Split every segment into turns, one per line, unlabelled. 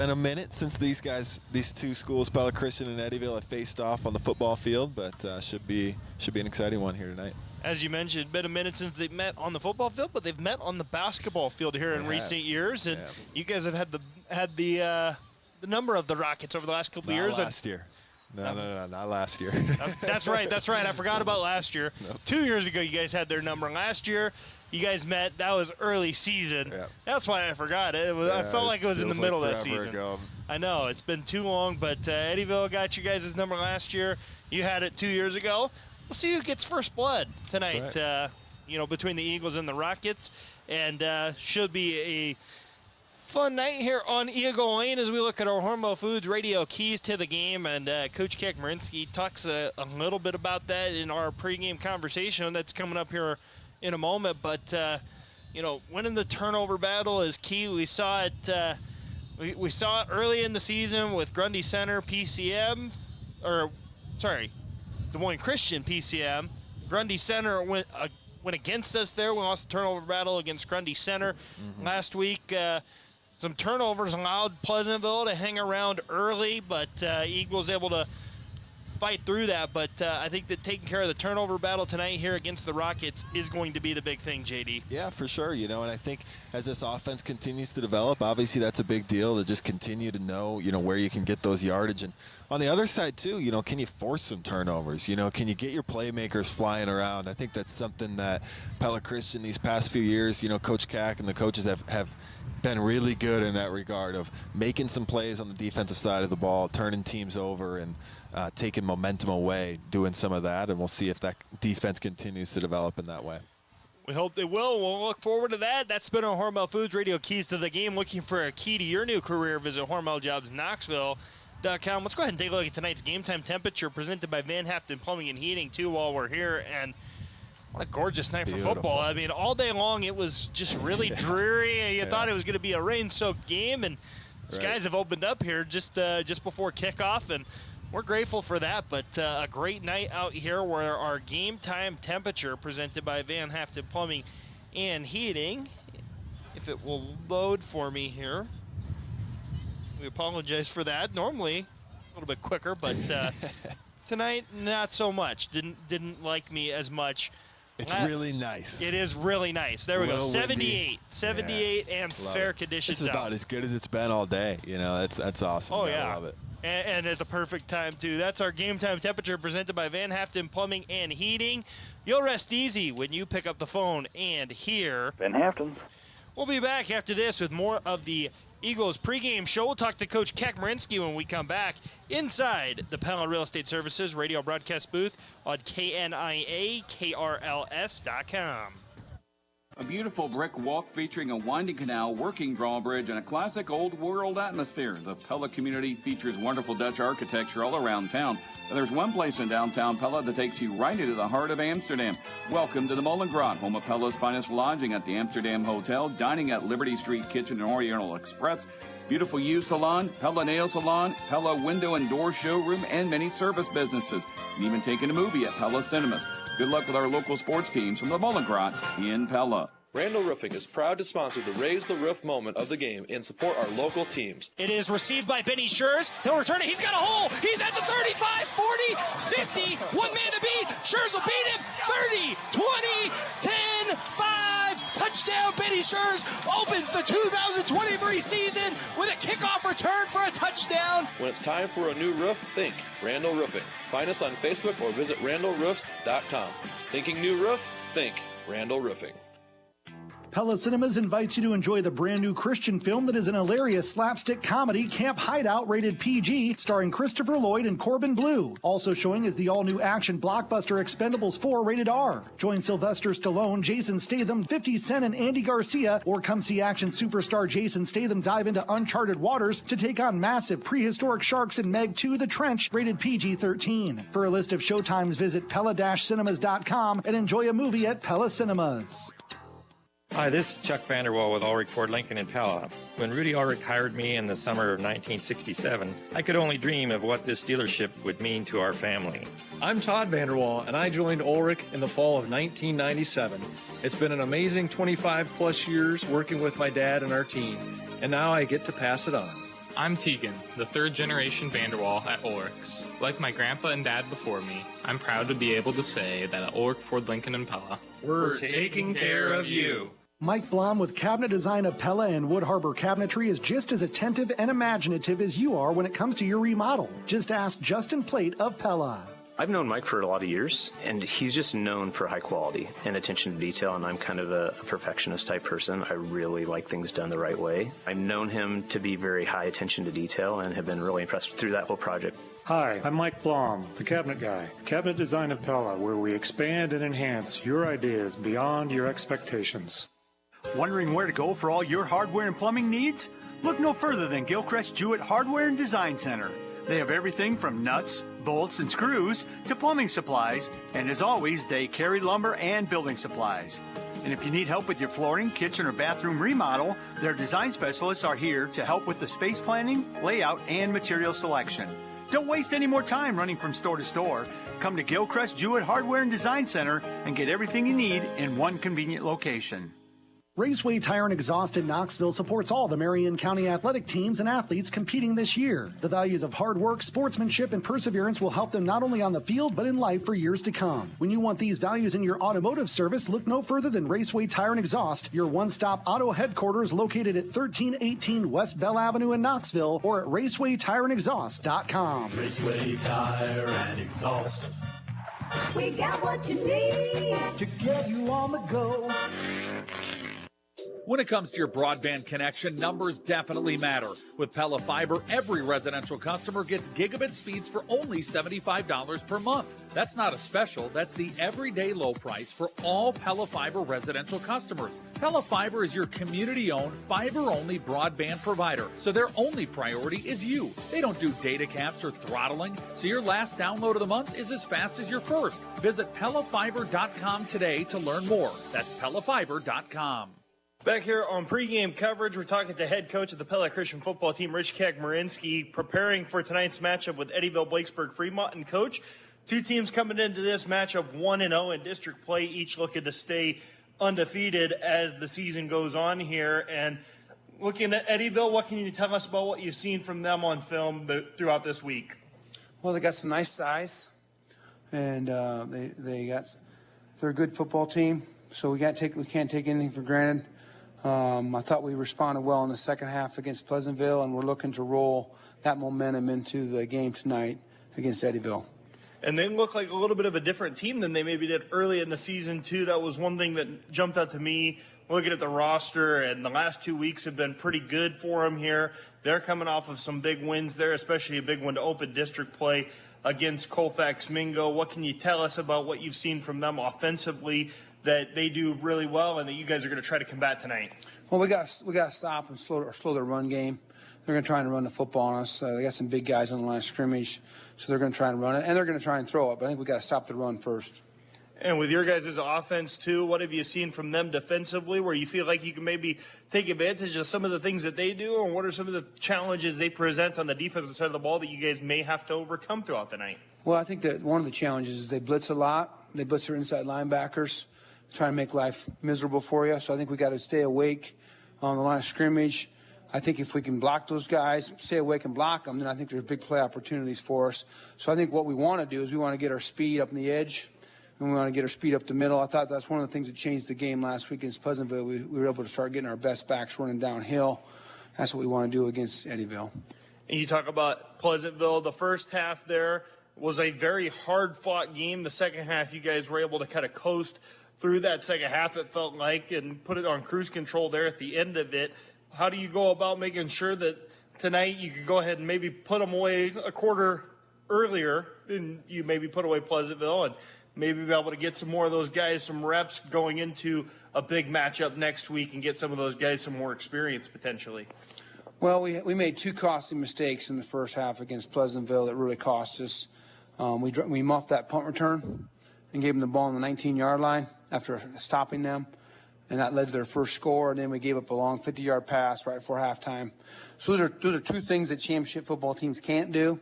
Been a minute since these two schools, Pella Christian and Eddyville, have faced off on the football field, but should be an exciting one here tonight.
As you mentioned, been a minute since they've met on the football field, but they've met on the basketball field here in recent years, and you guys have had the number of the Rockets over the last couple of years.
Last year. No, not last year.
That's right. I forgot about last year. Nope. 2 years ago, you guys had their number. Last year, you guys met. That was early season. Yeah. That's why I forgot it. I felt like it was in the middle of that season.
Ago.
I know. It's been too long, but Eddyville got you guys' number last year. You had it 2 years ago. We'll see who gets first blood tonight, right. Between the Eagles and the Rockets. And should be a fun night here on Eagle Lane as we look at our Hormel Foods radio keys to the game, and Coach Kekmarinsky talks a little bit about that in our pregame conversation that's coming up here in a moment. But winning the turnover battle is key. We saw it. We saw it early in the season with Grundy Center PCM, Des Moines Christian PCM. Grundy Center went against us there. We lost the turnover battle against Grundy Center last week. Some turnovers allowed Pleasantville to hang around early, but Eagles able to fight through that. But I think that taking care of the turnover battle tonight here against the Rockets is going to be the big thing, JD.
Yeah, for sure. And I think as this offense continues to develop, obviously that's a big deal to just continue to know, where you can get those yardage. And on the other side, too, can you force some turnovers? Can you get your playmakers flying around? I think that's something that Pella Christian these past few years, Coach Cack and the coaches have been really good in that regard of making some plays on the defensive side of the ball, turning teams over and taking momentum away, doing some of that, and we'll see if that defense continues to develop in that way.
We hope they will. We'll look forward to that. That's been our Hormel Foods Radio Keys to the Game. Looking for a key to your new career, visit HormelJobsKnoxville.com. Let's go ahead and take a look at tonight's game time temperature presented by Van Haften Plumbing and Heating, too, while we're here. And what a gorgeous night for football. I mean, all day long it was just really dreary. You thought it was going to be a rain-soaked game, and the skies have opened up here just before kickoff, and we're grateful for that. But a great night out here where our game time temperature presented by Van Haften Plumbing and Heating. If it will load for me here. We apologize for that. Normally a little bit quicker, but tonight not so much. Didn't like me as much.
It's really nice.
It is really nice. There we go. 78 and fair conditions.
This is about as good as it's been all day. That's awesome.
Oh,
I love it.
And at the perfect time, too. That's our game time temperature presented by Van Haften Plumbing and Heating. You'll rest easy when you pick up the phone and hear
Van Haften.
We'll be back after this with more of the Eagles pregame show. We'll talk to Coach Kekmarinsky when we come back inside the Pella Real Estate Services radio broadcast booth on KNIA KRLS.com.
A beautiful brick walk featuring a winding canal, working drawbridge, and a classic old-world atmosphere. The Pella community features wonderful Dutch architecture all around town. And there's one place in downtown Pella that takes you right into the heart of Amsterdam. Welcome to the Molengraat, home of Pella's finest lodging at the Amsterdam Hotel, dining at Liberty Street Kitchen and Oriental Express, Beautiful U Salon, Pella Nail Salon, Pella Window and Door Showroom, and many service businesses. And even taking a movie at Pella Cinemas. Good luck with our local sports teams from the Molengraat in Pella.
Randall Roofing is proud to sponsor the Raise the Roof moment of the game and support our local teams.
It is received by Benny Schurz. He'll return it. He's got a hole. He's at the 35, 40, 50. One man to beat. Schurz will beat him. 30, 20, 10, 5. Touchdown. Benny Schurz opens the 2023 season with a kickoff return for a touchdown.
When it's time for a new roof, think Randall Roofing. Find us on Facebook or visit randallroofs.com. Thinking new roof? Think Randall Roofing.
Pella Cinemas invites you to enjoy the brand new Christian film that is an hilarious slapstick comedy, Camp Hideout, rated PG, starring Christopher Lloyd and Corbin Bleu. Also showing is the all-new action blockbuster Expendables 4, rated R. Join Sylvester Stallone, Jason Statham, 50 Cent, and Andy Garcia, or come see action superstar Jason Statham dive into uncharted waters to take on massive prehistoric sharks in Meg 2: The Trench, rated PG-13. For a list of showtimes, visit Pella-Cinemas.com and enjoy a movie at Pella Cinemas.
Hi, this is Chuck Vanderwall with Ulrich Ford Lincoln in Pella. When Rudy Ulrich hired me in the summer of 1967, I could only dream of what this dealership would mean to our family.
I'm Todd Vanderwall, and I joined Ulrich in the fall of 1997. It's been an amazing 25-plus years working with my dad and our team, and now I get to pass it on.
I'm Tegan, the third-generation Vanderwall at Ulrich's. Like my grandpa and dad before me, I'm proud to be able to say that at Ulrich, Ford, Lincoln, and Pella,
We're taking care of you.
Mike Blom with Cabinet Design of Pella and Wood Harbor Cabinetry is just as attentive and imaginative as you are when it comes to your remodel. Just ask Justin Plate of Pella.
I've known Mike for a lot of years, and he's just known for high quality and attention to detail, and I'm kind of a perfectionist type person. I really like things done the right way. I've known him to be very high attention to detail and have been really impressed through that whole project.
Hi, I'm Mike Blom, the Cabinet Guy. Cabinet Design of Pella, where we expand and enhance your ideas beyond your expectations.
Wondering where to go for all your hardware and plumbing needs? Look no further than Gilchrist Jewett Hardware and Design Center. They have everything from nuts, bolts, and screws to plumbing supplies, and as always, they carry lumber and building supplies. And if you need help with your flooring, kitchen, or bathroom remodel, their design specialists are here to help with the space planning, layout, and material selection. Don't waste any more time running from store to store. Come to Gilchrist Jewett Hardware and Design Center and get everything you need in one convenient location.
Raceway Tire and Exhaust in Knoxville supports all the Marion County athletic teams and athletes competing this year. The values of hard work, sportsmanship, and perseverance will help them not only on the field, but in life for years to come. When you want these values in your automotive service, look no further than Raceway Tire and Exhaust, your one-stop auto headquarters located at 1318 West Bell Avenue in Knoxville, or at racewaytireandexhaust.com.
Raceway Tire and Exhaust.
We got what you need
to get you on the go.
When it comes to your broadband connection, numbers definitely matter. With Pella Fiber, every residential customer gets gigabit speeds for only $75 per month. That's not a special, that's the everyday low price for all Pella Fiber residential customers. Pella Fiber is your community-owned, fiber-only broadband provider, so their only priority is you. They don't do data caps or throttling, so your last download of the month is as fast as your first. Visit PellaFiber.com today to learn more. That's PellaFiber.com.
Back here on pregame coverage, we're talking to head coach of the Pella Christian football team, Rich Kagmarinsky, preparing for tonight's matchup with Eddyville, Blakesburg, Fremont. And coach, two teams coming into this matchup 1-0 in district play, each looking to stay undefeated as the season goes on here. And looking at Eddyville, what can you tell us about what you've seen from them on film throughout this week?
Well, they got some nice size, and they're a good football team, so we can't take anything for granted. I thought we responded well in the second half against Pleasantville, and we're looking to roll that momentum into the game tonight against Eddyville.
And they look like a little bit of a different team than they maybe did early in the season, too. That was one thing that jumped out to me looking at the roster, and the last 2 weeks have been pretty good for them here. They're coming off of some big wins there, especially a big one to open district play against Colfax Mingo. What can you tell us about what you've seen from them offensively that they do really well and that you guys are going to try to combat tonight?
Well, we got to stop and slow their run game. They're going to try and run the football on us. They got some big guys on the line of scrimmage, so they're going to try and run it, and they're going to try and throw it. But I think we got to stop the run first.
And with your guys' offense, too, what have you seen from them defensively where you feel like you can maybe take advantage of some of the things that they do, and what are some of the challenges they present on the defensive side of the ball that you guys may have to overcome throughout the night?
Well, I think that one of the challenges is they blitz a lot. They blitz their inside linebackers, trying to make life miserable for you. So I think we got to stay awake on the line of scrimmage. I think if we can block those guys, stay awake and block them, then I think there's big play opportunities for us. So I think what we want to do is we want to get our speed up in the edge, and we want to get our speed up the middle. I thought that's one of the things that changed the game last week against Pleasantville. We were able to start getting our best backs running downhill. That's what we want to do against Eddyville.
And you talk about Pleasantville. The first half there was a very hard-fought game. The second half, you guys were able to kind of coast through that second half, it felt like, and put it on cruise control there at the end of it. How do you go about making sure that tonight you could go ahead and maybe put them away a quarter earlier than you maybe put away Pleasantville, and maybe be able to get some more of those guys some reps going into a big matchup next week and get some of those guys some more experience potentially?
Well, we made two costly mistakes in the first half against Pleasantville that really cost us. We muffed that punt return and gave them the ball on the 19-yard line after stopping them, and that led to their first score. And then we gave up a long 50-yard pass right before halftime. So those are two things that championship football teams can't do.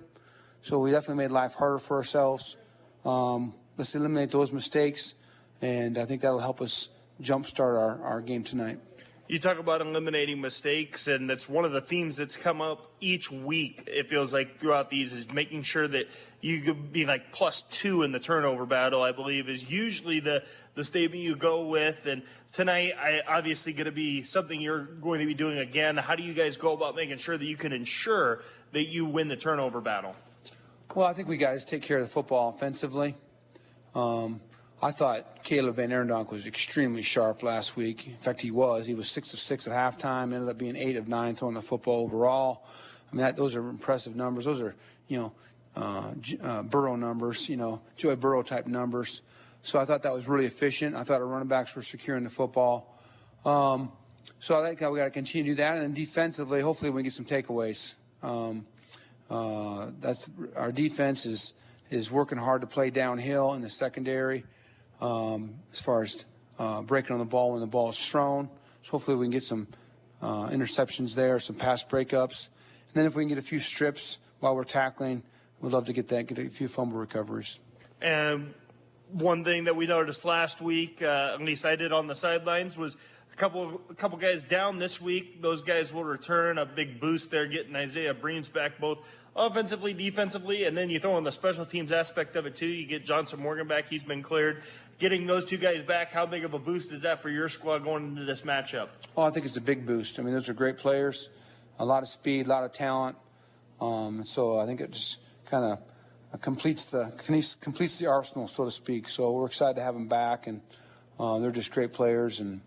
So we definitely made life harder for ourselves. Let's eliminate those mistakes, and I think that'll help us jumpstart our game tonight.
You talk about eliminating mistakes, and that's one of the themes that's come up each week, it feels like, throughout these, is making sure that you could be like +2 in the turnover battle, I believe, is usually the statement you go with. And tonight, obviously going to be something you're going to be doing again. How do you guys go about making sure that you can ensure that you win the turnover battle?
Well, I think we got to take care of the football offensively. I thought Caleb Van Arendonk was extremely sharp last week. In fact, he was. He was 6 of 6 at halftime. Ended up being 8 of 9 throwing the football overall. I mean, those are impressive numbers. Those are, Burrow numbers, Joey Burrow type numbers. So I thought that was really efficient. I thought our running backs were securing the football. So I think we got to continue to do that. And defensively, hopefully we can get some takeaways. That's our defense is working hard to play downhill in the secondary. As far as breaking on the ball when the ball is thrown. So hopefully we can get some interceptions there, some pass breakups. And then if we can get a few strips while we're tackling, we'd love to get a few fumble recoveries.
And one thing that we noticed last week, at least I did on the sidelines, was a couple guys down this week. Those guys will return. A big boost there, getting Isaiah Breens back both offensively, defensively, and then you throw in the special teams aspect of it too. You get Johnson Morgan back. He's been cleared. Getting those two guys back, how big of a boost is that for your squad going into this matchup?
Well, I think it's a big boost. I mean, those are great players, a lot of speed, a lot of talent. So I think it just kind of completes the arsenal, so to speak. So we're excited to have them back, and they're just great players, and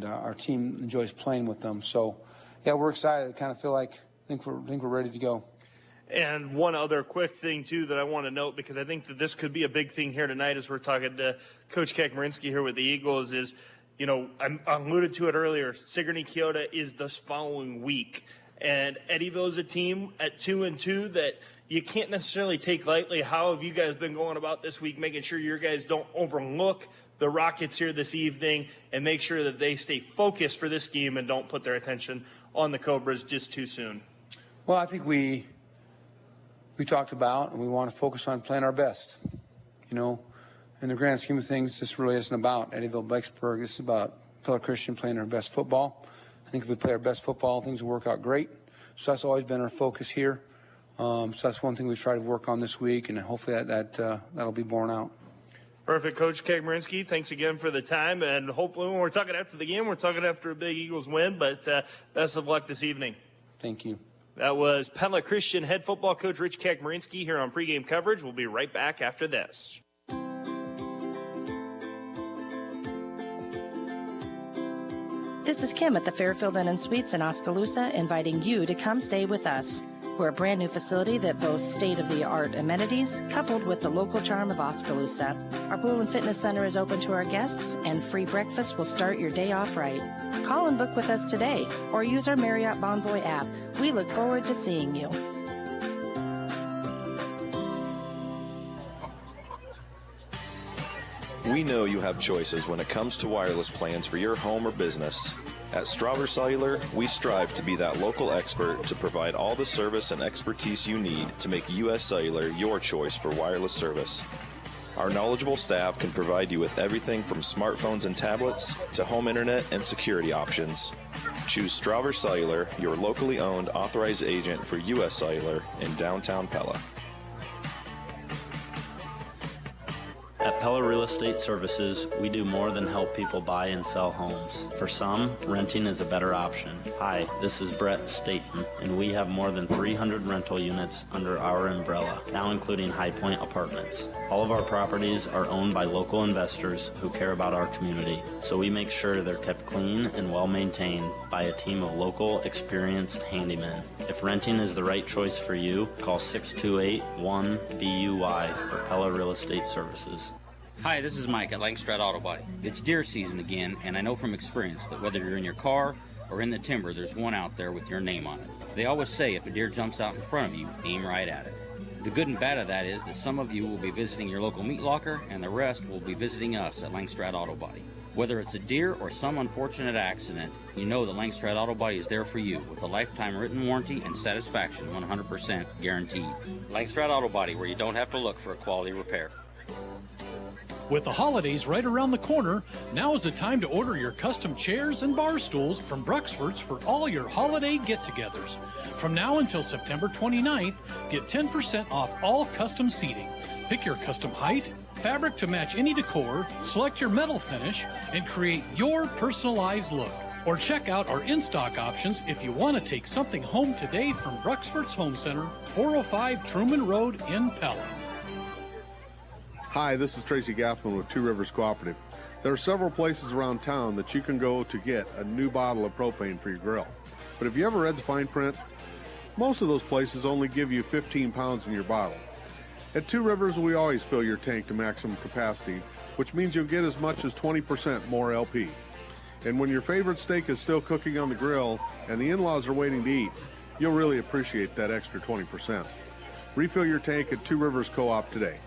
our team enjoys playing with them. So, yeah, we're excited. I kind of feel like I think we're ready to go.
And one other quick thing, too, that I want to note, because I think that this could be a big thing here tonight as we're talking to Coach Kekmarinsky here with the Eagles is, I alluded to it earlier, Sigourney Keota is this following week. And Eddyville is a team at 2-2 that you can't necessarily take lightly. How have you guys been going about this week, making sure your guys don't overlook the Rockets here this evening and make sure that they stay focused for this game and don't put their attention on the Cobras just too soon?
Well, I think we talked about, and we want to focus on playing our best. In the grand scheme of things, this really isn't about Eddyville-Blacksburg. It's about Pella Christian playing our best football. I think if we play our best football, things will work out great. So that's always been our focus here. So that's one thing we try to work on this week, and hopefully that'll be borne out.
Perfect. Coach Kekmarinsky, thanks again for the time, and hopefully when we're talking after the game, we're talking after a big Eagles win, but best of luck this evening.
Thank you.
That was Pella Christian head football coach Rich Kekmarinsky here on pregame coverage. We'll be right back after this.
This is Kim at the Fairfield Inn and Suites in Oskaloosa, inviting you to come stay with us. We're a brand new facility that boasts state-of-the-art amenities coupled with the local charm of Oskaloosa. Our pool and fitness center is open to our guests, and free breakfast will start your day off right. Call and book with us today or use our Marriott Bonvoy app. We look forward to seeing you.
We know you have choices when it comes to wireless plans for your home or business. At Strauber Cellular, we strive to be that local expert to provide all the service and expertise you need to make U.S. Cellular your choice for wireless service. Our knowledgeable staff can provide you with everything from smartphones and tablets to home internet and security options. Choose Strauber Cellular, your locally owned authorized agent for U.S. Cellular in downtown Pella.
At Pella Real Estate Services, we do more than help people buy and sell homes. For some, renting is a better option. Hi, this is Brett Staten, and we have more than 300 rental units under our umbrella, now including High Point Apartments. All of our properties are owned by local investors who care about our community, so we make sure they're kept clean and well maintained by a team of local, experienced handymen. If renting is the right choice for you, call 628-1-BUY for Pella Real Estate Services.
Hi, this is Mike at Langstrad Auto Body. It's deer season again, and I know from experience that whether you're in your car or in the timber, there's one out there with your name on it. They always say if a deer jumps out in front of you, aim right at it. The good and bad of that is that some of you will be visiting your local meat locker, and the rest will be visiting us at Langstrad Auto Body. Whether it's a deer or some unfortunate accident, you know that Langstrad Auto Body is there for you with a lifetime written warranty and satisfaction 100% guaranteed. Langstrad Auto Body, where you don't have to look for a quality repair.
With the holidays right around the corner, now is the time to order your custom chairs and bar stools from Bruxford's for all your holiday get-togethers. From now until September 29th, get 10% off all custom seating. Pick your custom height, fabric to match any decor, select your metal finish, and create your personalized look. Or check out our in-stock options if you want to take something home today from Bruxford's Home Center, 405 Truman Road in Pella.
Hi, this is Tracy Gaffman with Two Rivers Cooperative. There are several places around town that you can go to get a new bottle of propane for your grill. But have you ever read the fine print? Most of those places only give you 15 pounds in your bottle. At Two Rivers, we always fill your tank to maximum capacity, which means you'll get as much as 20% more LP. And when your favorite steak is still cooking on the grill and the in-laws are waiting to eat, you'll really appreciate that extra 20%. Refill your tank at Two Rivers Co-op today.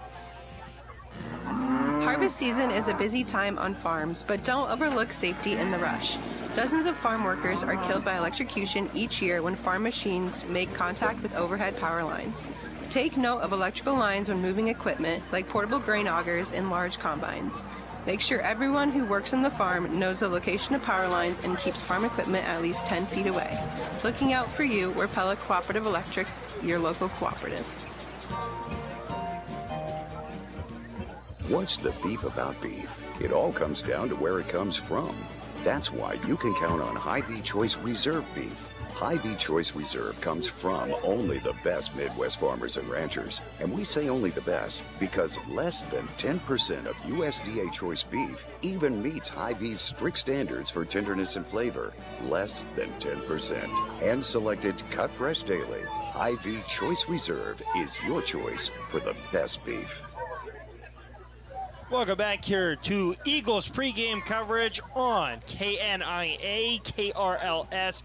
Harvest season is a busy time on farms, but don't overlook safety in the rush. Dozens of farm workers are killed by electrocution each year when farm machines make contact with overhead power lines. Take note of electrical lines when moving equipment, like portable grain augers and large combines. Make sure everyone who works on the farm knows the location of power lines and keeps farm equipment at least 10 feet away. Looking out for you, we're Pella Cooperative Electric, your local cooperative.
What's the beef about beef? It all comes down to where it comes from. That's why you can count on Hy-Vee Choice Reserve beef. Hy-Vee Choice Reserve comes from only the best Midwest farmers and ranchers. And we say only the best because less than 10% of USDA choice beef even meets Hy-Vee's strict standards for tenderness and flavor. Less than 10%. Hand-selected, cut fresh daily. Hy-Vee Choice Reserve is your choice for the best beef.
Welcome back here to Eagles pregame coverage on KNIA, KRLS.com,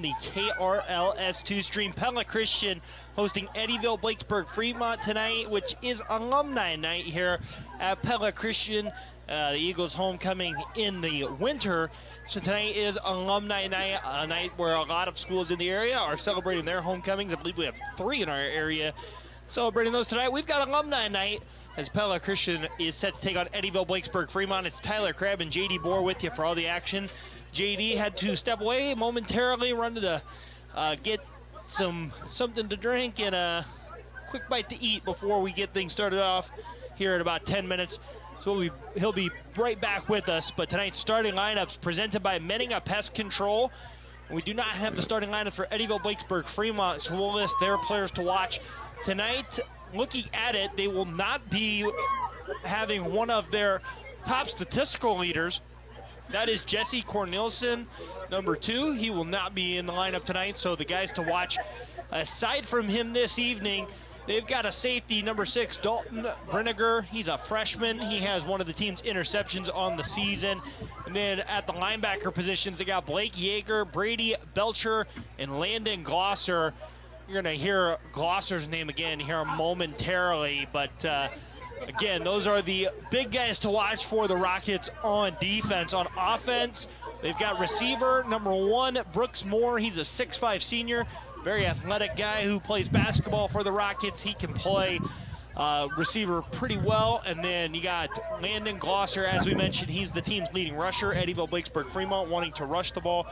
the KRLS2 stream. Pella Christian hosting Eddyville, Blacksburg, Fremont tonight, which is alumni night here at Pella Christian. The Eagles homecoming in the winter. So tonight is alumni night, a night where a lot of schools in the area are celebrating their homecomings. I believe we have 3 in our area celebrating those tonight. We've got alumni night as Pella Christian is set to take on Eddyville, Blacksburg, Fremont. It's Tyler Crabb and JD Bohr with you for all the action. JD had to step away momentarily, run to the get something to drink and a quick bite to eat before we get things started off here in about 10 minutes. So he'll be right back with us. But tonight's starting lineups presented by Meninga Pest Control. We do not have the starting lineups for Eddyville, Blacksburg, Fremont, so we'll list their players to watch tonight. Looking at it, they will not be having one of their top statistical leaders. That is Jesse Cornelison, number 2. He will not be in the lineup tonight, so the guys to watch. Aside from him this evening, they've got a safety, number 6, Dalton Brinegar. He's a freshman. He has one of the team's interceptions on the season. And then at the linebacker positions, they got Blake Yeager, Brady Belcher, and Landon Glosser. You're going to hear Glosser's name again here momentarily, but again, those are the big guys to watch for the Rockets on defense. On offense, they've got receiver number 1, Brooks Moore. He's a 6'5 senior, very athletic guy who plays basketball for the Rockets. He can play receiver pretty well. And then you got Landon Glosser, as we mentioned, he's the team's leading rusher. Eddyville, Blacksburg, Fremont wanting to rush the ball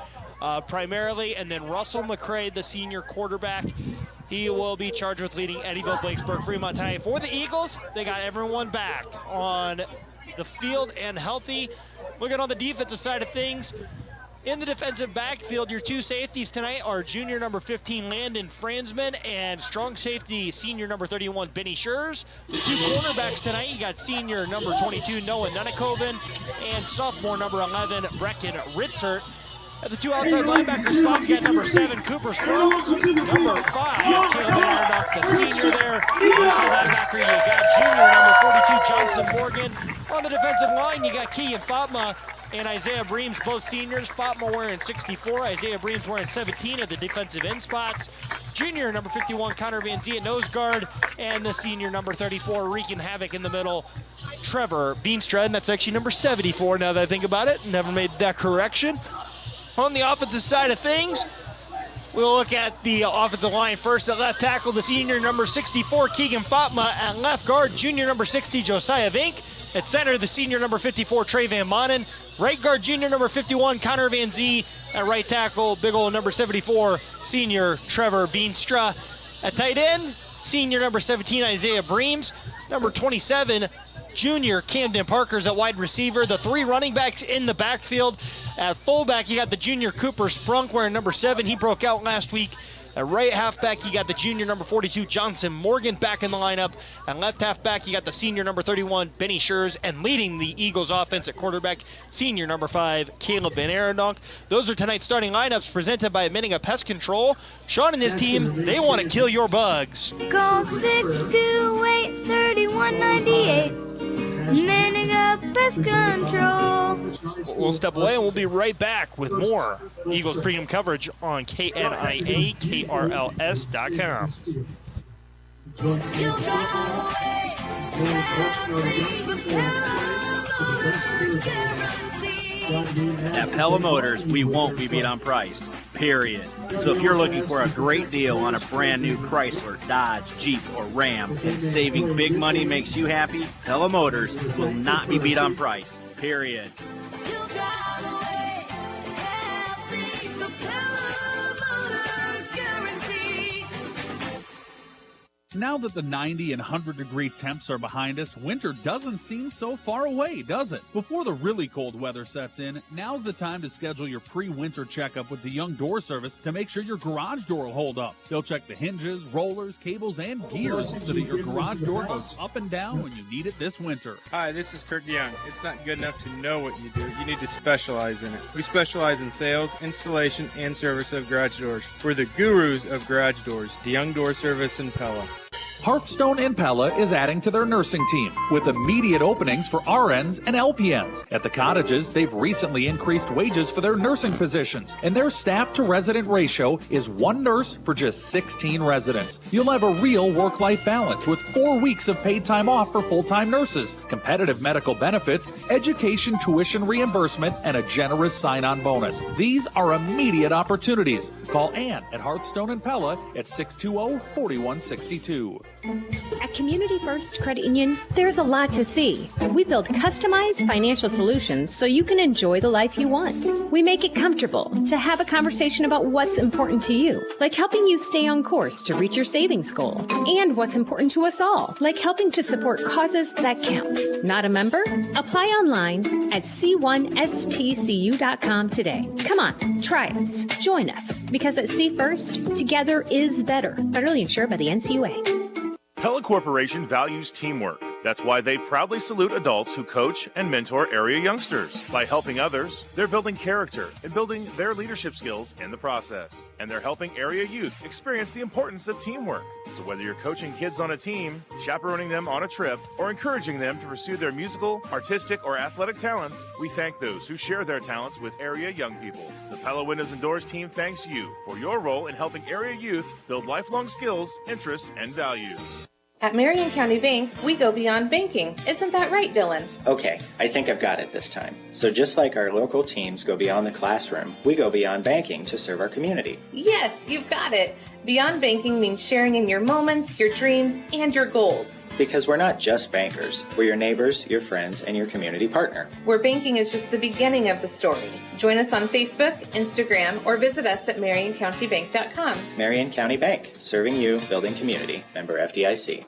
primarily. And then Russell McCray, the senior quarterback, he will be charged with leading Eddyville, Blacksburg, Fremont tonight. For the Eagles, they got everyone back on the field and healthy. Looking on the defensive side of things, in the defensive backfield, your 2 safeties tonight are junior number 15, Landon Franzman, and strong safety, senior number 31, Benny Schurz. The 2 cornerbacks tonight, you got senior number 22, Noah Nunnikoven, and sophomore number 11, Brecken Ritzert. At the 2 outside linebacker spots, you got number 7, Cooper Sproul, number 5, Caleb Arondoff, the senior there. Inside linebacker, you got junior number 42, Johnson Morgan. On the defensive line, you got Keegan Fatma and Isaiah Breams, both seniors. Fatma wearing 64, Isaiah Breams wearing 17 at the defensive end spots. Junior number 51, Connor Van Zee at nose guard, and the senior number 34, wreaking havoc in the middle, Trevor Veenstra, and that's actually number 74 now that I think about it. Never made that correction. On the offensive side of things, We'll look at the offensive line first. At left tackle, the senior number 64, Keegan Fatma. At left guard, junior number 60, Josiah Vink. At center, the senior number 54, Trey Van Manen. Right guard, junior number 51, Connor Van Zee. At right tackle, big old number 74, senior Trevor Veenstra. At tight end, senior number 17, Isaiah Breams. Number 27, junior Camden Parker's at wide receiver. The 3 running backs in the backfield. At fullback, you got the junior Cooper Sprunk wearing number 7. He broke out last week. At right halfback, you got the junior number 42, Johnson Morgan, back in the lineup. At left halfback, you got the senior number 31, Benny Schurz, and leading the Eagles offense at quarterback, senior number 5, Caleb Van Arendonk. Those are tonight's starting lineups presented by Minninga Pest Control. Sean and his team, they want to kill your bugs.
Call 628-3198. Minninga Pest Control.
We'll step away and we'll be right back with more Eagles pregame coverage on KNIA-KRLS.com.
At Pella Motors, we won't be beat on price, period. So if you're looking for a great deal on a brand new Chrysler, Dodge, Jeep, or Ram, and saving big money makes you happy, Pella Motors will not be beat on price, period.
Now that the 90 and 100-degree temps are behind us, winter doesn't seem so far away, does it? Before the really cold weather sets in, now's the time to schedule your pre-winter checkup with the Young Door Service to make sure your garage door will hold up. They'll check the hinges, rollers, cables, and gears so that your garage door goes up and down when you need it this winter.
Hi, this is Kirk Young. It's not good enough to know what you do. You need to specialize in it. We specialize in sales, installation, and service of garage doors. We're the gurus of garage doors, the Young Door Service in Pella.
Hearthstone in Pella is adding to their nursing team with immediate openings for RNs and LPNs. At the cottages, they've recently increased wages for their nursing positions, and their staff-to-resident ratio is 1 nurse for just 16 residents. You'll have a real work-life balance with 4 weeks of paid time off for full-time nurses, competitive medical benefits, education tuition reimbursement, and a generous sign-on bonus. These are immediate opportunities. Call Ann at Hearthstone in Pella at 620-4162.
At Community First Credit Union, there's a lot to see. We build customized financial solutions so you can enjoy the life you want. We make it comfortable to have a conversation about what's important to you, like helping you stay on course to reach your savings goal, and what's important to us all, like helping to support causes that count. Not a member? Apply online at c1stcu.com today. Come on, try us. Join us, because at C First, together is better. Federally insured by the NCUA.
Pella Corporation values teamwork. That's why they proudly salute adults who coach and mentor area youngsters. By helping others, they're building character and building their leadership skills in the process. And they're helping area youth experience the importance of teamwork. So whether you're coaching kids on a team, chaperoning them on a trip, or encouraging them to pursue their musical, artistic, or athletic talents, we thank those who share their talents with area young people. The Pella Windows and Doors team thanks you for your role in helping area youth build lifelong skills, interests, and values.
At Marion County Bank, we go beyond banking. Isn't that right, Dylan?
Okay, I think I've got it this time. So just like our local teams go beyond the classroom, we go beyond banking to serve our community.
Yes, you've got it. Beyond banking means sharing in your moments, your dreams, and your goals.
Because we're not just bankers. We're your neighbors, your friends, and your community partner.
Where banking is just the beginning of the story. Join us on Facebook, Instagram, or visit us at MarionCountyBank.com.
Marion County Bank, serving you, building community. Member FDIC.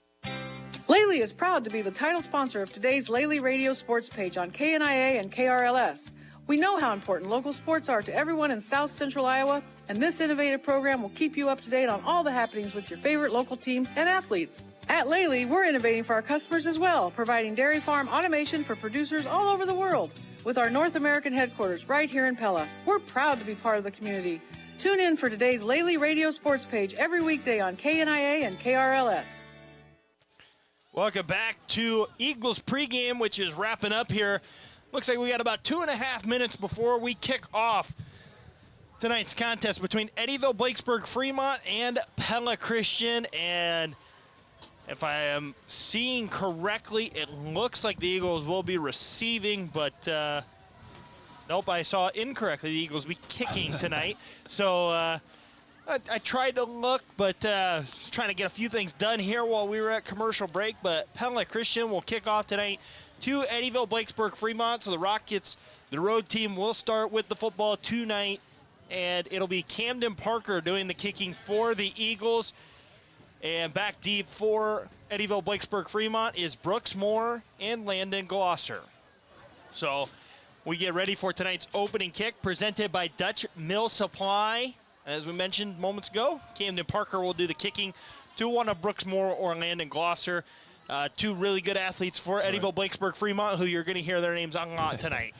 Lely is proud to be the title sponsor of today's Lely Radio Sports page on KNIA and KRLS. We know how important local sports are to everyone in South Central Iowa, and this innovative program will keep you up to date on all the happenings with your favorite local teams and athletes. At Lely, we're innovating for our customers as well, providing dairy farm automation for producers all over the world. With our North American headquarters right here in Pella, we're proud to be part of the community. Tune in for today's Lely Radio Sports page every weekday on KNIA and KRLS.
Welcome back to Eagles pregame, which is wrapping up here. Looks like we got about 2.5 minutes before we kick off tonight's contest between Eddyville, Blakesburg, Fremont, and Pella Christian. And if I am seeing correctly, it looks like the Eagles will be receiving, but nope, I saw incorrectly. The Eagles will be kicking tonight. So I tried to look, but trying to get a few things done here while we were at commercial break. But Pella Christian will kick off tonight to Eddyville, Blacksburg, Fremont. So the Rockets, the road team, will start with the football tonight. And it'll be Camden Parker doing the kicking for the Eagles. And back deep for Eddyville, Blacksburg, Fremont is Brooks Moore and Landon Glosser. So we get ready for tonight's opening kick presented by Dutch Mill Supply. As we mentioned moments ago, Camden Parker will do the kicking to one of Brooks Moore or Landon Glosser. Two really good athletes for Eddyville, Blacksburg, Fremont, who you're going to hear their names a lot tonight.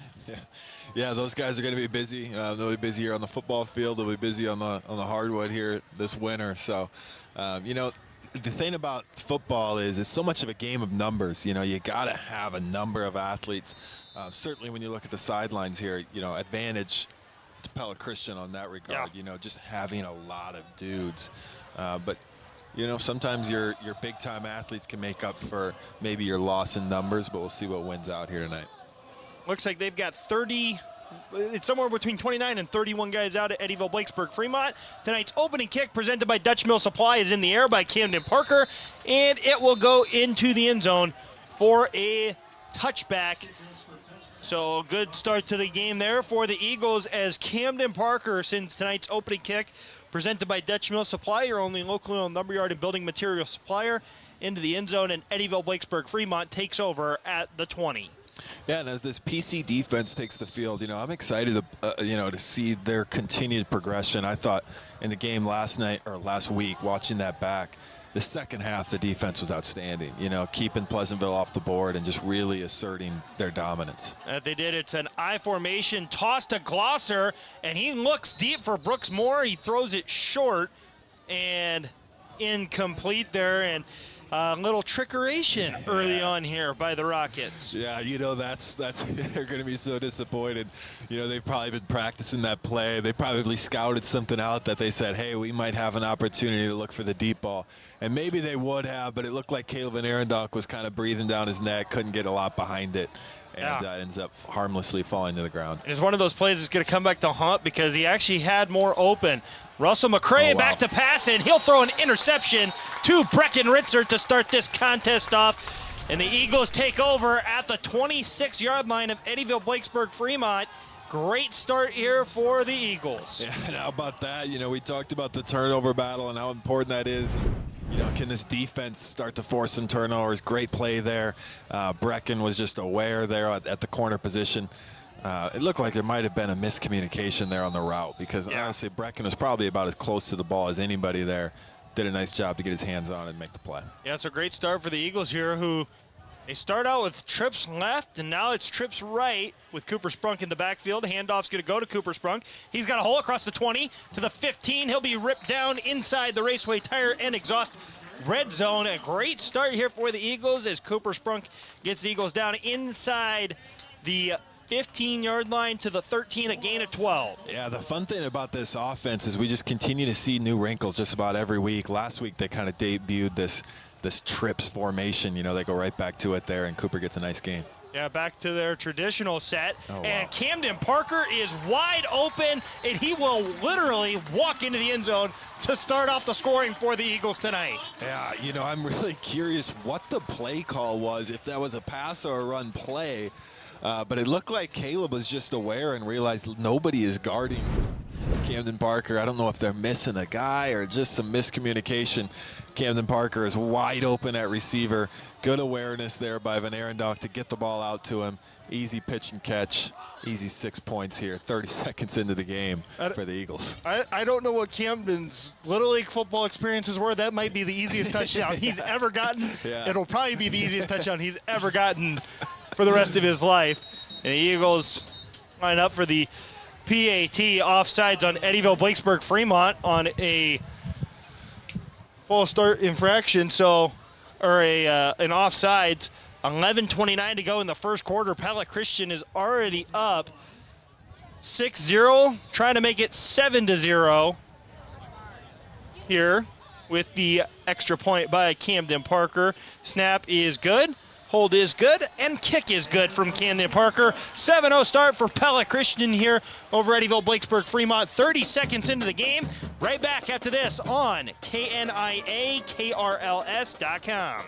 Yeah, those guys are going to be busy. They'll be busy here on the football field. They'll be busy on the hardwood here this winter. So, you know, the thing about football is it's so much of a game of numbers. You know, you got to have a number of athletes. Certainly when you look at the sidelines here, you know, advantage to Pella Christian on that regard. You know, just having a lot of dudes. But you know, sometimes your big-time athletes can make up for maybe your loss in numbers, but we'll see what wins out here tonight.
Looks like they've got 30, it's somewhere between 29 and 31 guys out at Eddyville, Blacksburg, Fremont. Tonight's opening kick presented by Dutch Mill Supply is in the air by Camden Parker, and it will go into the end zone for a touchback. So good start to the game there for the Eagles as Camden Parker sends tonight's opening kick presented by Dutch Mill Supply, your only locally owned lumberyard and building material supplier, into the end zone, and Eddyville, Blacksburg, Fremont takes over at the 20.
Yeah, and as this PC defense takes the field, you know, I'm excited to, you know, to see their continued progression. I thought in the game last week, watching that back, the second half, the defense was outstanding. You know, keeping Pleasantville off the board and just really asserting their dominance.
They did. It's an I formation toss to Glosser, and he looks deep for Brooks Moore. He throws it short and incomplete there, and a little trickeration early on here by the Rockets.
Yeah, you know, that's they're going to be so disappointed. You know, they've probably been practicing that play. They probably scouted something out that they said, hey, we might have an opportunity to look for the deep ball. And maybe they would have, but it looked like Caleb Van Arendonk was kind of breathing down his neck, couldn't get a lot behind it, and ends up harmlessly falling to the ground.
It's one of those plays that's going to come back to haunt because he actually had more open. Russell McCray back to pass, and he'll throw an interception to Brecken Ritzer to start this contest off. And the Eagles take over at the 26-yard line of Eddyville, Blacksburg, Fremont. Great start here for the Eagles.
Yeah, and how about that? You know, we talked about the turnover battle and how important that is. You know, can this defense start to force some turnovers? Great play there. Brecken was just aware there at the corner position. It looked like there might have been a miscommunication there on the route because honestly, Brecken was probably about as close to the ball as anybody there. Did a nice job to get his hands on it and make the play.
Yeah, it's a great start for the Eagles here, who they start out with trips left, and now it's trips right with Cooper Sprunk in the backfield. Handoff's going to go to Cooper Sprunk. He's got a hole across the 20 to the 15. He'll be ripped down inside the Raceway Tire and Exhaust red zone. A great start here for the Eagles as Cooper Sprunk gets the Eagles down inside the 15-yard line to the 13, a gain of 12.
Yeah, the fun thing about this offense is we just continue to see new wrinkles just about every week. Last week they kind of debuted this trips formation. You know, they go right back to it there, and Cooper gets a nice gain.
Yeah, back to their traditional set.
Oh, wow.
And Camden Parker is wide open, and he will literally walk into the end zone to start off the scoring for the Eagles tonight.
Yeah, you know, I'm really curious what the play call was, if that was a pass or a run play. But it looked like Caleb was just aware and realized nobody is guarding Camden Parker. I don't know if they're missing a guy or just some miscommunication. Camden Parker is wide open at receiver. Good awareness there by Van Arendonk to get the ball out to him. Easy pitch and catch. Easy 6 points here, 30 seconds into the game for the Eagles.
I don't know what Camden's Little League football experiences were. That might be the easiest touchdown he's ever gotten.
Yeah.
It'll probably be the easiest touchdown he's ever gotten for the rest of his life. And the Eagles line up for the PAT offsides on Eddyville, Blacksburg, Fremont on a false start infraction, an offsides. 11:29 to go in the first quarter. Pella Christian is already up 6-0, trying to make it 7-0 here with the extra point by Camden Parker. Snap is good. Hold is good, and kick is good from Camden Parker. 7-0 start for Pella Christian here over Eddyville, Blakesburg, Fremont. 30 seconds into the game. Right back after this on KNIA-KRLS.com.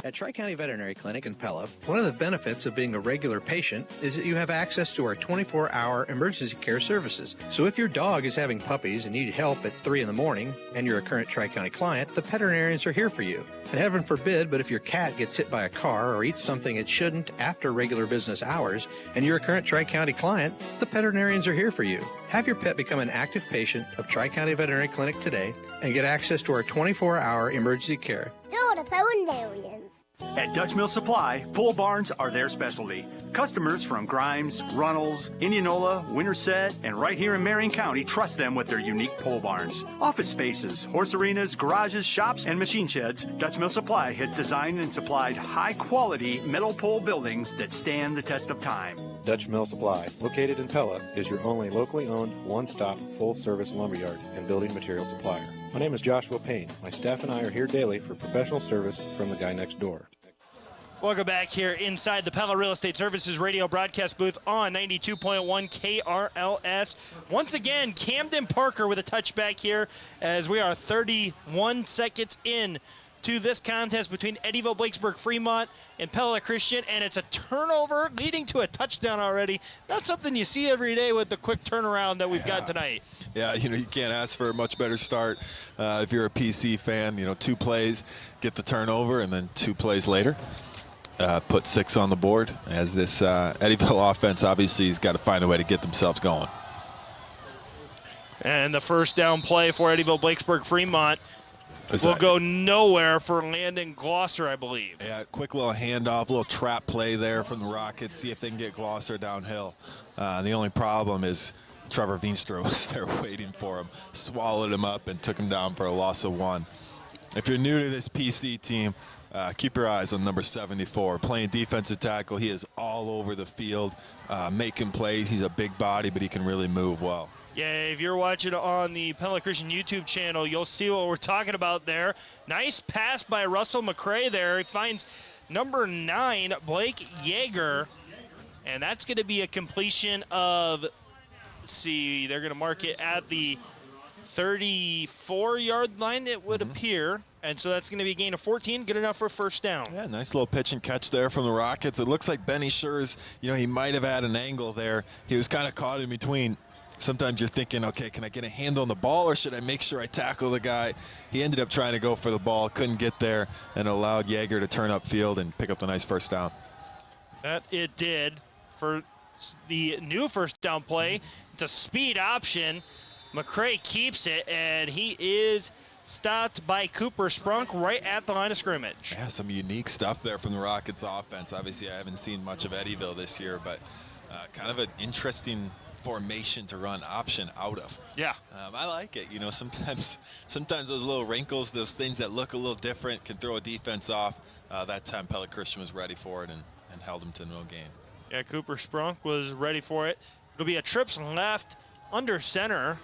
At Tri-County Veterinary Clinic in Pella, one of the benefits of being a regular patient is that you have access to our 24-hour emergency care services. So if your dog is having puppies and need help at 3 in the morning and you're a current Tri-County client, the veterinarians are here for you. And heaven forbid, but if your cat gets hit by a car or eats something it shouldn't after regular business hours and you're a current Tri-County client, the veterinarians are here for you. Have your pet become an active patient of Tri-County Veterinary Clinic today and get access to our 24-hour emergency care.
At Dutch Mill Supply, pole barns are their specialty. Customers from Grimes, Runnels, Indianola, Winterset, and right here in Marion County trust them with their unique pole barns. Office spaces, horse arenas, garages, shops, and machine sheds, Dutch Mill Supply has designed and supplied high-quality metal pole buildings that stand the test of time.
Dutch Mill Supply, located in Pella, is your only locally owned, one-stop, full-service lumberyard and building material supplier. My name is Joshua Payne. My staff and I are here daily for professional service from the guy next door.
Welcome back here inside the Pella Real Estate Services radio broadcast booth on 92.1 KRLS. Once again, Camden Parker with a touchback here as we are 31 seconds in to this contest between Eddyville, Blakesburg, Fremont, and Pella Christian, and it's a turnover leading to a touchdown already. Not something you see every day with the quick turnaround that we've got tonight.
Yeah, you can't ask for a much better start if you're a PC fan. 2 plays, get the turnover, and then 2 plays later, put 6 on the board. As this Eddyville offense obviously has got to find a way to get themselves going.
And the first down play for Eddyville, Blakesburg, Fremont will go nowhere for Landon Glosser, I believe.
Yeah, quick little handoff, little trap play there from the Rockets. See if they can get Glosser downhill. The only problem is Trevor Veenstra was there waiting for him, swallowed him up, and took him down for a loss of 1. If you're new to this PC team, keep your eyes on number 74. Playing defensive tackle, he is all over the field, making plays. He's a big body, but he can really move well.
Yeah, if you're watching on the Pella Christian YouTube channel, you'll see what we're talking about there. Nice pass by Russell McCray there. He finds number 9, Blake Yeager, and that's going to be a completion of, let's see, they're going to mark it at the 34-yard line, it would appear. And so that's going to be a gain of 14, good enough for a first down.
Yeah, nice little pitch and catch there from the Rockets. It looks like Benny Schurz, he might have had an angle there. He was kind of caught in between. Sometimes you're thinking, okay, can I get a handle on the ball or should I make sure I tackle the guy? He ended up trying to go for the ball, couldn't get there, and allowed Yeager to turn upfield and pick up the nice first down.
That it did for the new first down play. It's a speed option. McCray keeps it, and he is stopped by Cooper Sprunk right at the line of scrimmage.
Yeah, some unique stuff there from the Rockets offense. Obviously, I haven't seen much of Eddyville this year, but kind of an interesting formation to run option out of.
Yeah.
I like it. Sometimes those little wrinkles, those things that look a little different can throw a defense off. That time Pella Christian was ready for it and held him to no gain.
Yeah, Cooper Sprunk was ready for it. It'll be a trips left under center.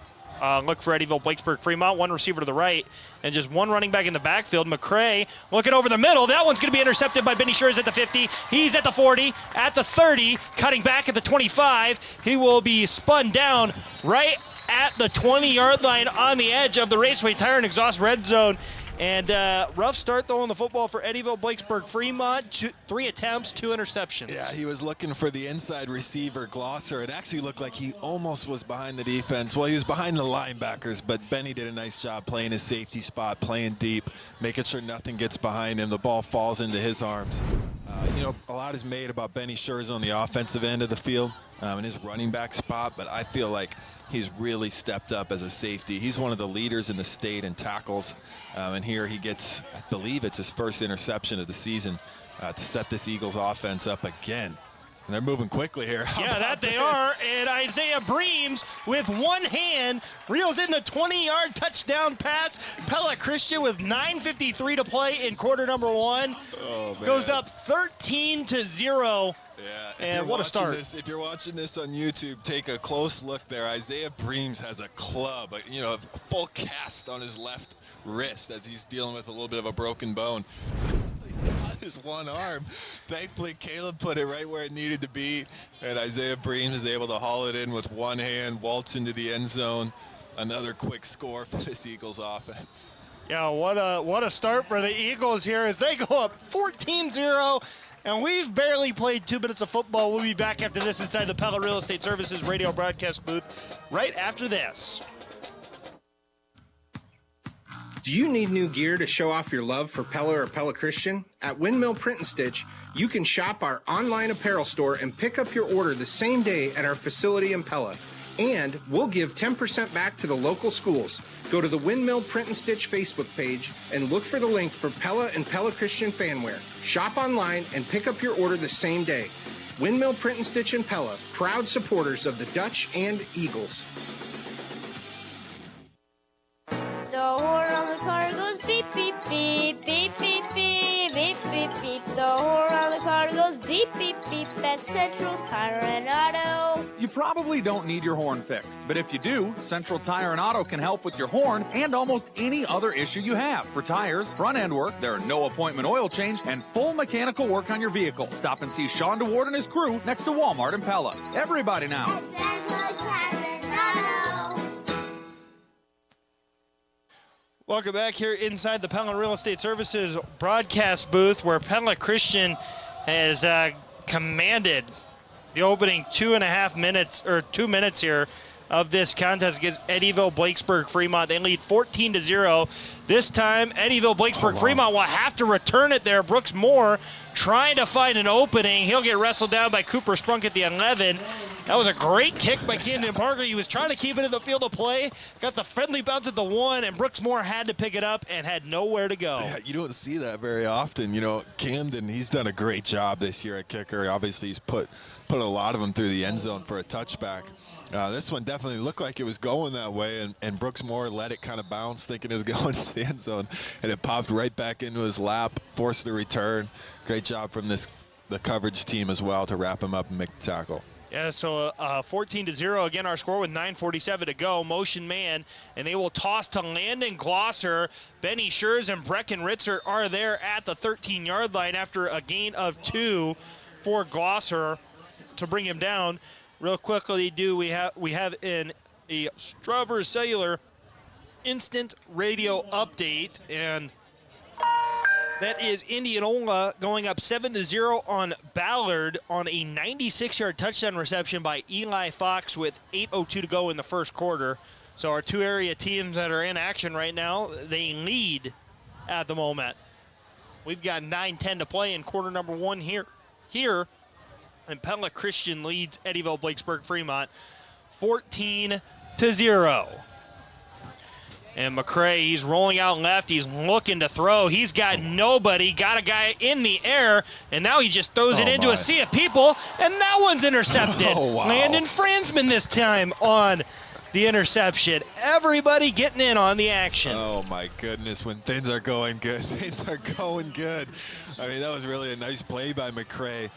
Look for Eddyville, Blakesburg, Fremont. 1 receiver to the right and just 1 running back in the backfield. McCray looking over the middle. That one's going to be intercepted by Benny Schurz at the 50. He's at the 40, at the 30, cutting back at the 25. He will be spun down right at the 20-yard line on the edge of the Raceway Tire and Exhaust red zone. And rough start, though, on the football for Eddyville, Blakesburg, Fremont. 3 attempts, 2 interceptions.
Yeah, he was looking for the inside receiver, Glosser. It actually looked like he almost was behind the defense. Well, he was behind the linebackers, but Benny did a nice job playing his safety spot, playing deep, making sure nothing gets behind him. The ball falls into his arms. A lot is made about Benny Schurz on the offensive end of the field in his running back spot, but I feel like he's really stepped up as a safety. He's one of the leaders in the state in tackles. And here he gets, I believe it's his first interception of the season to set this Eagles offense up again. And they're moving quickly here.
Yeah, that they are. And Isaiah Breams with one hand reels in the 20-yard touchdown pass. Pella Christian with 9:53 to play in quarter number 1.
Oh, man.
Goes up 13-0.
Yeah,
and what a start.
If you're watching this on YouTube, take a close look there. Isaiah Breams has a club, a full cast on his left wrist as he's dealing with a little bit of a broken bone. So he's on his one arm. Thankfully, Caleb put it right where it needed to be, and Isaiah Breams is able to haul it in with one hand, waltz into the end zone. Another quick score for this Eagles offense.
Yeah, what a start for the Eagles here as they go up 14-0. And we've barely played 2 minutes of football. We'll be back after this inside the Pella Real Estate Services radio broadcast booth right after this.
Do you need new gear to show off your love for Pella or Pella Christian? At Windmill Print and Stitch, you can shop our online apparel store and pick up your order the same day at our facility in Pella. And we'll give 10% back to the local schools. Go to the Windmill Print and Stitch Facebook page and look for the link for Pella and Pella Christian fanwear. Shop online and pick up your order the same day. Windmill Print and Stitch and Pella, proud supporters of the Dutch and Eagles.
The horn on the car goes beep, beep, beep, beep, beep, beep, beep, beep, beep. The horn on the car goes beep, beep, beep. That's Central Tire and Auto.
You probably don't need your horn fixed, but if you do, Central Tire and Auto can help with your horn and almost any other issue you have. For tires, front end work, there are no appointment oil change, and full mechanical work on your vehicle. Stop and see Sean DeWard and his crew next to Walmart in Pella. Everybody now.
Central Tire and Auto.
Welcome back here inside the Pella Real Estate Services broadcast booth, where Pella Christian has commanded the opening 2.5 minutes, or 2 minutes here, of this contest against Eddyville Blakesburg Fremont. They lead 14-0. This time, Eddyville Blakesburg Fremont will have to return it there. Brooks Moore trying to find an opening. He'll get wrestled down by Cooper Sprunk at the 11. That was a great kick by Camden Parker. He was trying to keep it in the field of play. Got the friendly bounce at the 1, and Brooks Moore had to pick it up and had nowhere to go.
Yeah, you don't see that very often. You know, Camden, he's done a great job this year at kicker. Obviously, he's put a lot of them through the end zone for a touchback. This one definitely looked like it was going that way, and Brooks Moore let it kind of bounce, thinking it was going to the end zone, and it popped right back into his lap, forced the return. Great job from the coverage team as well to wrap him up and make the tackle.
Yeah, so 14-0, again, our score with 9:47 to go. Motion man, and they will toss to Landon Glosser. Benny Schurz and Brecken Ritzer are there at the 13-yard line after a gain of 2 for Glosser to bring him down. Real quickly, we have a Stravers Cellular instant radio update, and that is Indianola going up 7-0 on Ballard on a 96-yard touchdown reception by Eli Fox with 8:02 to go in the first quarter. So our two area teams that are in action right now, they lead at the moment. We've got 9:10 to play in quarter number 1 here. And Pella Christian leads Eddyville Blakesburg Fremont 14-0. And McCray, he's rolling out left. He's looking to throw. He's got nobody. Got a guy in the air, and now he just throws it into a sea of people, and that one's intercepted.
Oh, wow.
Landon Franzman this time on the interception. Everybody getting in on the action.
Oh, my goodness. When things are going good, things are going good. I mean, that was really a nice play by McCray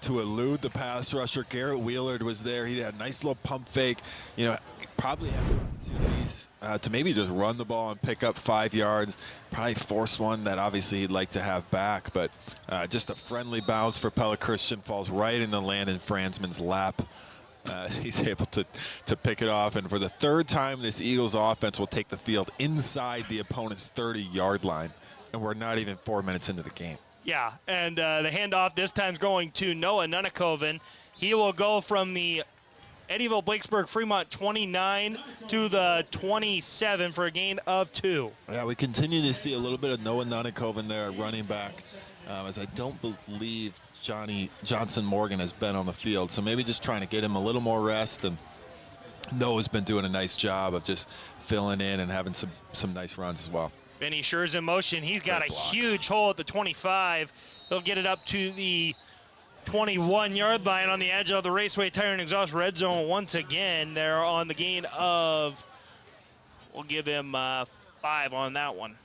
to elude the pass rusher. Garrett Wheeler was there. He had a nice little pump fake. You know, probably had opportunities to maybe just run the ball and pick up 5 yards. Probably force one that obviously he'd like to have back. But just a friendly bounce for Pella Christian. Falls right in the Landon Franzman's lap. He's able to pick it off. And for the third time, this Eagles offense will take the field inside the opponent's 30-yard line. And we're not even 4 minutes into the game.
Yeah, and the handoff this time's going to Noah Nunakoven. He will go from the Eddyville Blakesburg Fremont 29 to the 27 for a gain of 2.
Yeah, we continue to see a little bit of Noah Nunakoven there at running back, as I don't believe Johnny Johnson Morgan has been on the field. So maybe just trying to get him a little more rest. And Noah's been doing a nice job of just filling in and having some nice runs as well.
Benny Schurz in motion. He's got a huge hole at the 25. They'll get it up to the 21-yard line on the edge of the Raceway Tire and Exhaust red zone once again. They're on the gain of, we'll give him 5 on that one.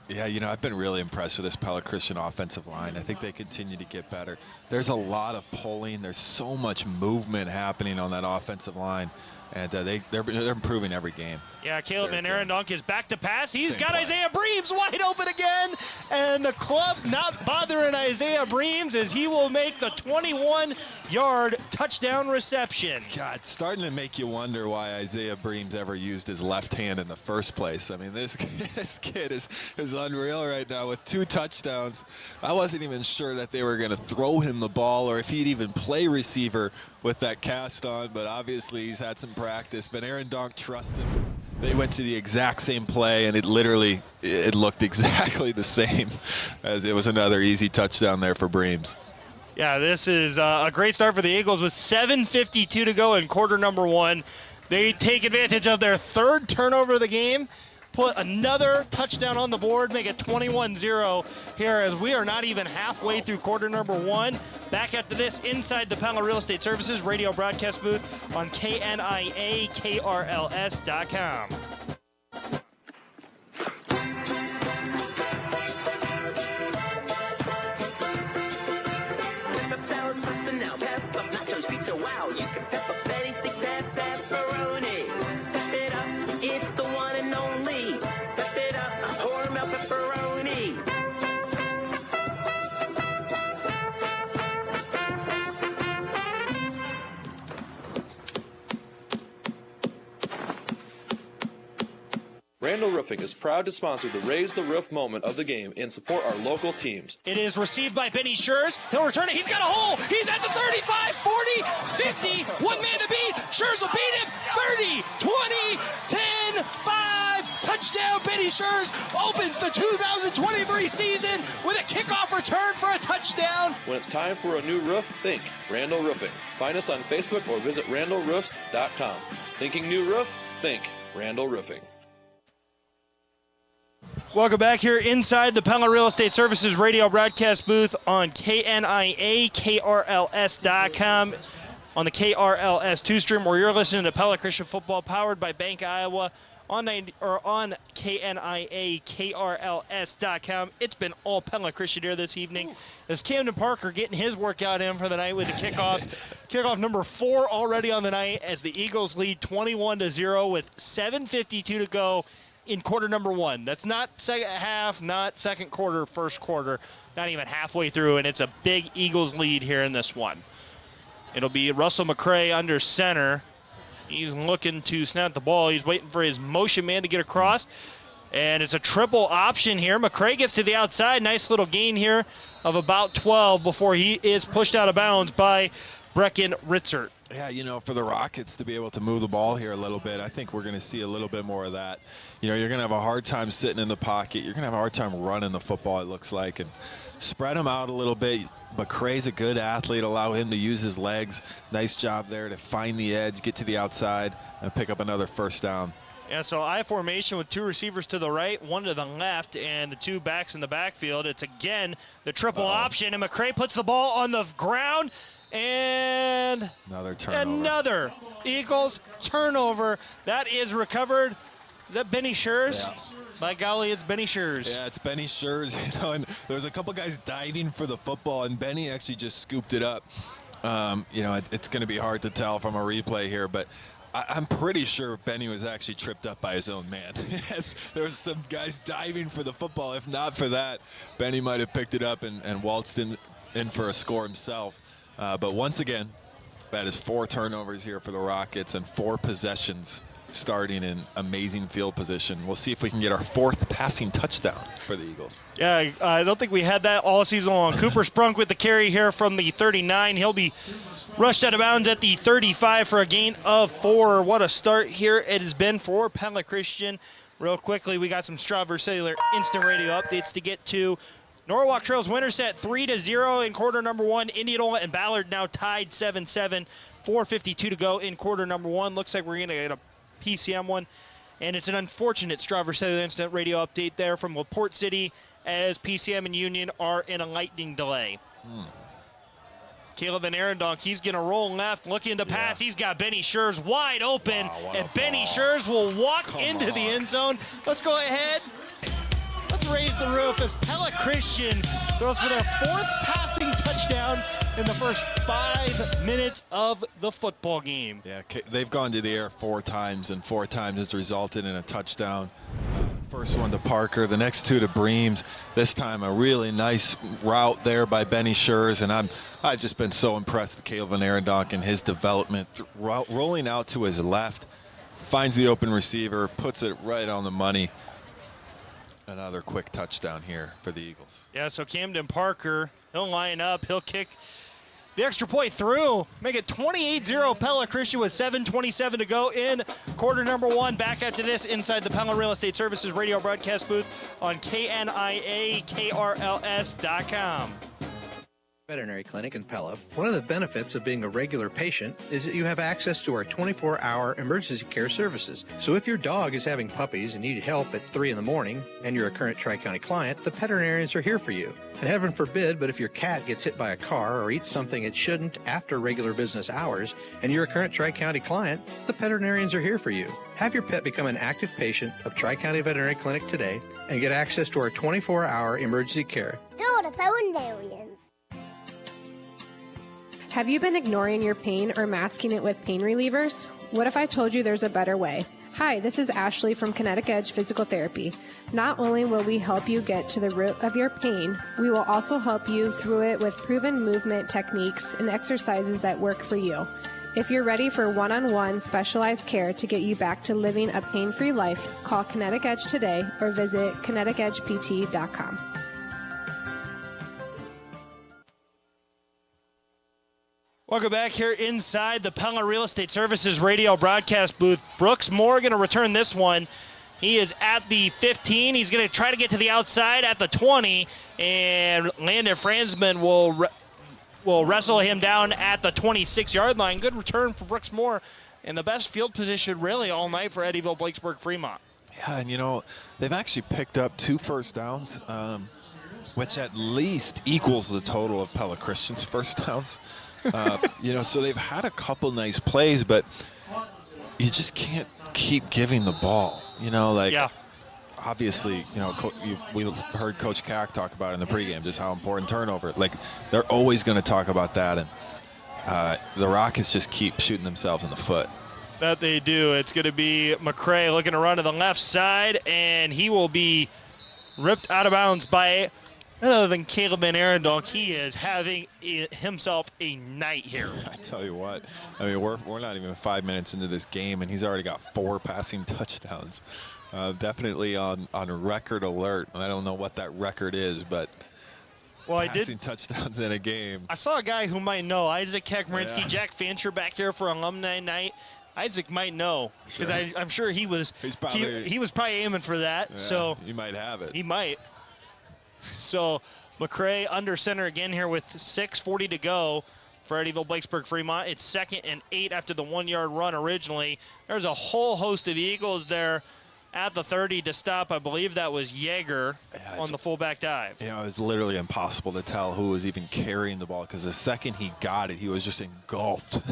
Yeah, you know, I've been really impressed with this Pella Christian offensive line. I think they continue to get better. There's a lot of pulling. There's so much movement happening on that offensive line. And they're improving every game.
Yeah, Caleb and Aaron Dunk is back to pass. He's got Isaiah Breams wide open again, and the club not bothering Isaiah Breams as he will make the 21-yard touchdown reception.
God, it's starting to make you wonder why Isaiah Breams ever used his left hand in the first place. I mean, this kid is unreal right now with 2 touchdowns. I wasn't even sure that they were going to throw him the ball or if he'd even play receiver with that cast on, but obviously he's had some practice. But Aaron Donk trusts him. They went to the exact same play, and it looked exactly the same as it was another easy touchdown there for Breams.
Yeah, this is a great start for the Eagles with 7:52 to go in quarter number 1. They take advantage of their 3rd turnover of the game, put another touchdown on the board, make it 21-0 here as we are not even halfway through quarter number 1. Back after this inside the Pella Real Estate Services radio broadcast booth on KNIA KRLS.com.
Salads, pasta now, pep up nachos, pizza, wow, you can pep up anything, pepperoni. Pep it up, it's the one and only. Pep it up, Hormel pepperoni.
Randall Roofing is proud to sponsor the Raise the Roof moment of the game and support our local teams.
It is received by Benny Schurz. He'll return it. He's got a hole. He's at the 35, 40, 50. One man to beat. Schurz will beat him. 30, 20, 10, 5. Touchdown. Benny Schurz opens the 2023 season with a kickoff return for a touchdown.
When it's time for a new roof, think Randall Roofing. Find us on Facebook or visit randallroofs.com. Thinking new roof? Think Randall Roofing.
Welcome back here inside the Pella Real Estate Services radio broadcast booth on KNIA KRLS.com on the KRLS2 stream, where you're listening to Pella Christian Football powered by Bank Iowa on KNIA KRLS.com. It's been all Pella Christian here this evening as Camden Parker getting his workout in for the night with the kickoffs. Kickoff number 4 already on the night as the Eagles lead 21-0 with 7:52 to go in quarter number 1. That's not second half, not second quarter, first quarter, not even halfway through, and it's a big Eagles lead here in this one. It'll be Russell McCray under center. He's looking to snap the ball. He's waiting for his motion man to get across, and it's a triple option here. McCray gets to the outside. Nice little gain here of about 12 before he is pushed out of bounds by Brecken Ritzert.
Yeah, you know, for the Rockets to be able to move the ball here a little bit, I think we're going to see a little bit more of that. You know, you're going to have a hard time sitting in the pocket. You're going to have a hard time running the football, it looks like, and spread him out a little bit. McCray's a good athlete. Allow him to use his legs. Nice job there to find the edge, get to the outside, and pick up another first down.
Yeah, so I formation with 2 receivers to the right, 1 to the left, and the 2 backs in the backfield. It's again the triple option, and McCray puts the ball on the ground. And
another turnover.
Another Eagles turnover. That is recovered. Is that Benny Schurz?
Yeah.
By golly, it's Benny Schurz.
Yeah, it's Benny Schurz. You know, and there's a couple guys diving for the football, and Benny actually just scooped it up. You know, it's going to be hard to tell from a replay here, but I'm pretty sure Benny was actually tripped up by his own man. Yes, there was some guys diving for the football. If not for that, Benny might have picked it up and waltzed in for a score himself. But once again, that is 4 turnovers here for the Rockets and 4 possessions starting in amazing field position. We'll see if we can get our 4th passing touchdown for the Eagles.
Yeah, I don't think we had that all season long. Cooper Sprunk with the carry here from the 39. He'll be rushed out of bounds at the 35 for a gain of 4. What a start here it has been for Pella Christian. Real quickly, we got some Strawberry Cellular instant radio updates to get to. Norwalk Trails Winterset 3-0 in quarter number 1. Indianola and Ballard now tied 7-7. 4:52 to go in quarter number 1. Looks like we're going to get a PCM one. And it's an unfortunate Strawberry Cellular instant radio update there from LaPorte City as PCM and Union are in a lightning delay. Caleb Van Arendonk, he's going to roll left, looking to pass. He's got Benny Schurz wide open, and Benny Schurz will walk into the end zone. Let's go ahead. Let's raise the roof as Pella Christian throws for their 4th passing touchdown in the first 5 minutes of the football game.
Yeah, they've gone to the air 4 times, and 4 times has resulted in a touchdown. First one to Parker, the next two to Breams. This time a really nice route there by Benny Schurz, and I've just been so impressed with Caleb Van Arendonk and his development. Rolling out to his left, finds the open receiver, puts it right on the money. Another quick touchdown here for the Eagles.
Yeah, so Camden Parker, he'll line up, he'll kick the extra point through, make it 28-0 Pella Christian with 7:27 to go in quarter number one. Back after this inside the Pella Real Estate Services radio broadcast booth on KNIA-KRLS.com.
Veterinary Clinic in Pella. One of the benefits of being a regular patient is that you have access to our 24-hour emergency care services. So if your dog is having puppies and need help at 3 in the morning and you're a current Tri-County client, the veterinarians are here for you. And heaven forbid, but if your cat gets hit by a car or eats something it shouldn't after regular business hours and you're a current Tri-County client, the veterinarians are here for you. Have your pet become an active patient of Tri-County Veterinary Clinic today and get access to our 24-hour emergency care.
Go to veterinarians.
Have you been ignoring your pain or masking it with pain relievers? What if I told you there's a better way? Hi, this is Ashley from Kinetic Edge Physical Therapy. Not only will we help you get to the root of your pain, we will also help you through it with proven movement techniques and exercises that work for you. If you're ready for one-on-one specialized care to get you back to living a pain-free life, call Kinetic Edge today or visit kineticedgept.com.
Welcome back here inside the Pella Real Estate Services radio broadcast booth. Brooks Moore going to return this one. He is at the 15. He's going to try to get to the outside at the 20, and Landon Franzman will wrestle him down at the 26-yard line. Good return for Brooks Moore, and the best field position really all night for Eddyville Blakesburg Fremont.
Yeah, and you know, they've actually picked up 2 first downs, which at least equals the total of Pella Christian's first downs. You know, so they've had a couple nice plays, but you just can't keep giving the ball. You know, like, obviously, you know, we heard Coach Cack talk about it in the pregame, just how important turnover. Like, they're always going to talk about that, and the Rockets just keep shooting themselves in the foot.
That they do. It's going to be McCray looking to run to the left side, and he will be ripped out of bounds by none other than Caleb Van Arendonk. He is having himself a night here.
I tell you what, I mean, we're not even 5 minutes into this game, and he's already got 4 passing touchdowns. Definitely on record alert. I don't know what that record is, but passing touchdowns in a game.
I saw a guy who might know, Isaac Kekmerinsky, Jack Fancher back here for alumni night. Isaac might know, because I'm sure he was probably aiming for that.
Yeah,
so
he might have it.
He might. So McCray under center again here with 6:40 to go for Eddyville Blakesburg Fremont. It's 2nd and 8 after the 1-yard run originally. There's a whole host of Eagles there at the 30 to stop. I believe that was Yeager on the fullback dive.
You know, it was literally impossible to tell who was even carrying the ball, because the second he got it, he was just engulfed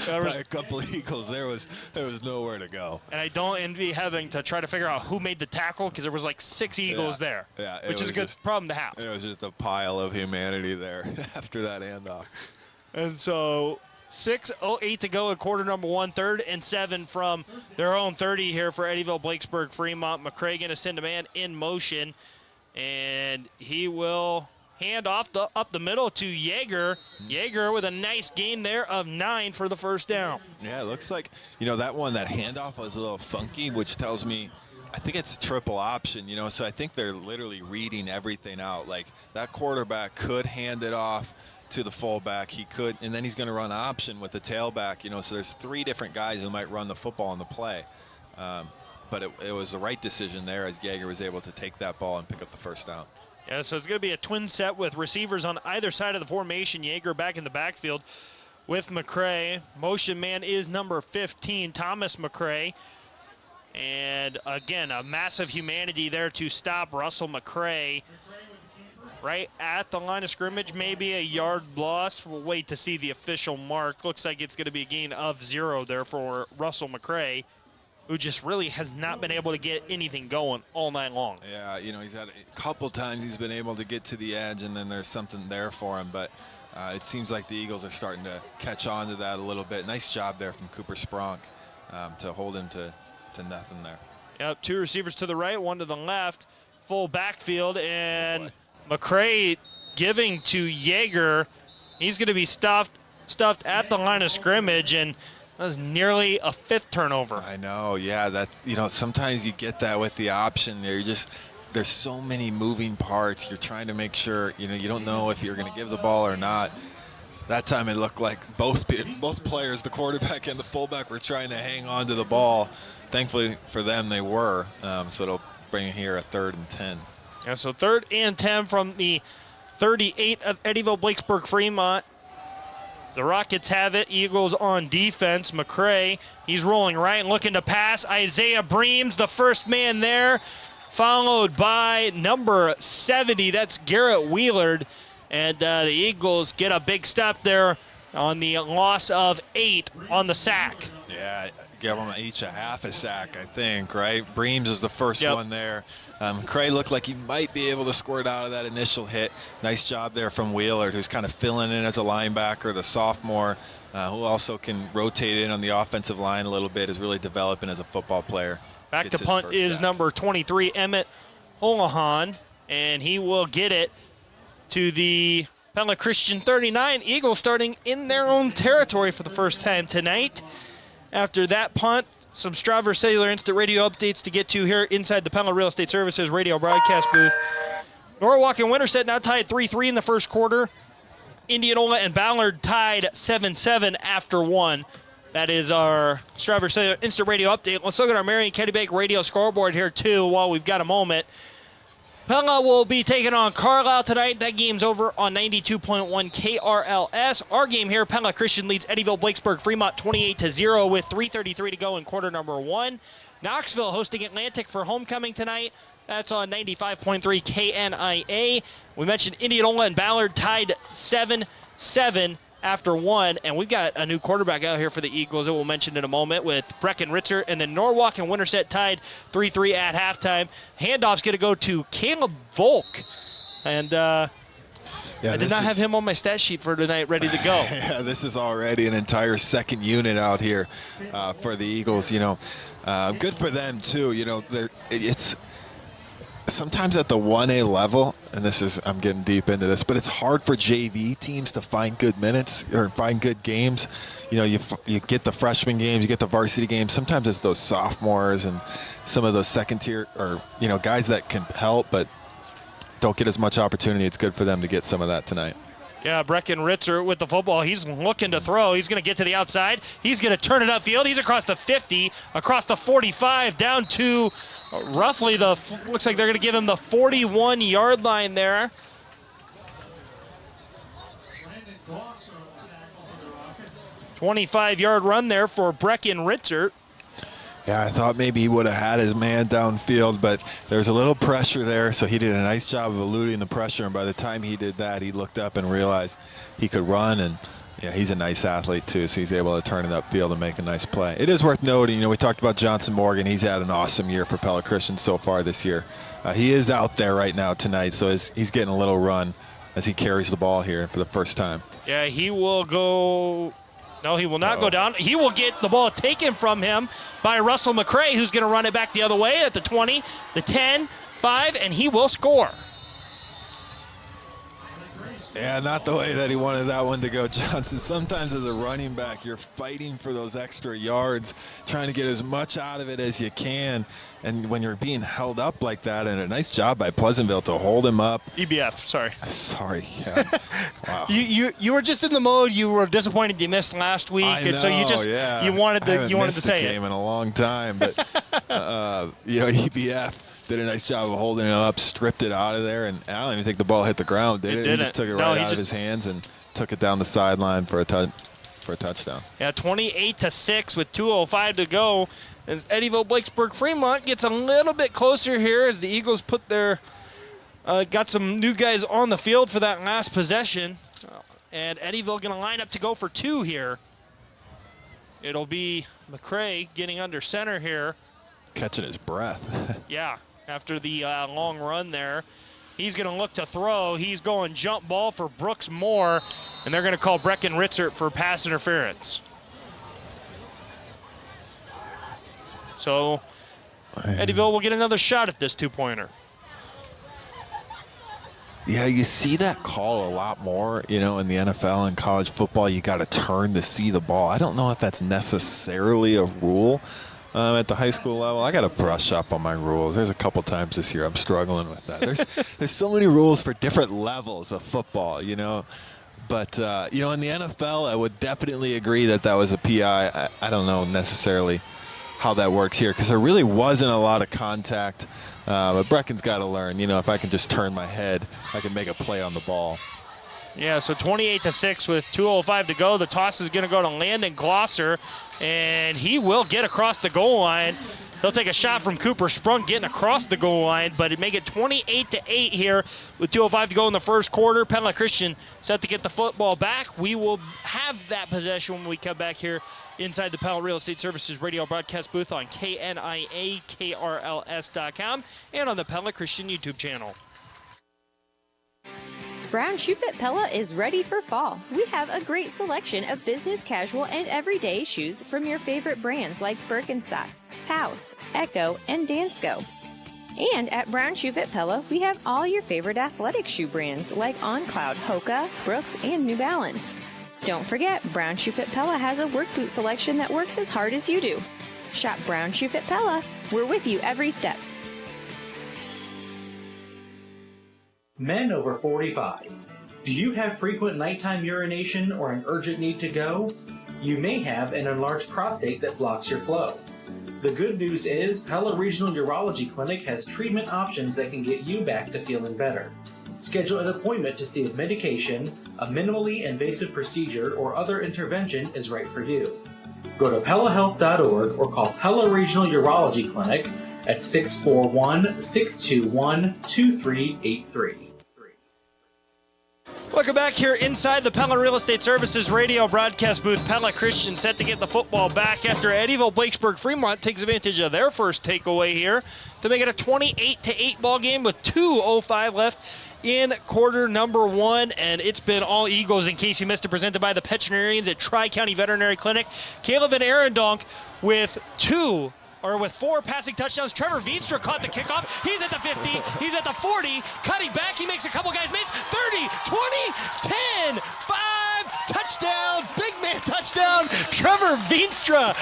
by a couple of Eagles. There was nowhere to go.
And I don't envy having to try to figure out who made the tackle, because there was like 6 Eagles there, which is a good problem to have.
It was just a pile of humanity there after that handoff.
And so 6:08 to go in quarter number one, 3rd and 7 from their own 30 here for Eddyville Blakesburg Fremont. McCray going to send a man in motion, and he will hand off up the middle to Yeager. Yeager with a nice gain there of 9 for the first down.
Yeah, it looks like, you know, that handoff was a little funky, which tells me I think it's a triple option, you know, so I think they're literally reading everything out. Like, that quarterback could hand it off to the fullback, he could, and then he's going to run option with the tailback, you know, so there's 3 different guys who might run the football on the play. But it was the right decision there, as Yeager was able to take that ball and pick up the first down.
Yeah, so it's going to be a twin set with receivers on either side of the formation. Yeager back in the backfield with McCray. Motion man is number 15, Thomas McCray. And again, a massive humanity there to stop Russell McCray right at the line of scrimmage, maybe a yard loss. We'll wait to see the official mark. Looks like it's going to be a gain of 0 there for Russell McCray, who just really has not been able to get anything going all night long.
Yeah, you know, he's had a couple times he's been able to get to the edge, and then there's something there for him. But it seems like the Eagles are starting to catch on to that a little bit. Nice job there from Cooper Spronk to hold him to nothing there.
Yep, 2 receivers to the right, 1 to the left. Full backfield, and McCray giving to Yeager. He's going to be stuffed at the line of scrimmage, and that was nearly a 5th turnover.
I know, yeah. That, you know, sometimes you get that with the option there. There's so many moving parts. You're trying to make sure, you know, you don't know if you're going to give the ball or not. That time it looked like both players, the quarterback and the fullback, were trying to hang on to the ball. Thankfully for them, they were. So it'll bring it here a 3rd and 10.
Yeah, so 3rd and 10 from the 38 of Eddyville-Blakesburg Fremont. The Rockets have it. Eagles on defense. McCray, he's rolling right and looking to pass. Isaiah Breams, the first man there, followed by number 70. That's Garrett Wheelard. And the Eagles get a big step there on the loss of 8 on the sack.
Yeah, give them each a half a sack, I think, right? Breams is the first one there. McCray looked like he might be able to squirt out of that initial hit. Nice job there from Wheeler, who's kind of filling in as a linebacker, the sophomore, who also can rotate in on the offensive line a little bit, is really developing as a football player.
Back to punt is number 23, Emmett Holohan, and he will get it to the Pella Christian 39. Eagles starting in their own territory for the first time tonight. After that punt, some Strouver Cellular Instant Radio updates to get to here inside the Pella Real Estate Services radio broadcast booth. Norwalk and Winterset now tied 3-3 in the first quarter. Indianola and Ballard tied 7-7 after 1. That is our Strouver Cellular Instant Radio update. Let's look at our Marion County Bank radio scoreboard here, too, while we've got a moment. Pella will be taking on Carlisle tonight. That game's over on 92.1 KRLS. Our game here, Pella Christian leads Eddyville-Blakesburg Fremont 28-0 with 3:33 to go in quarter number 1. Knoxville hosting Atlantic for homecoming tonight. That's on 95.3 KNIA. We mentioned Indianola and Ballard tied 7-7 after 1, and we've got a new quarterback out here for the Eagles that we'll mention in a moment with Brecken Ritzer, and then Norwalk and Winterset tied 3-3 at halftime. Handoff's going to go to Caleb Volk, and I did not have him on my stat sheet for tonight ready to go.
Yeah, this is already an entire second unit out here for the Eagles. You know, good for them too. You know, it's sometimes at the 1A level, and I'm getting deep into this, but it's hard for JV teams to find good minutes or find good games. You know, you get the freshman games, you get the varsity games. Sometimes it's those sophomores and some of those second tier, or, you know, guys that can help but don't get as much opportunity. It's good for them to get some of that tonight.
Yeah, Brecken Ritzer with the football. He's looking to throw. He's going to get to the outside. He's going to turn it upfield. He's across the 50, across the 45, down to roughly looks like they're going to give him the 41-yard line there. $25-yard run there for Brecken Ritzer.
Yeah, I thought maybe he would have had his man downfield, but there's a little pressure there, so he did a nice job of eluding the pressure, and by the time he did that, he looked up and realized he could run, and yeah, he's a nice athlete too, so he's able to turn it upfield and make a nice play. It is worth noting, you know, we talked about Johnson Morgan. He's had an awesome year for Pella Christian so far this year. He is out there right now tonight, so he's getting a little run as he carries the ball here for the first time.
Yeah, he will go. No, he will not go down. He will get the ball taken from him by Russell McCray, who's going to run it back the other way at the 20, the 10, 5, and he will score.
Yeah, not the way that he wanted that one to go, Johnson. Sometimes as a running back, you're fighting for those extra yards, trying to get as much out of it as you can. And when you're being held up like that, and a nice job by Pleasantville to hold him up.
EBF, sorry.
Sorry, yeah. Wow.
You were just in the mode. You were disappointed you missed last week,
I know,
and so you wanted to say it.
Game in a long time, but you know, EBF did a nice job of holding it up, stripped it out of there, and I don't even think the ball hit the ground, did it? He just took it right out of his hands and took it down the sideline for a touchdown.
Yeah, 28-6 with 2:05 to go. As Eddyville-Blakesburg Fremont gets a little bit closer here as the Eagles put their got some new guys on the field for that last possession. And Eddyville going to line up to go for 2 here. It'll be McCray getting under center here.
Catching his breath.
Yeah, after the long run there. He's going to look to throw. He's going jump ball for Brooks Moore, and they're going to call Brecken Ritzer for pass interference. So Eddyville will get another shot at this two-pointer.
Yeah, you see that call a lot more, in the NFL and college football. You got to turn to see the ball. I don't know if that's necessarily a rule at the high school level. I got to brush up on my rules. There's a couple times this year I'm struggling with that. There's so many rules for different levels of football, But, in the NFL, I would definitely agree that was a PI. I don't know necessarily how that works here because there really wasn't a lot of contact. But Brecken's got to learn, if I can just turn my head, I can make a play on the ball.
Yeah, so 28-6 with 2:05 to go. The toss is going to go to Landon Glosser, and he will get across the goal line. He'll take a shot from Cooper Sprunk getting across the goal line, but it make it 28-8 here with 2:05 to go in the first quarter. Pella Christian set to get the football back. We will have that possession when we come back here inside the Pella Real Estate Services radio broadcast booth on KNIA-KRLS.com and on the Pella Christian YouTube channel.
Brown Shoe Fit Pella is ready for fall. We have a great selection of business, casual, and everyday shoes from your favorite brands like Birkenstock, House, Echo, and Dansko. And at Brown Shoe Fit Pella, we have all your favorite athletic shoe brands like OnCloud, Hoka, Brooks, and New Balance. Don't forget, Brown Shoe Fit Pella has a work boot selection that works as hard as you do. Shop Brown Shoe Fit Pella. We're with you every step.
Men over 45. Do you have frequent nighttime urination or an urgent need to go? You may have an enlarged prostate that blocks your flow. The good news is Pella Regional Urology Clinic has treatment options that can get you back to feeling better. Schedule an appointment to see if medication, a minimally invasive procedure, or other intervention is right for you. Go to PellaHealth.org or call Pella Regional Urology Clinic at 641-621-2383.
Welcome back here inside the Pella Real Estate Services radio broadcast booth. Pella Christian set to get the football back after Eddyville Blakesburg Fremont takes advantage of their first takeaway here to make it a 28-8 ball game with 2:05 left in quarter number one. And it's been all Eagles in case you missed it, presented by the veterinarians at Tri-County Veterinary Clinic. Caleb Van Arendonk with 4 passing touchdowns. Trevor Veenstra caught the kickoff. He's at the 50. He's at the 40. Cutting back. He makes a couple guys miss. 30, 20, 10, 5. Touchdown. Big man touchdown. Trevor Veenstra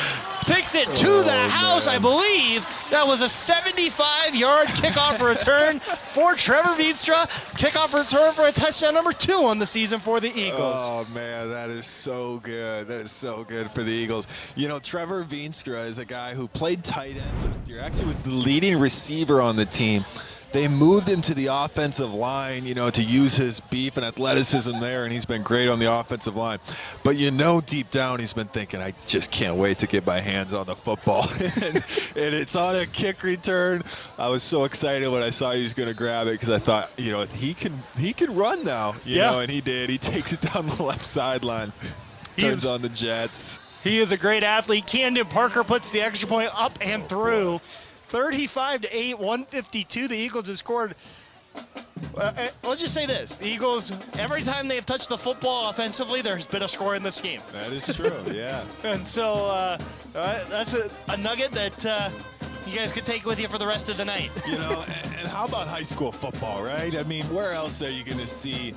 takes it to the house. I believe that was a 75-yard kickoff return for Trevor Veenstra. Kickoff return for a touchdown number 2 on the season for the Eagles.
Oh, man, that is so good. That is so good for the Eagles. Trevor Veenstra is a guy who played tight end last year. Actually was the leading receiver on the team. They moved him to the offensive line, to use his beef and athleticism there, and he's been great on the offensive line. But deep down he's been thinking, I just can't wait to get my hands on the football. and it's on a kick return. I was so excited when I saw he was going to grab it because I thought, he can run now. You know, and he did. He takes it down the left sideline, turns on the Jets.
He is a great athlete. Camden Parker puts the extra point up and through. 35-8, 152. The Eagles have scored. Let's just say this. The Eagles, every time they've touched the football offensively, there's been a score in this game.
That is true, yeah.
And so that's a nugget that you guys could take with you for the rest of the night.
And how about high school football, right? I mean, where else are you going to see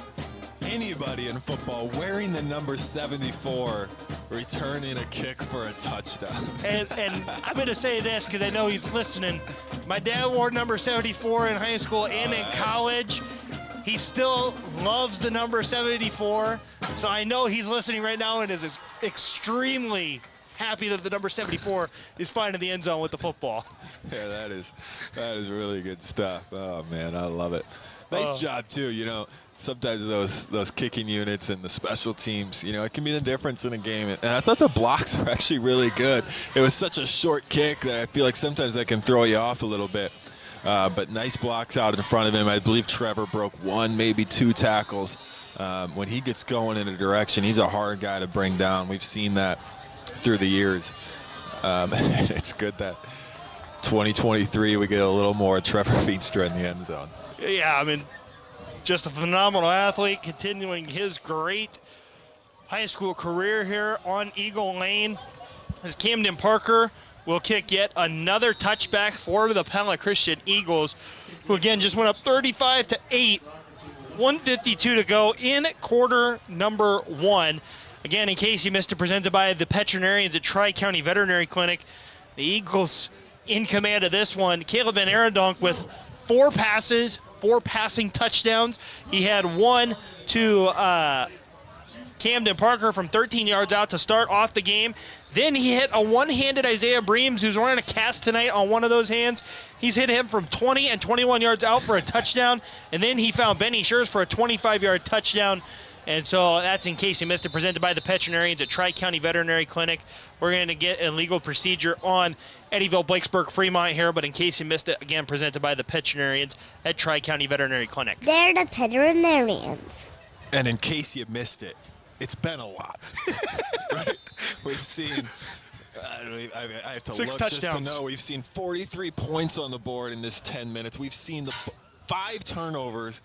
anybody in football wearing the number 74 returning a kick for a touchdown?
And I'm going to say this because I know he's listening. My dad wore number 74 in high school and in college. He still loves the number 74. So I know he's listening right now and is extremely happy that the number 74 is finding the end zone with the football.
Yeah, that is really good stuff. Oh, man, I love it. Nice job, too. Sometimes those kicking units and the special teams, it can be the difference in a game. And I thought the blocks were actually really good. It was such a short kick that I feel like sometimes that can throw you off a little bit. But nice blocks out in front of him. I believe Trevor broke 1, maybe 2 tackles. When he gets going in a direction, he's a hard guy to bring down. We've seen that through the years. It's good that 2023 we get a little more Trevor Veenstra in the end zone.
Yeah, I mean, just a phenomenal athlete, continuing his great high school career here on Eagle Lane. As Camden Parker will kick yet another touchback for the Pella Christian Eagles, who again just went up 35-8. 1:52 to go in quarter number 1. Again, in case you missed it, presented by the veterinarians at Tri-County Veterinary Clinic. The Eagles in command of this one. Caleb Van Arendonk with 4 passes, 4 passing touchdowns. He had one to Camden Parker from 13 yards out to start off the game. Then he hit a one-handed Isaiah Breams, who's wearing a cast tonight on one of those hands. He's hit him from 20 and 21 yards out for a touchdown. And then he found Benny Schurz for a 25-yard touchdown. And so that's in case you missed it, presented by the veterinarians at Tri-County Veterinary Clinic. We're going to get a legal procedure on Eddyville, Blakesburg, Fremont here, but in case you missed it, again, presented by the veterinarians at Tri-County Veterinary Clinic.
They're the veterinarians.
And in case you missed it, it's been a lot. Right? We've seen, I have to
6
look
touchdowns.
just to know, we've seen 43 points on the board in this 10 minutes. We've seen the 5 turnovers.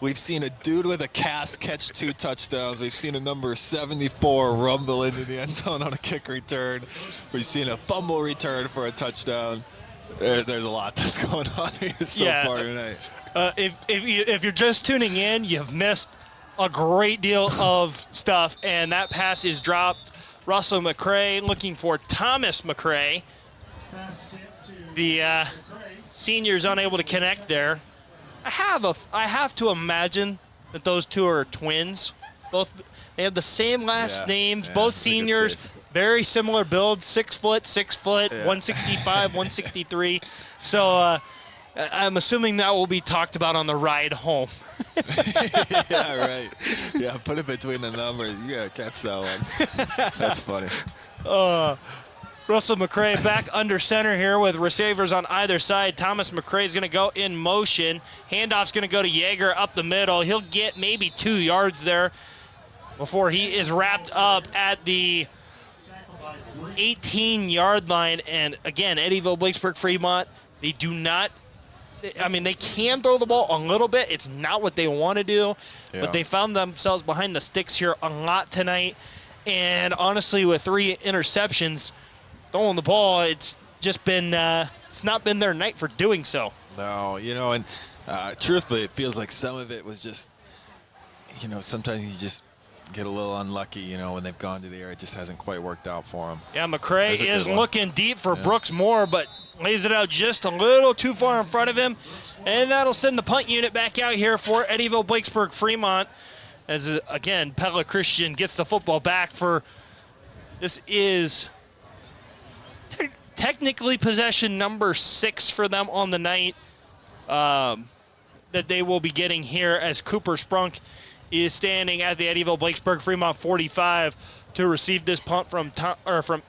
We've seen a dude with a cast catch 2 touchdowns. We've seen a number 74 rumble into the end zone on a kick return. We've seen a fumble return for a touchdown. There's a lot that's going on here so far tonight.
If you're just tuning in, you've missed a great deal of stuff, and that pass is dropped. Russell McCray looking for Thomas McCray. The senior's unable to connect there. I have to imagine that those two are twins. They have the same last names. Both seniors, very similar builds. 6 foot, 165, 163. So I'm assuming that will be talked about on the ride home.
Yeah, right. Yeah, put it between the numbers. You gotta catch that one. That's funny.
Russell McCray back under center here with receivers on either side. Thomas McCray is going to go in motion. Handoff's going to go to Yeager up the middle. He'll get maybe 2 yards there before he is wrapped up at the 18-yard line. And again, Eddyville, Blakesburg, Fremont, they do not, I mean, they can throw the ball a little bit. It's not what they want to do, but they found themselves behind the sticks here a lot tonight. And honestly, with 3 interceptions, throwing the ball, it's just been, it's not been their night for doing so.
No, and truthfully, it feels like some of it was just, sometimes you just get a little unlucky, when they've gone to the air. It just hasn't quite worked out for them.
Yeah, McCray is looking deep for Brooks Moore, but lays it out just a little too far in front of him. And that'll send the punt unit back out here for Eddyville, Blakesburg, Fremont. As, again, Pella Christian gets the football back for, this is technically possession number 6 for them on the night that they will be getting here, as Cooper Sprunk is standing at the Eddyville, Blakesburg, Fremont 45 to receive this punt from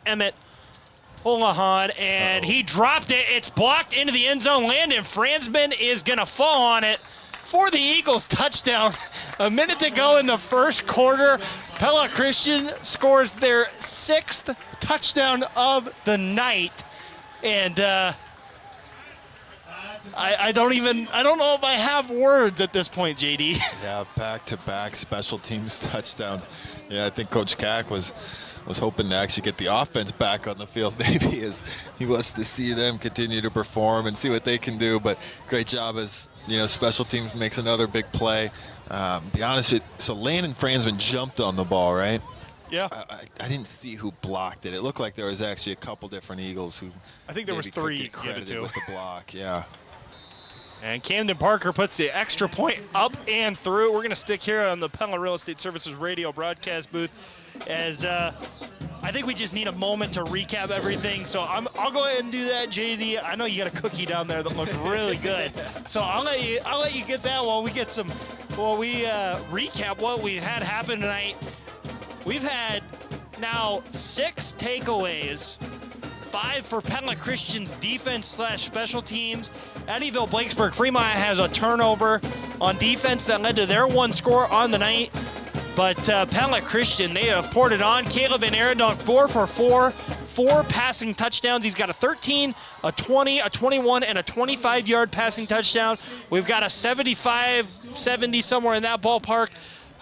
Emmett Holahan, and he dropped it. It's blocked into the end zone. Landon Fransman is going to fall on it for the Eagles touchdown. A minute to go in the first quarter. Pella Christian scores their 6th touchdown of the night. And I don't know if I have words at this point, JD.
Yeah, back-to-back special teams touchdowns. Yeah, I think Coach Cack was hoping to actually get the offense back on the field, maybe, as he wants to see them continue to perform and see what they can do. But great job as, special teams makes another big play. Be honest, so Landon Fransman jumped on the ball, right?
Yeah.
I didn't see who blocked it. It looked like there was actually a couple different Eagles who
I think there was 3
credited with the block. Yeah.
And Camden Parker puts the extra point up and through. We're going to stick here on the Pella Real Estate Services radio broadcast booth, as I think we just need a moment to recap everything. So I'll go ahead and do that, JD. I know you got a cookie down there that looked really good. So I'll let you get that while we recap what we had happen tonight. We've had now 6 takeaways, 5 for Pella Christian's defense/special teams. Eddyville, Blakesburg, Fremont has a turnover on defense that led to their 1 score on the night. But Pella Christian, they have poured it on. Caleb Van Arendonk, 4 for 4, 4 passing touchdowns. He's got a 13, a 20, a 21, and a 25-yard passing touchdown. We've got a 75, 70, somewhere in that ballpark,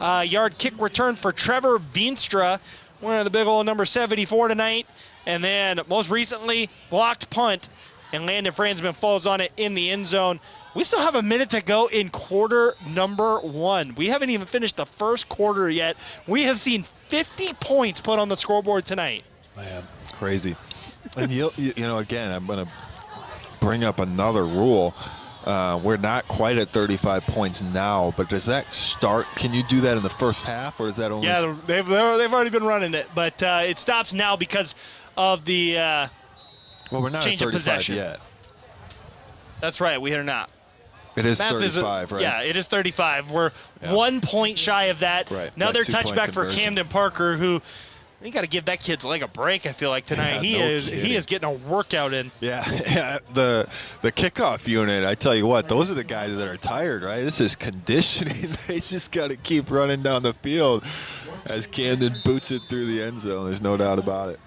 yard kick return for Trevor Veenstra, one of the big old number 74 tonight. And then most recently, blocked punt, and Landon Franzman falls on it in the end zone. We still have a minute to go in quarter number 1. We haven't even finished the first quarter yet. We have seen 50 points put on the scoreboard tonight.
Man, crazy. And, you know, again, I'm going to bring up another rule. We're not quite at 35 points now, but does that start? Can you do that in the first half, or is that only?
Yeah, they've already been running it, but it stops now because of the
well, we're not
change
at 35
of possession.
yet.
That's right, we are not.
It is 35, right?
Yeah, it is 35. We're 1 point shy of that.
Right.
Another
That 2-point
touchback for
conversion.
Camden Parker, who you got to give that kid's leg a break. I feel like tonight
Yeah,
he is getting a workout in.
Yeah, the kickoff unit. I tell you what, those are the guys that are tired, right? This is conditioning. They just got to keep running down the field as Camden boots it through the end zone. There's no doubt about it.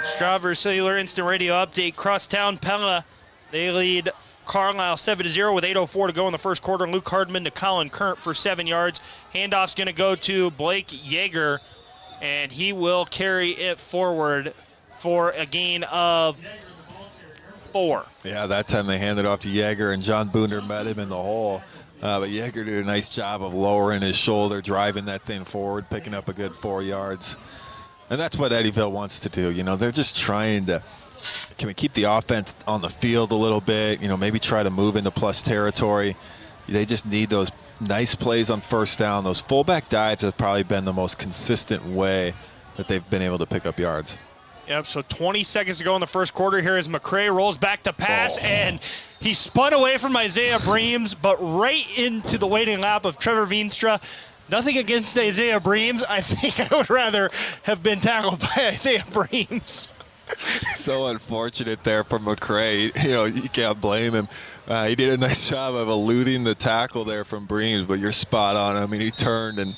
Strawberry Cellular Instant Radio update. Crosstown Pella, they lead Carlisle 7-0 with 8:04 to go in the first quarter. Luke Hardman to Colin Kern for 7 yards. Handoff's going to go to Blake Yeager, and he will carry it forward for a gain of 4.
Yeah, that time they handed off to Yeager, and John Booner met him in the hole. But Yeager did a nice job of lowering his shoulder, driving that thing forward, picking up a good 4 yards. And that's what Eddyville wants to do. You know, they're just trying to, can we keep the offense on the field a little bit? You know, maybe try to move into plus territory. They just need those nice plays on first down. Those fullback dives have probably been the most consistent way that they've been able to pick up yards.
Yep, so 20 seconds to go in the first quarter. Here is McCray, rolls back to pass, and he spun away from Isaiah Breams, but right into the waiting lap of Trevor Veenstra. Nothing against Isaiah Breams. I think I would rather have been tackled by Isaiah Breams.
So unfortunate there for McCray. You know, you can't blame him. He did a nice job of eluding the tackle there from Breams, but you're spot on. I mean, he turned and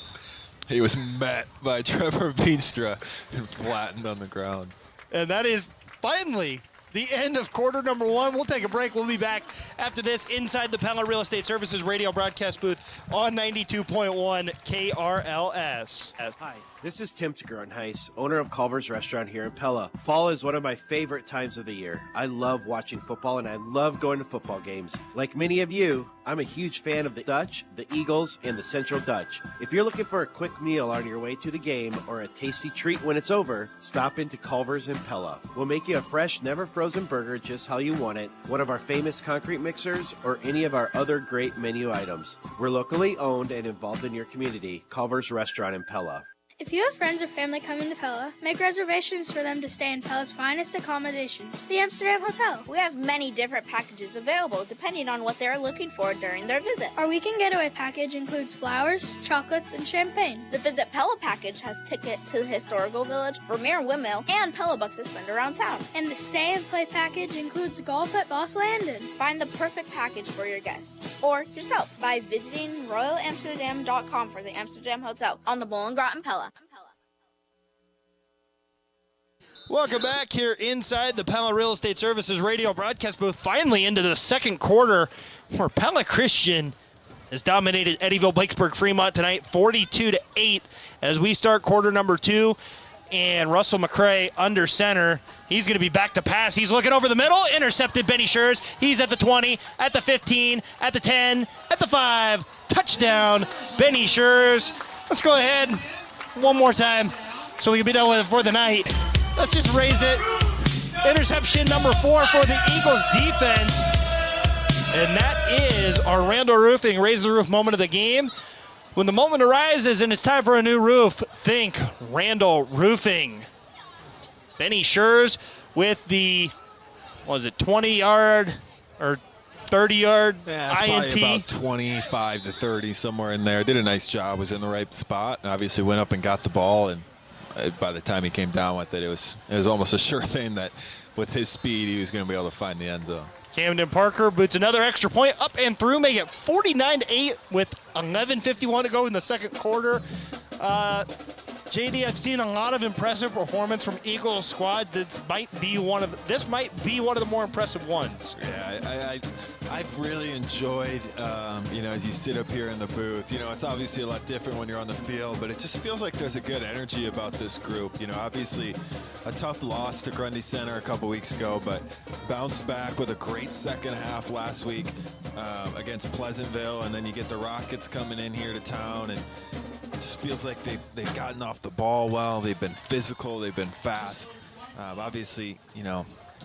he was met by Trevor Veenstra and flattened on the ground.
And that is finally the end of quarter number 1. We'll take a break. We'll be back after this inside the Pella Real Estate Services radio broadcast booth on 92.1 KRLS.
Hi, this is Tim Tagernheis, owner of Culver's Restaurant here in Pella. Fall is one of my favorite times of the year. I love watching football and I love going to football games. Like many of you, I'm a huge fan of the Dutch, the Eagles, and the Central Dutch. If you're looking for a quick meal on your way to the game or a tasty treat when it's over, stop into Culver's in Pella. We'll make you a fresh, never frozen burger just how you want it, one of our famous concrete mixers, or any of our other great menu items. We're locally owned and involved in your community. Culver's Restaurant in Pella.
If you have friends or family coming to Pella, make reservations for them to stay in Pella's finest accommodations, the Amsterdam Hotel.
We have many different packages available depending on what they're looking for during their visit.
Our weekend getaway package includes flowers, chocolates, and champagne.
The Visit Pella package has tickets to the Historical Village, Vermeer Windmill, and Pella bucks to spend around town.
And the stay and play package includes golf at Boss Landon.
Find the perfect package for your guests or yourself by visiting royalamsterdam.com for the Amsterdam Hotel on the Bollengracht in Pella.
Welcome back here inside the Pella Real Estate Services radio broadcast booth. Finally into the second quarter where Pella Christian has dominated Eddyville Blacksburg Fremont tonight 42-8 as we start quarter number 2. And Russell McCray under center. He's going to be back to pass. He's looking over the middle. Intercepted Benny Schurz. He's at the 20, at the 15, at the 10, at the 5. Touchdown, Benny Schurz. Let's go ahead one more time so we can be done with it for the night. Let's just raise it. Interception number 4 for the Eagles defense. And that is our Randall Roofing Raise the Roof moment of the game. When the moment arises and it's time for a new roof, think Randall Roofing. Benny Schurz with the, 20-yard or 30-yard
yeah,
INT.
Probably about 25 to 30, somewhere in there. Did a nice job, was in the right spot, and obviously went up and got the ball, and by the time he came down with it, it was almost a sure thing that with his speed, he was going to be able to find the end zone.
Camden Parker boots another extra point up and through, make it 49-8 with 11:51 to go in the second quarter. JD, I've seen a lot of impressive performance from Eagles squad. This might be one of the more impressive ones.
Yeah, I've really enjoyed, as you sit up here in the booth, it's obviously a lot different when you're on the field, but it just feels like there's a good energy about this group. Obviously a tough loss to Grundy Center a couple weeks ago, but bounced back with a great second half last week against Pleasantville, and then you get the Rockets coming in here to town, and it just feels like they've gotten off the ball well. They've been physical, they've been fast. Obviously,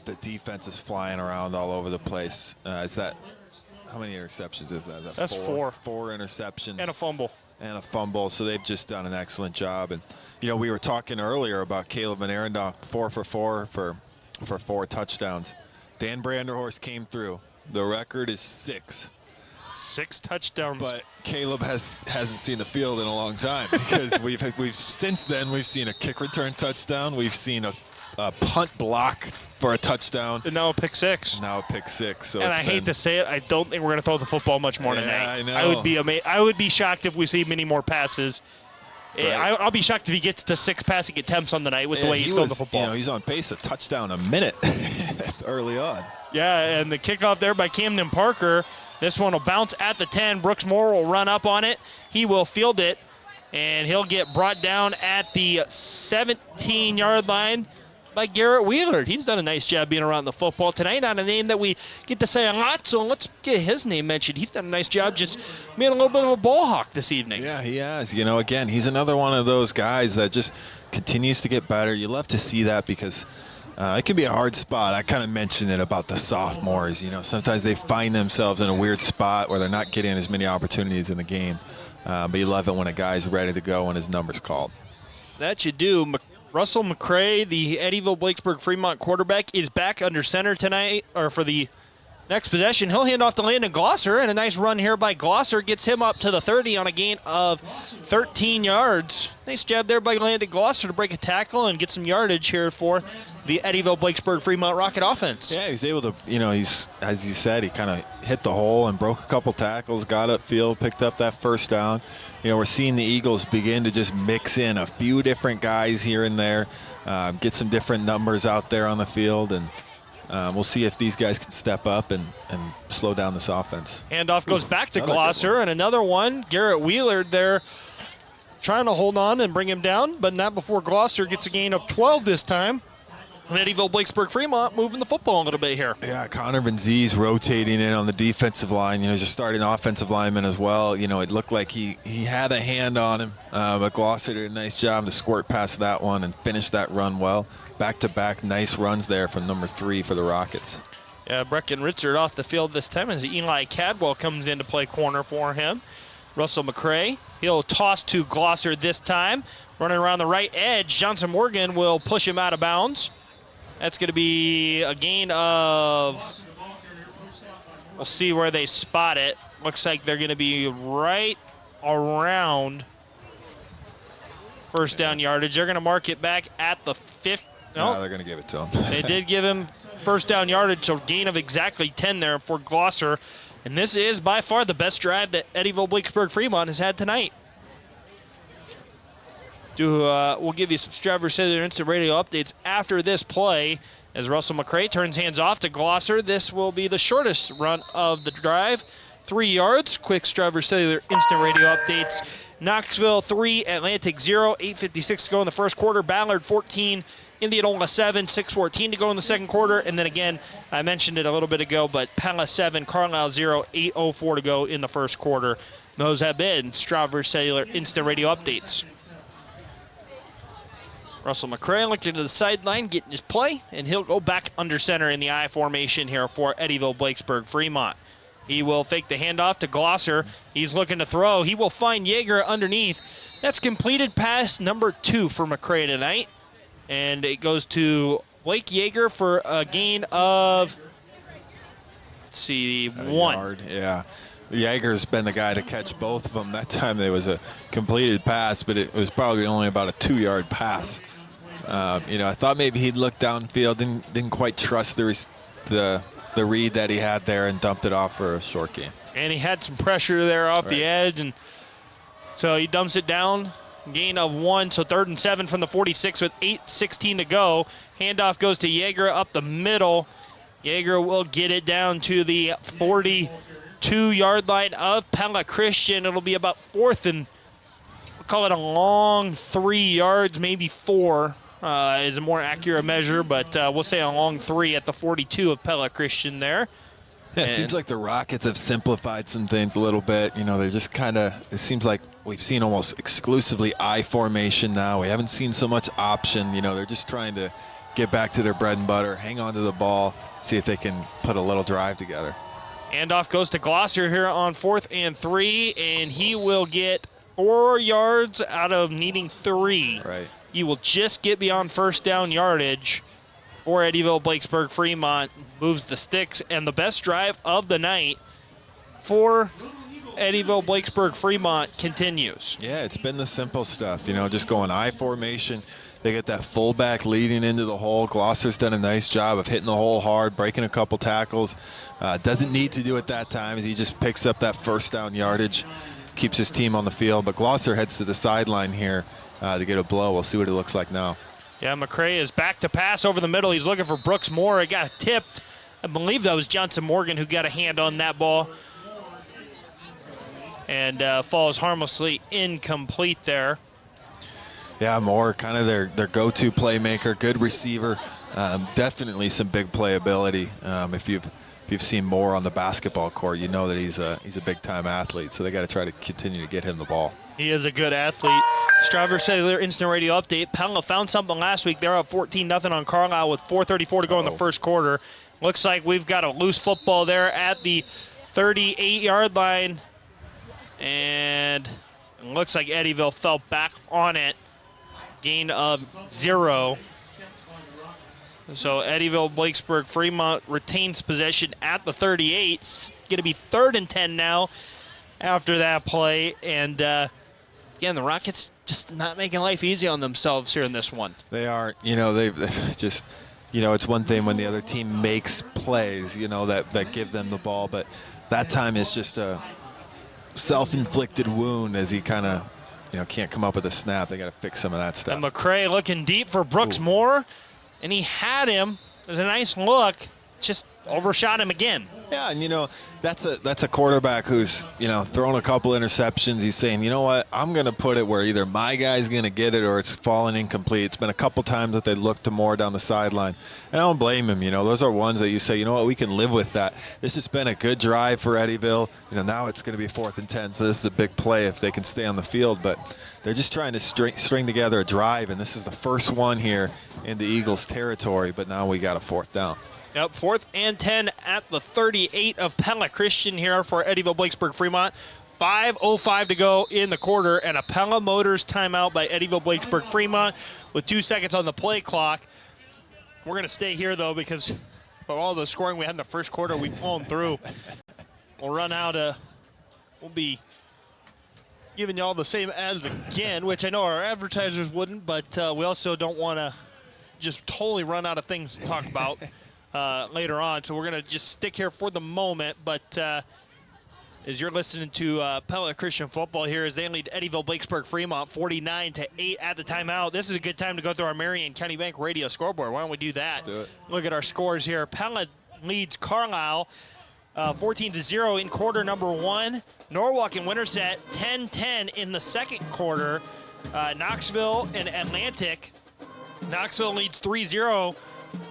the defense is flying around all over the place. How many interceptions is that?
That's four.
4 interceptions.
And a fumble.
So they've just done an excellent job. And, we were talking earlier about Caleb and Arendonk, 4 for 4 for 4 touchdowns. Dan Branderhorst came through. The record is 6.
6 touchdowns.
But Caleb hasn't seen the field in a long time, because we've since then we've seen a kick return touchdown. We've seen a punt block for a touchdown.
And now a pick 6.
So
and I hate to say it, I don't think we're going to throw the football much more tonight.
I know.
I would be shocked if we see many more passes. Right. I'll be shocked if he gets to 6 passing attempts on the night with the way he's throwing the football.
He's on pace, a touchdown a minute early on.
Yeah, and the kickoff there by Camden Parker. This one will bounce at the 10. Brooks Moore will run up on it. He will field it, and he'll get brought down at the 17-yard line by Garrett Wheeler. He's done a nice job being around the football tonight. Not a name that we get to say a lot, so let's get his name mentioned. He's done a nice job just being a little bit of a ball hawk this evening.
Yeah, he has. Again, he's another one of those guys that just continues to get better. You love to see that, because it can be a hard spot. I kind of mentioned it about the sophomores. Sometimes they find themselves in a weird spot where they're not getting as many opportunities in the game. But you love it when a guy's ready to go and his number's called.
That you do. Russell McCray, the Eddyville-Blakesburg-Fremont quarterback, is back under center tonight, or for the next possession. He'll hand off to Landon Glosser, and a nice run here by Glosser gets him up to the 30 on a gain of 13 yards. Nice job there by Landon Glosser to break a tackle and get some yardage here for the Eddyville-Blakesburg-Fremont Rocket offense.
Yeah, he's able to, he's, as you said, he kind of hit the hole and broke a couple tackles, got upfield, picked up that first down. We're seeing the Eagles begin to just mix in a few different guys here and there, get some different numbers out there on the field, and we'll see if these guys can step up and slow down this offense.
Handoff goes back to Glosser, and another one. Garrett Wheeler there trying to hold on and bring him down, but not before Glosser gets a gain of 12 this time. Eddyville-Blakesburg-Fremont moving the football a little bit here.
Yeah, Connor Benzies rotating in on the defensive line. He's a starting offensive lineman as well. It looked like he had a hand on him, but Glosser did a nice job to squirt past that one and finish that run well. Back-to-back nice runs there from number 3 for the Rockets.
Yeah, Brecken Ritzert off the field this time as Eli Cadwell comes in to play corner for him. Russell McCray, he'll toss to Glosser this time. Running around the right edge, Johnson Morgan will push him out of bounds. That's going to be a gain of, we'll see where they spot it. Looks like they're going to be right around first down yardage. They're going to mark it back at the 5th.
No, they're going to give it to him.
They did give him first down yardage, so gain of exactly 10 there for Glosser. And this is by far the best drive that Eddyville-Blakesburg-Fremont has had tonight. We'll give you some Stravers Cellular Instant Radio updates after this play as Russell McCray turns hands off to Glosser. This will be the shortest run of the drive. 3 yards. Quick Stravers Cellular Instant Radio updates. Knoxville 3, Atlantic 0, 8:56 to go in the first quarter. Ballard 14, Indianola 7, 6:14 to go in the second quarter. And then again, I mentioned it a little bit ago, but Pella 7, Carlisle 0, 8:04 to go in the first quarter. Those have been Stravers Cellular Instant Radio updates. Russell McCray looking to the sideline, getting his play, and he'll go back under center in the I formation here for Eddyville-Blakesburg-Fremont. He will fake the handoff to Glosser. He's looking to throw. He will find Yeager underneath. That's completed pass number 2 for McCray tonight. And it goes to Blake Yeager for a gain of, let's see, 1
yard. Yeah. Yeager's been the guy to catch both of them. That time there was a completed pass, but it was probably only about a 2-yard pass. I thought maybe he'd look downfield, didn't quite trust the read that he had there and dumped it off for a short gain.
And he had some pressure there off the edge, and so he dumps it down. Gain of 1, so 3rd and 7 from the 46 with 8:16 to go. Handoff goes to Yeager up the middle, Yeager will get it down to the 42-yard line of Pella Christian. It'll be about 4th and, we'll call it a long 3 yards, maybe 4 is a more accurate measure, but we'll say a long 3 at the 42 of Pella Christian there.
Yeah, it seems like the Rockets have simplified some things a little bit. You know, they just kind of, it seems like we've seen almost exclusively I formation now. We haven't seen so much option. You know, they're just trying to get back to their bread and butter, hang on to the ball, see if they can put a little drive together.
Handoff goes to Glosser here on 4th and 3, and he will get 4 yards out of needing 3.
Right.
He will just get beyond first down yardage for Eddyville Blakesburg Fremont. Moves the sticks, and the best drive of the night for Eddyville Blakesburg Fremont continues.
Yeah, it's been the simple stuff, you know, just going I formation. They get that fullback leading into the hole. Glosser's done a nice job of hitting the hole hard, breaking a couple tackles. Doesn't need to do it that time as he just picks up that first down yardage, keeps his team on the field. But Glosser heads to the sideline here to get a blow. We'll see what it looks like now.
Yeah, McCray is back to pass over the middle. He's looking for Brooks Moore. It got tipped. I believe that was Johnson Morgan who got a hand on that ball. And falls harmlessly incomplete there.
Yeah, Moore, kind of their go-to playmaker, good receiver. Definitely some big playability. If you've seen Moore on the basketball court, you know that he's a big-time athlete. So they got to try to continue to get him the ball.
He is a good athlete. Stryver Cellular Instant Radio Update. Pella found something last week. They're up 14-0 on Carlisle with 4:34 to go in the first quarter. Looks like we've got a loose football there at the 38-yard line. And it looks like Eddyville fell back on it. Gain of 0. So Eddyville Blakesburg Fremont retains possession at the 38. It's going to be 3rd and 10 now after that play. And again, the Rockets just not making life easy on themselves here in this one.
They are, you know, they just, you know, it's one thing when the other team makes plays, you know, that give them the ball, but that time it's just a self-inflicted wound as he kind of, you know, can't come up with a snap. They got to fix some of that stuff.
And McCray looking deep for Brooks Moore, and he had him. It was a nice look, just overshot him again.
Yeah, and you know, that's a quarterback who's, you know, thrown a couple interceptions. He's saying, you know what, I'm going to put it where either my guy's going to get it or it's falling incomplete. It's been a couple times that they looked to Moore down the sideline. And I don't blame him, you know. Those are ones that you say, you know what, we can live with that. This has been a good drive for Eddyville. You know, now it's going to be 4th and 10, so this is a big play if they can stay on the field. But they're just trying to string together a drive, and this is the first one here in the Eagles' territory, but now we got a 4th down.
Yep, 4th and 10 at the 38 of Pella Christian here for Eddyville Blakesburg Fremont. 5:05 to go in the quarter, and a Pella Motors timeout by Eddyville Blakesburg Fremont with 2 seconds on the play clock. We're going to stay here, though, because of all the scoring we had in the first quarter, we've flown through. We'll run out we'll be giving you all the same ads again, which I know our advertisers wouldn't, but we also don't want to just totally run out of things to talk about later on. So we're going to just stick here for the moment. But as you're listening to Pella Christian football here, as they lead Eddyville Blakesburg Fremont 49-8 at the timeout. This is a good time to go through our Marion County Bank radio scoreboard. Why don't we do that?
Let's do it.
Look at our scores here. Pella leads Carlisle 14-0 in quarter number 1. Norwalk and Winterset 10-10 in the second quarter. Knoxville and Atlantic. Knoxville leads 3-0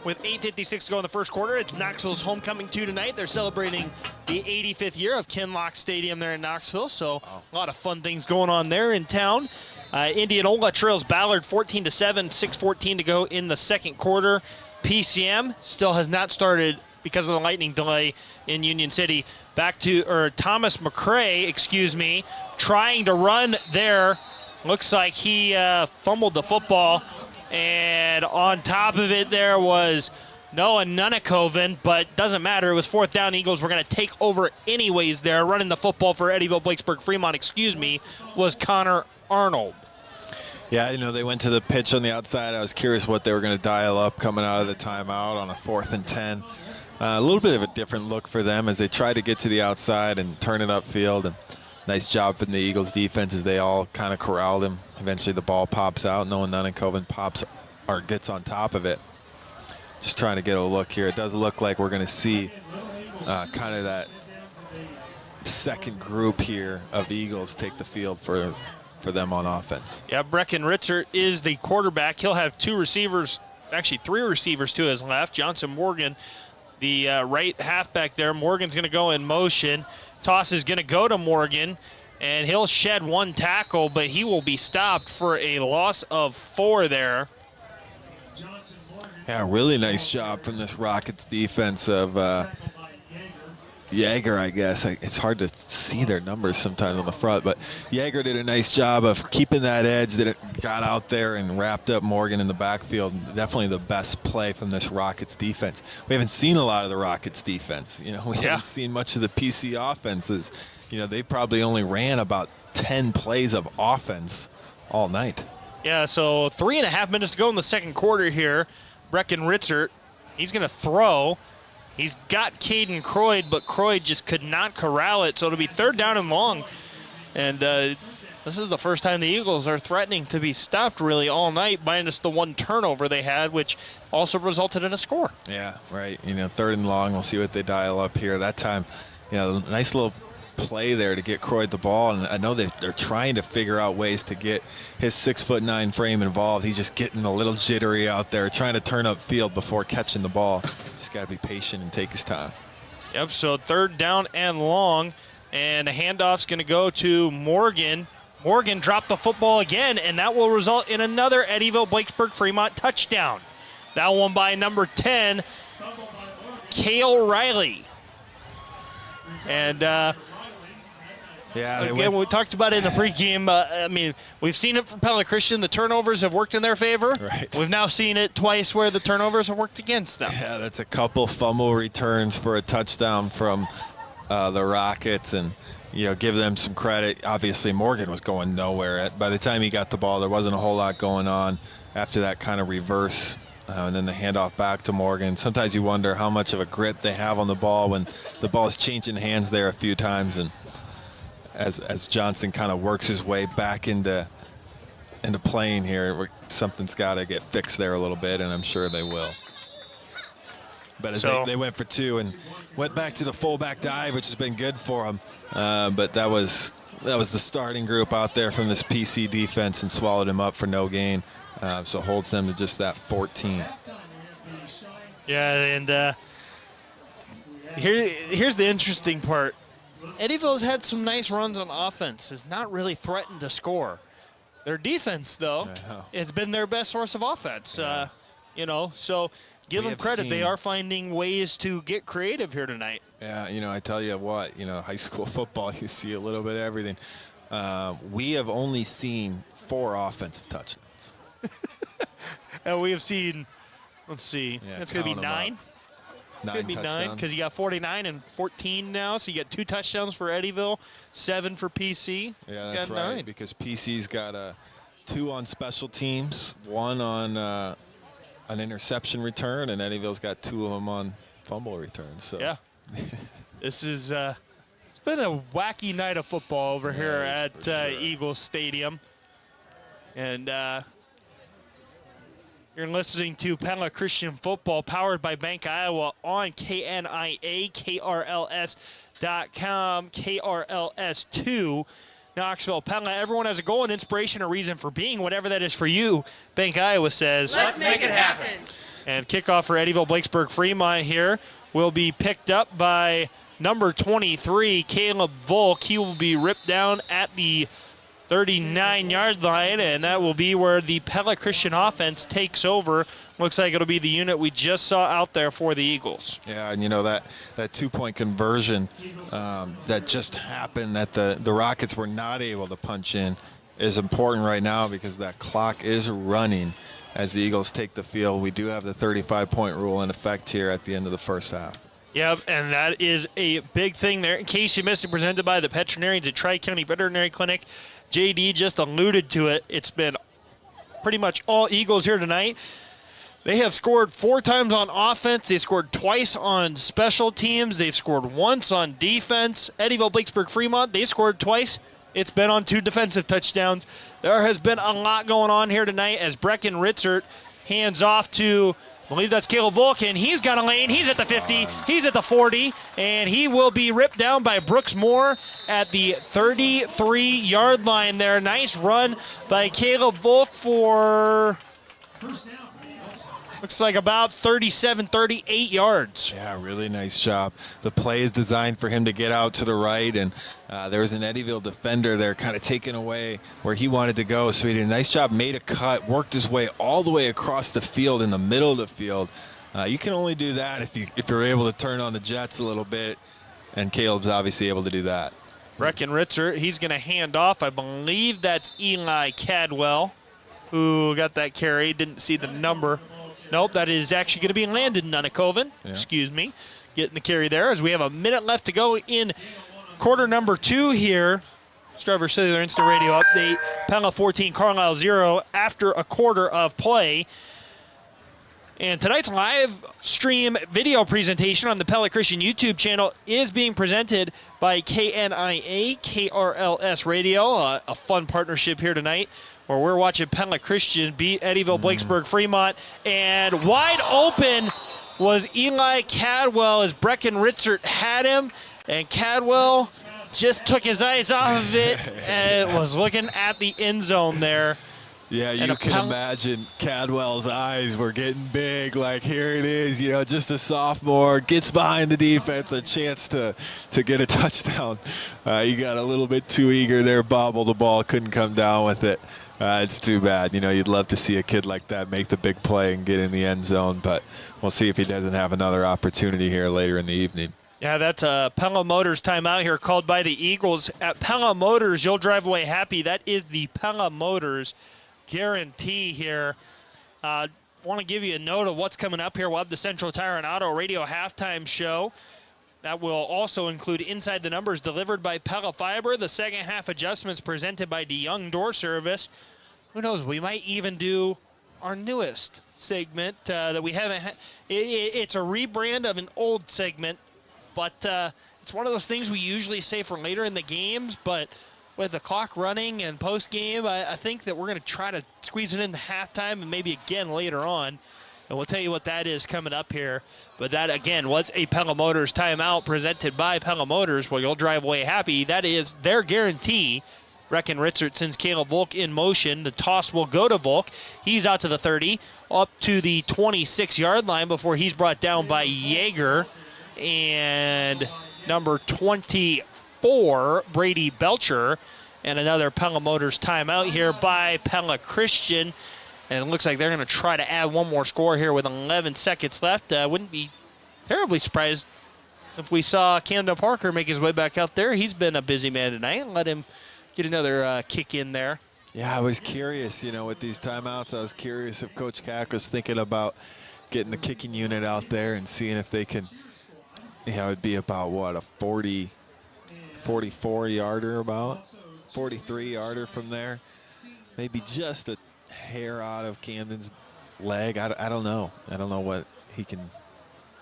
with 8:56 to go in the first quarter. It's Knoxville's homecoming tonight. They're celebrating the 85th year of Kinloch Stadium there in Knoxville. So a lot of fun things going on there in town. Indianola trails Ballard 14-7, 6:14 to go in the second quarter. PCM still has not started because of the lightning delay in Union City. Thomas McCray, trying to run there. Looks like he fumbled the football. And on top of it there was Noah Nunnikoven, but doesn't matter. It was 4th down. Eagles were going to take over anyways there. Running the football for Eddyville Blakesburg Fremont, was Connor Arnold.
Yeah, you know, they went to the pitch on the outside. I was curious what they were going to dial up coming out of the timeout on a 4th and 10. A little bit of a different look for them as they try to get to the outside and turn it upfield. And nice job from the Eagles defense as they all kind of corralled him. Eventually the ball pops out. Noah Nunnikoven gets on top of it. just trying to get a look here. It does look like we're going to see kind of that second group here of Eagles take the field for them on offense.
Yeah, Brecken Ritzert is the quarterback. He'll have two receivers, actually three receivers to his left. Johnson Morgan, the right halfback there. Morgan's going to go in motion. Toss is going to go to Morgan, and he'll shed one tackle, but he will be stopped for a loss of 4 there.
Yeah, really nice job from this Rockets defense of Yeager, I guess. It's hard to see their numbers sometimes on the front, but Yeager did a nice job of keeping that edge, that it got out there and wrapped up Morgan in the backfield. Definitely the best play from this Rockets defense. We haven't seen a lot of the Rockets defense. You know, we haven't seen much of the PC offenses. You know, they probably only ran about 10 plays of offense all night.
Yeah, so 3.5 minutes to go in the second quarter here. Brecken Ritzert, he's going to throw. He's got Caden Croyd, but Croyd just could not corral it, so it'll be 3rd down and long. And this is the first time the Eagles are threatening to be stopped really all night, minus the 1 turnover they had, which also resulted in a score.
Yeah, right. You know, 3rd and long. We'll see what they dial up here. That time, you know, nice little play there to get Croyd the ball, and I know they're trying to figure out ways to get his 6'9" frame involved. He's just getting a little jittery out there, trying to turn up field before catching the ball. Just got to be patient and take his time.
Yep, so 3rd down and long, and the handoff's going to go to Morgan. Morgan dropped the football again, and that will result in another Eddyville-Blakesburg-Fremont touchdown. That one by number 10, Cale Riley. And
yeah,
again, we talked about it in the pregame. I mean, we've seen it for Pella Christian. The turnovers have worked in their favor.
Right.
We've now seen it twice where the turnovers have worked against them.
Yeah, that's a couple fumble returns for a touchdown from the Rockets, and you know, give them some credit. Obviously, Morgan was going nowhere. By the time he got the ball, there wasn't a whole lot going on after that kind of reverse. And then the handoff back to Morgan. Sometimes you wonder how much of a grip they have on the ball when the ball is changing hands there a few times. And as Johnson kind of works his way back into playing here, something's got to get fixed there a little bit, and I'm sure they will. But as they went for 2 and went back to the fullback dive, which has been good for them. But that was the starting group out there from this PC defense and swallowed him up for no gain. So holds them to just that 14.
Yeah, and here's the interesting part. Eddyville's had some nice runs on offense, has not really threatened to score. Their defense, though, it's been their best source of offense. You know, so give them credit. They are finding ways to get creative here tonight.
Yeah, you know, I tell you what, you know, high school football, you see a little bit of everything. We have only seen 4 offensive touchdowns.
And we have seen, let's see, it's going to be 9. It's going to be 9 because you got 49 and 14 now. So you got 2 touchdowns for Eddyville, 7 for PC.
Yeah, that's right. 9. Because PC's got 2 on special teams, 1 on an interception return, and Eddyville's got 2 of them on fumble returns. So yeah,
this is it's been a wacky night of football over here at Eagles Stadium, and. You're listening to Pella Christian Football, powered by Bank Iowa on KNIA, KRLS.com, KRLS2, Knoxville, Pella. Everyone has a goal, an inspiration, a reason for being, whatever that is for you. Bank Iowa says,
let's make it happen.
And kickoff for Eddyville-Blakesburg-Fremont here will be picked up by number 23, Caleb Volk. He will be ripped down at the 39-yard line, and that will be where the Pella Christian offense takes over. Looks like it'll be the unit we just saw out there for the Eagles.
Yeah, and you know that 2-point conversion that just happened that the Rockets were not able to punch in is important right now because that clock is running as the Eagles take the field. We do have the 35-point rule in effect here at the end of the first half.
Yep, and that is a big thing there. In case you missed it, presented by the veterinarians at Tri-County Veterinary Clinic. JD just alluded to it. It's been pretty much all Eagles here tonight. They have scored 4 times on offense. They scored twice on special teams. They've scored once on defense. Eddyville-Blakesburg-Fremont, they scored twice. It's been on 2 defensive touchdowns. There has been a lot going on here tonight as Brecken Ritzert hands off to believe that's Caleb Volk, and he's got a lane. He's at the 50, he's at the 40, and he will be ripped down by Brooks Moore at the 33-yard line there. Nice run by Caleb Volk for, looks like about 37, 38 yards.
Yeah, really nice job. The play is designed for him to get out to the right, and there was an Eddyville defender there kind of taken away where he wanted to go, so he did a nice job, made a cut, worked his way all the way across the field in the middle of the field. You can only do that if you're able to turn on the jets a little bit, and Caleb's obviously able to do that.
Breckenritzer, he's going to hand off. I believe that's Eli Cadwell who got that carry. Didn't see the number. Nope, that is actually going to be Landon Nunakoven.
Yeah.
Excuse me. Getting the carry there as we have a minute left to go in quarter number 2 here. Stryver Cellular Instant Radio update. Pella 14, Carlisle 0 after a quarter of play. And tonight's live stream video presentation on the Pella Christian YouTube channel is being presented by KNIA KRLS Radio, a fun partnership here tonight where we're watching Pella Christian beat Eddyville Blakesburg Fremont. And wide open was Eli Cadwell as Breckenritzer had him, and Cadwell just took his eyes off of it and was looking at the end zone there.
Yeah, you can imagine Cadwell's eyes were getting big, like here it is, you know, just a sophomore, gets behind the defense, a chance to get a touchdown. He got a little bit too eager there, bobbled the ball, couldn't come down with it. It's too bad. You know, you'd love to see a kid like that make the big play and get in the end zone, but we'll see if he doesn't have another opportunity here later in the evening.
Yeah, that's a Pella Motors timeout here called by the Eagles. At Pella Motors, you'll drive away happy. That is the Pella Motors guarantee here. Want to give you a note of what's coming up here. We'll have the Central Tire and Auto Radio halftime show. That will also include Inside the Numbers delivered by Pella Fiber. The second half adjustments presented by DeYoung Door Service. Who knows, we might even do our newest segment that we haven't had. It's a rebrand of an old segment, but it's one of those things we usually say for later in the games, but with the clock running and post-game, I think that we're going to try to squeeze it into halftime and maybe again later on. And we'll tell you what that is coming up here. But that, again, was a Pella Motors timeout presented by Pella Motors, where you'll drive away happy. That is their guarantee. Breckenritzer sends Caleb Volk in motion. The toss will go to Volk. He's out to the 30, up to the 26-yard line before he's brought down by Yeager. And number 24, Brady Belcher. And another Pella Motors timeout here by Pella Christian. And it looks like they're going to try to add one more score here with 11 seconds left. Wouldn't be terribly surprised if we saw Camden Parker make his way back out there. He's been a busy man tonight. Let him get another kick in there.
Yeah, I was curious, you know, with these timeouts, I was curious if Coach Cack was thinking about getting the kicking unit out there and seeing if they can, you know, it'd be about, what, a 44-yarder about, 43-yarder from there. Maybe just a hair out of Camden's leg. I don't know. I don't know what he can.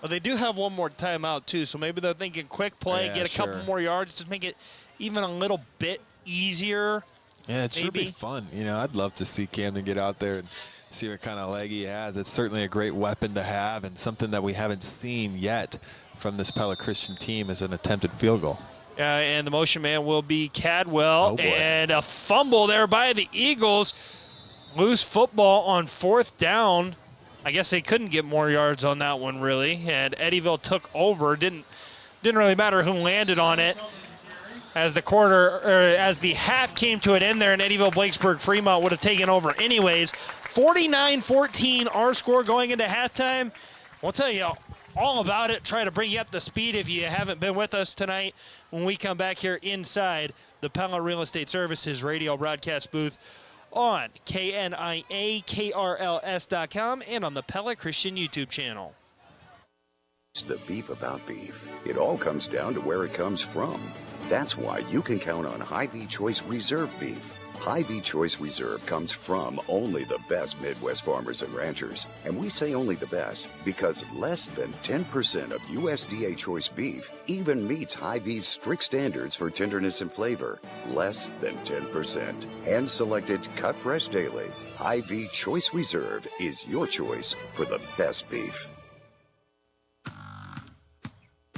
Well, they do have one more timeout, too, so maybe they're thinking quick play,
yeah,
get a couple more yards, just make it even a little bit easier.
Yeah, it should be fun. You know, I'd love to see Camden get out there and see what kind of leg he has. It's certainly a great weapon to have and something that we haven't seen yet from this Pella Christian team as an attempted field goal.
And the motion man will be Cadwell. And a fumble there by the Eagles. Loose football on fourth down. I guess they couldn't get more yards on that one, really. And Eddyville took over. Didn't really matter who landed on it. As the half came to an end there, and Eddyville Blakesburg Fremont would have taken over anyways. 49-14 our score going into halftime. We'll tell you all about it. Try to bring you up to speed if you haven't been with us tonight when we come back here inside the Pella Real Estate Services radio broadcast booth on KNIAKRLS.com and on the Pella Christian YouTube channel.
It's the beef about beef. It all comes down to where it comes from. That's why you can count on Hy-Vee Choice Reserve beef. Hy-Vee Choice Reserve comes from only the best Midwest farmers and ranchers. And we say only the best because less than 10% of USDA choice beef even meets Hy-Vee's strict standards for tenderness and flavor. Less than 10%. Hand-selected, cut fresh daily. Hy-Vee Choice Reserve is your choice for the best beef.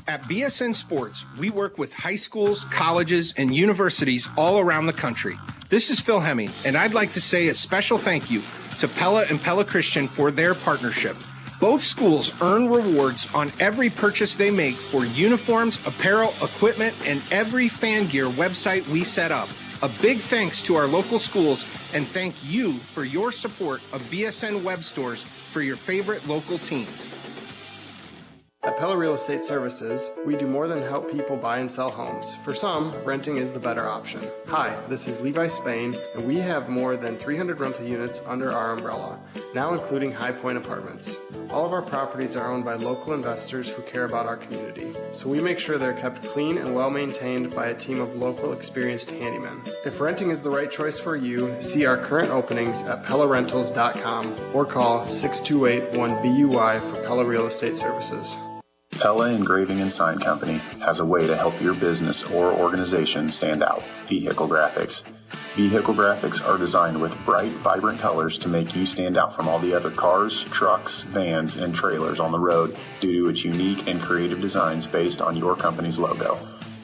At BSN Sports, we work with high schools, colleges, and universities all around the country. This is Phil Hemming, and I'd like to say a special thank you to Pella and Pella Christian for their partnership. Both schools earn rewards on every purchase they make for uniforms, apparel, equipment, and every fan gear website we set up. A big thanks to our local schools, and thank you for your support of BSN web stores for your favorite local teams.
At Pella Real Estate Services, we do more than help people buy and sell homes. For some, renting is the better option. Hi, this is Levi Spain, and we have more than 300 rental units under our umbrella, now including High Point Apartments. All of our properties are owned by local investors who care about our community, so we make sure they're kept clean and well maintained by a team of local experienced handymen. If renting is the right choice for you, see our current openings at PellaRentals.com or call 628-1BUY for Pella Real Estate Services.
Pella Engraving and Sign Company has a way to help your business or organization stand out: vehicle graphics. Vehicle graphics are designed with bright, vibrant colors to make you stand out from all the other cars, trucks, vans, and trailers on the road due to its unique and creative designs based on your company's logo.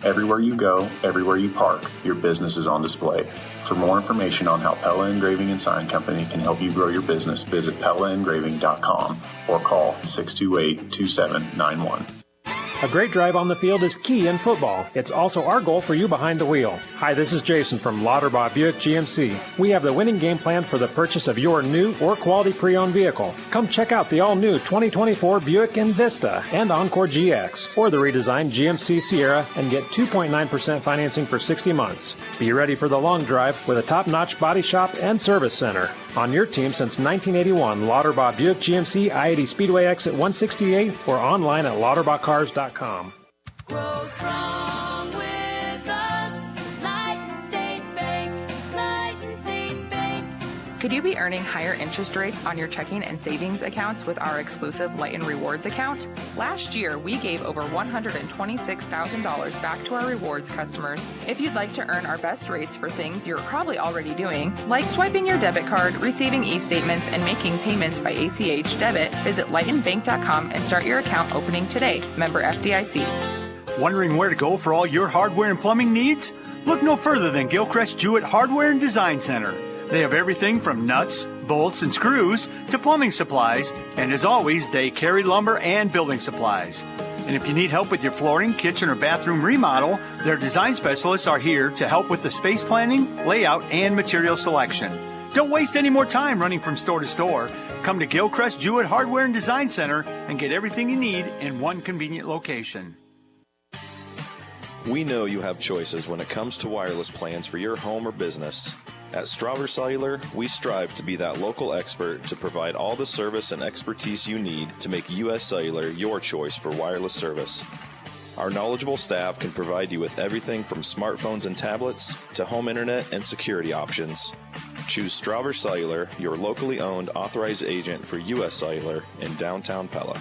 Everywhere you go, everywhere you park, your business is on display. For more information on how Pella Engraving and Sign Company can help you grow your business, visit PellaEngraving.com or call 628-2791.
A great drive on the field is key in football. It's also our goal for you behind the wheel. Hi, this is Jason from Lauterbach Buick GMC. We have the winning game plan for the purchase of your new or quality pre-owned vehicle. Come check out the all-new 2024 Buick Envista and Encore GX, or the redesigned GMC Sierra, and get 2.9% financing for 60 months. Be ready for the long drive with a top-notch body shop and service center. On your team since 1981, Lauterbach Buick GMC, I-80 Speedway exit 168, or online at lauterbachcars.com.
Grow strong with us, Light State Bank, Light State Bank.
Could you be earning higher interest rates on your checking and savings accounts with our exclusive Light & Rewards account? Last year, we gave over $126,000 back to our rewards customers. If you'd like to earn our best rates for things you're probably already doing, like swiping your debit card, receiving e-statements, and making payments by ACH debit, visit lightandbank.com and start your account opening today. Member FDIC.
Wondering where to go for all your hardware and plumbing needs? Look no further than Gilchrist Jewett Hardware and Design Center. They have everything from nuts, bolts, and screws to plumbing supplies, and as always, they carry lumber and building supplies. And if you need help with your flooring, kitchen, or bathroom remodel, their design specialists are here to help with the space planning, layout, and material selection. Don't waste any more time running from store to store. Come to Gilchrist Jewett Hardware and Design Center and get everything you need in one convenient location.
We know you have choices when it comes to wireless plans for your home or business. At Strauber Cellular, we strive to be that local expert to provide all the service and expertise you need to make U.S. Cellular your choice for wireless service. Our knowledgeable staff can provide you with everything from smartphones and tablets to home internet and security options. Choose Strauber Cellular, your locally owned authorized agent for U.S. Cellular in downtown Pella.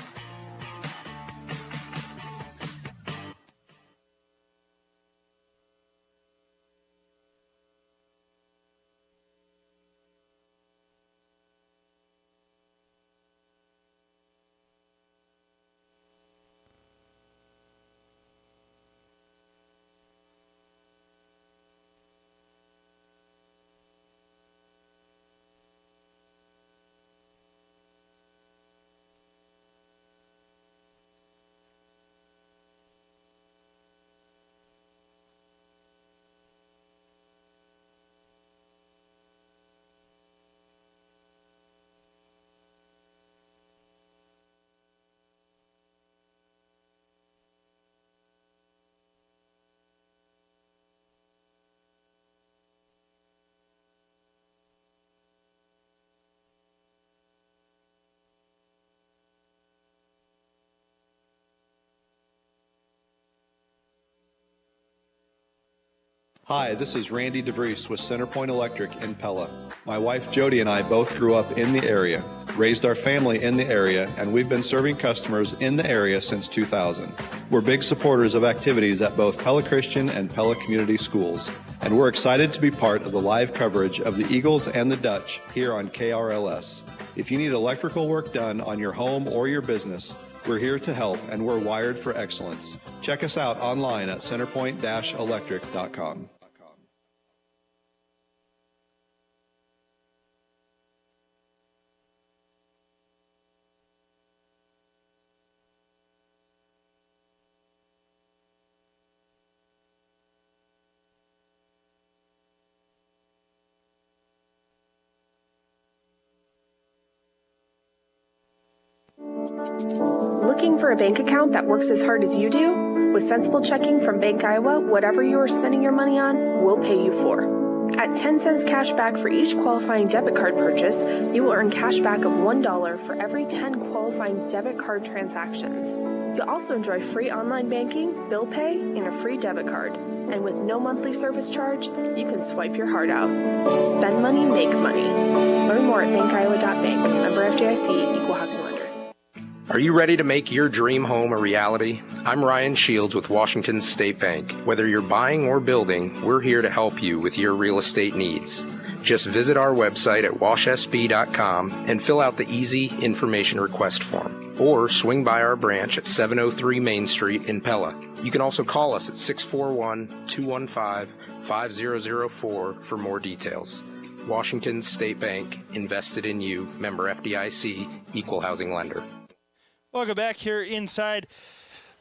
Hi, this is Randy DeVries with Centerpoint Electric in Pella. My wife Jody and I both grew up in the area, raised our family in the area, and we've been serving customers in the area since 2000. We're big supporters of activities at both Pella Christian and Pella Community Schools, and we're excited to be part of the live coverage of the Eagles and the Dutch here on KRLS. If you need electrical work done on your home or your business, we're here to help, and we're wired for excellence. Check us out online at centerpoint-electric.com.
Looking for a bank account that works as hard as you do? With Sensible Checking from Bank Iowa, whatever you are spending your money on, we'll pay you for. At 10 cents cash back for each qualifying debit card purchase, you will earn cash back of $1 for every 10 qualifying debit card transactions. You'll also enjoy free online banking, bill pay, and a free debit card. And with no monthly service charge, you can swipe your heart out. Spend money, make money. Learn more at bankiowa.bank. Member FDIC, Equal Housing Lender.
Are you ready to make your dream home a reality? I'm Ryan Shields with Washington State Bank. Whether you're buying or building, we're here to help you with your real estate needs. Just visit our website at washsb.com and fill out the easy information request form. Or swing by our branch at 703 Main Street in Pella. You can also call us at 641-215-5004 for more details. Washington State Bank, invested in you, member FDIC, Equal Housing Lender.
Welcome back here inside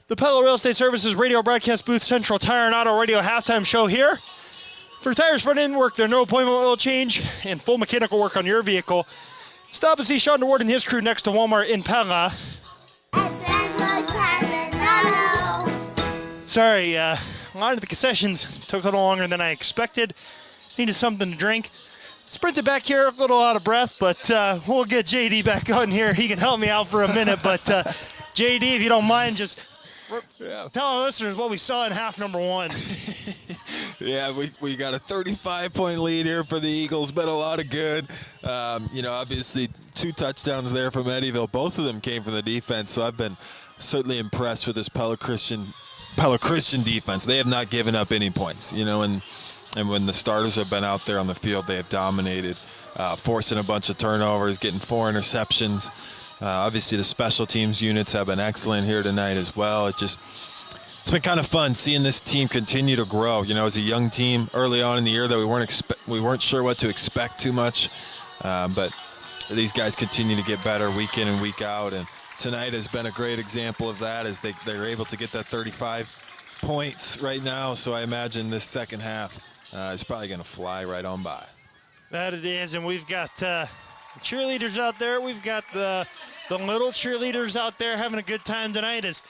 the Pella Real Estate Services radio broadcast booth, Central Tire and Auto Radio halftime show here. For tires, front end work, there no appointment oil change, and full mechanical work on your vehicle. Stop and see Sean DeWard and his crew next to Walmart in Pella. Sorry, a lot of the concessions took a little longer than I expected. Needed something to drink. Sprinted back here, a little out of breath, but we'll get JD back on here. He can help me out for a minute, but JD, if you don't mind, just tell our listeners what we saw in half number one.
Yeah, we got a 35-point lead here for the Eagles. Been a lot of good. Obviously 2 touchdowns there from Eddyville. Both of them came from the defense, so I've been certainly impressed with this Pella Christian defense. They have not given up any points, and when the starters have been out there on the field, they have dominated, forcing a bunch of turnovers, getting 4 interceptions. Obviously, the special teams units have been excellent here tonight as well. It's been kind of fun seeing this team continue to grow. As a young team early on in the year that we weren't sure what to expect too much, but these guys continue to get better week in and week out. And tonight has been a great example of that, as they're able to get that 35 points right now. So I imagine this second half it's probably going to fly right on by.
That it is, and we've got cheerleaders out there. We've got the little cheerleaders out there having a good time tonight. As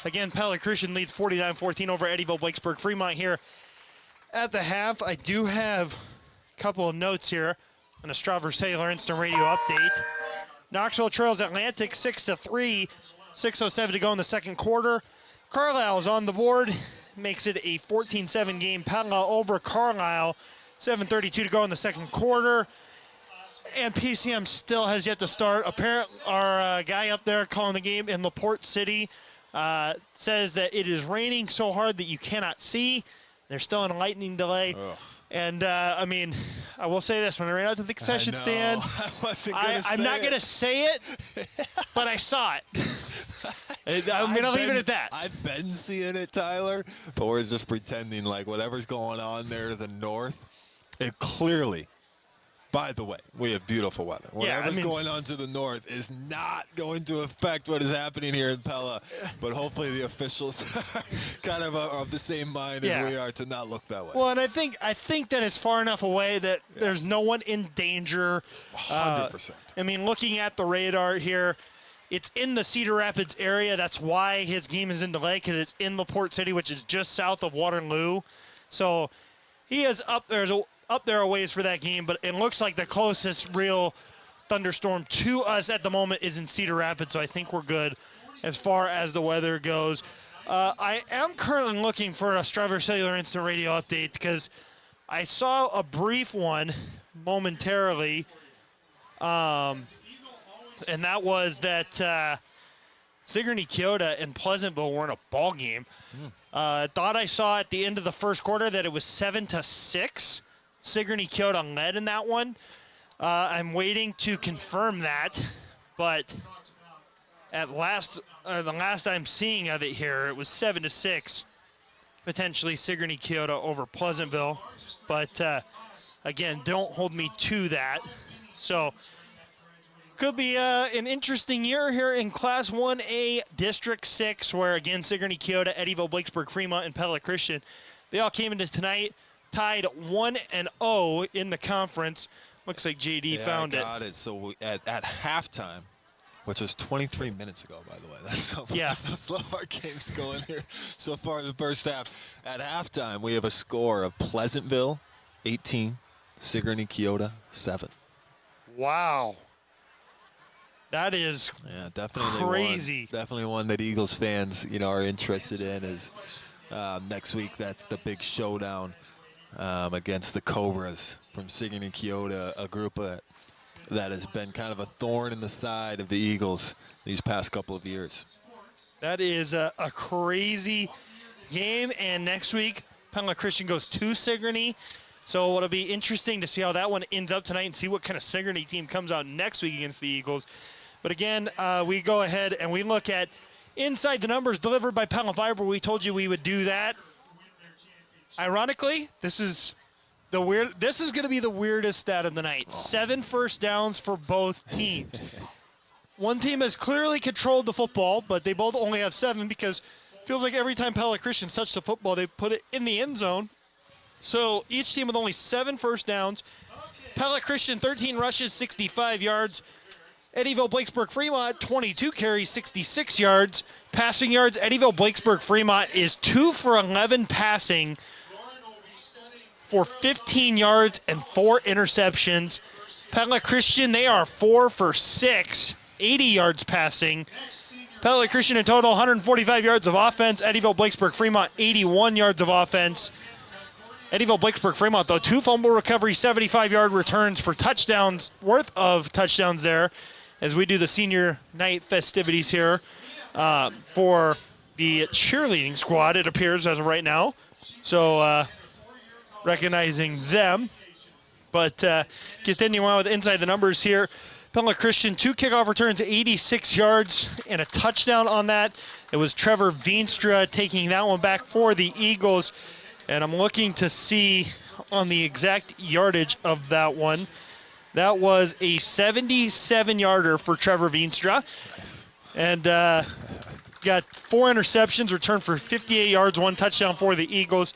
again, Pella Christian leads 49-14 over Eddyville Blakesburg Fremont here at the half. I do have a couple of notes here on a Strawver Sailor Instant Radio update. Knoxville trails Atlantic 6-3, 6:07 to go in the second quarter. Carlisle is on the board. Makes it a 14-7 game. Pella over Carlisle. 7:32 to go in the second quarter. And PCM still has yet to start. Apparently, our guy up there calling the game in LaPorte City says that it is raining so hard that you cannot see. They're still in a lightning delay. Ugh. And, I will say this. When I ran out to the concession stand, I'm not going to say it, but I saw it. I'm going to leave it at that.
I've been seeing it, Tyler, but we're just pretending like whatever's going on there to the north, it clearly, by the way, we have beautiful weather. Whatever's going on to the north is not going to affect what is happening here in Pella, but hopefully the officials are kind of the same mind as we are to not look that way.
Well, and I think that it's far enough away that there's no one in danger.
100%.
Looking at the radar here, it's in the Cedar Rapids area. That's why his game is in delay, because it's in LaPorte City, which is just south of Waterloo. So he is up there a ways for that game, but it looks like the closest real thunderstorm to us at the moment is in Cedar Rapids, so I think we're good as far as the weather goes. I am currently looking for a Stryver Cellular Instant Radio update because I saw a brief one momentarily, and that was that Sigourney Keota and Pleasantville were in a ball game. Thought I saw at the end of the first quarter that it was 7-6. Sigourney Keota led in that one. I'm waiting to confirm that, but at the last I'm seeing of it here, it was 7-6, potentially Sigourney Keota over Pleasantville. But again, don't hold me to that. So could be an interesting year here in Class 1A District 6, where again Sigourney Keota, Eddyville, Blakesburg, Fremont, and Pella Christian, they all came into tonight tied 1-0 in the conference. Looks like JD found it.
Got it. So at halftime, which was 23 minutes ago, by the way. That's how slow our game's going here so far in the first half. At halftime, we have a score of Pleasantville 18, Sigourney Keota 7.
Wow. That is
definitely
crazy.
Definitely one that Eagles fans, are interested in. Is next week? That's the big showdown against the Cobras from Sigourney Keota, a group that has been kind of a thorn in the side of the Eagles these past couple of years.
That is a crazy game, and next week Pella Christian goes to Sigourney. So it'll be interesting to see how that one ends up tonight and see what kind of Sigourney team comes out next week against the Eagles. But again, we go ahead and we look at Inside the Numbers delivered by Pella Fiber. We told you we would do that. Ironically, this is going to be the weirdest stat of the night. 7 first downs for both teams. One team has clearly controlled the football, but they both only have 7 because it feels like every time Pella Christian touched the football, they put it in the end zone. So each team with only 7 first downs. Pella Christian, 13 rushes, 65 yards. Eddyville, Blakesburg, Fremont, 22 carries, 66 yards. Passing yards, Eddyville, Blakesburg, Fremont is 2 for 11 passing for 15 yards and 4 interceptions. Pella Christian, they are 4 for 6, 80 yards passing. Pella Christian in total, 145 yards of offense. Eddyville, Blakesburg, Fremont, 81 yards of offense. Eddyville, Blakesburg, Fremont, though, 2 fumble recoveries, 75-yard returns for touchdowns, worth of touchdowns there, as we do the senior night festivities here for the cheerleading squad, it appears, as of right now. So recognizing them. But continuing on with Inside the Numbers here, Pella Christian, 2 kickoff returns, 86 yards, and a touchdown on that. It was Trevor Veenstra taking that one back for the Eagles. And I'm looking to see on the exact yardage of that one. That was a 77-yarder for Trevor Veenstra.
Nice.
And got 4 interceptions, returned for 58 yards, 1 touchdown for the Eagles.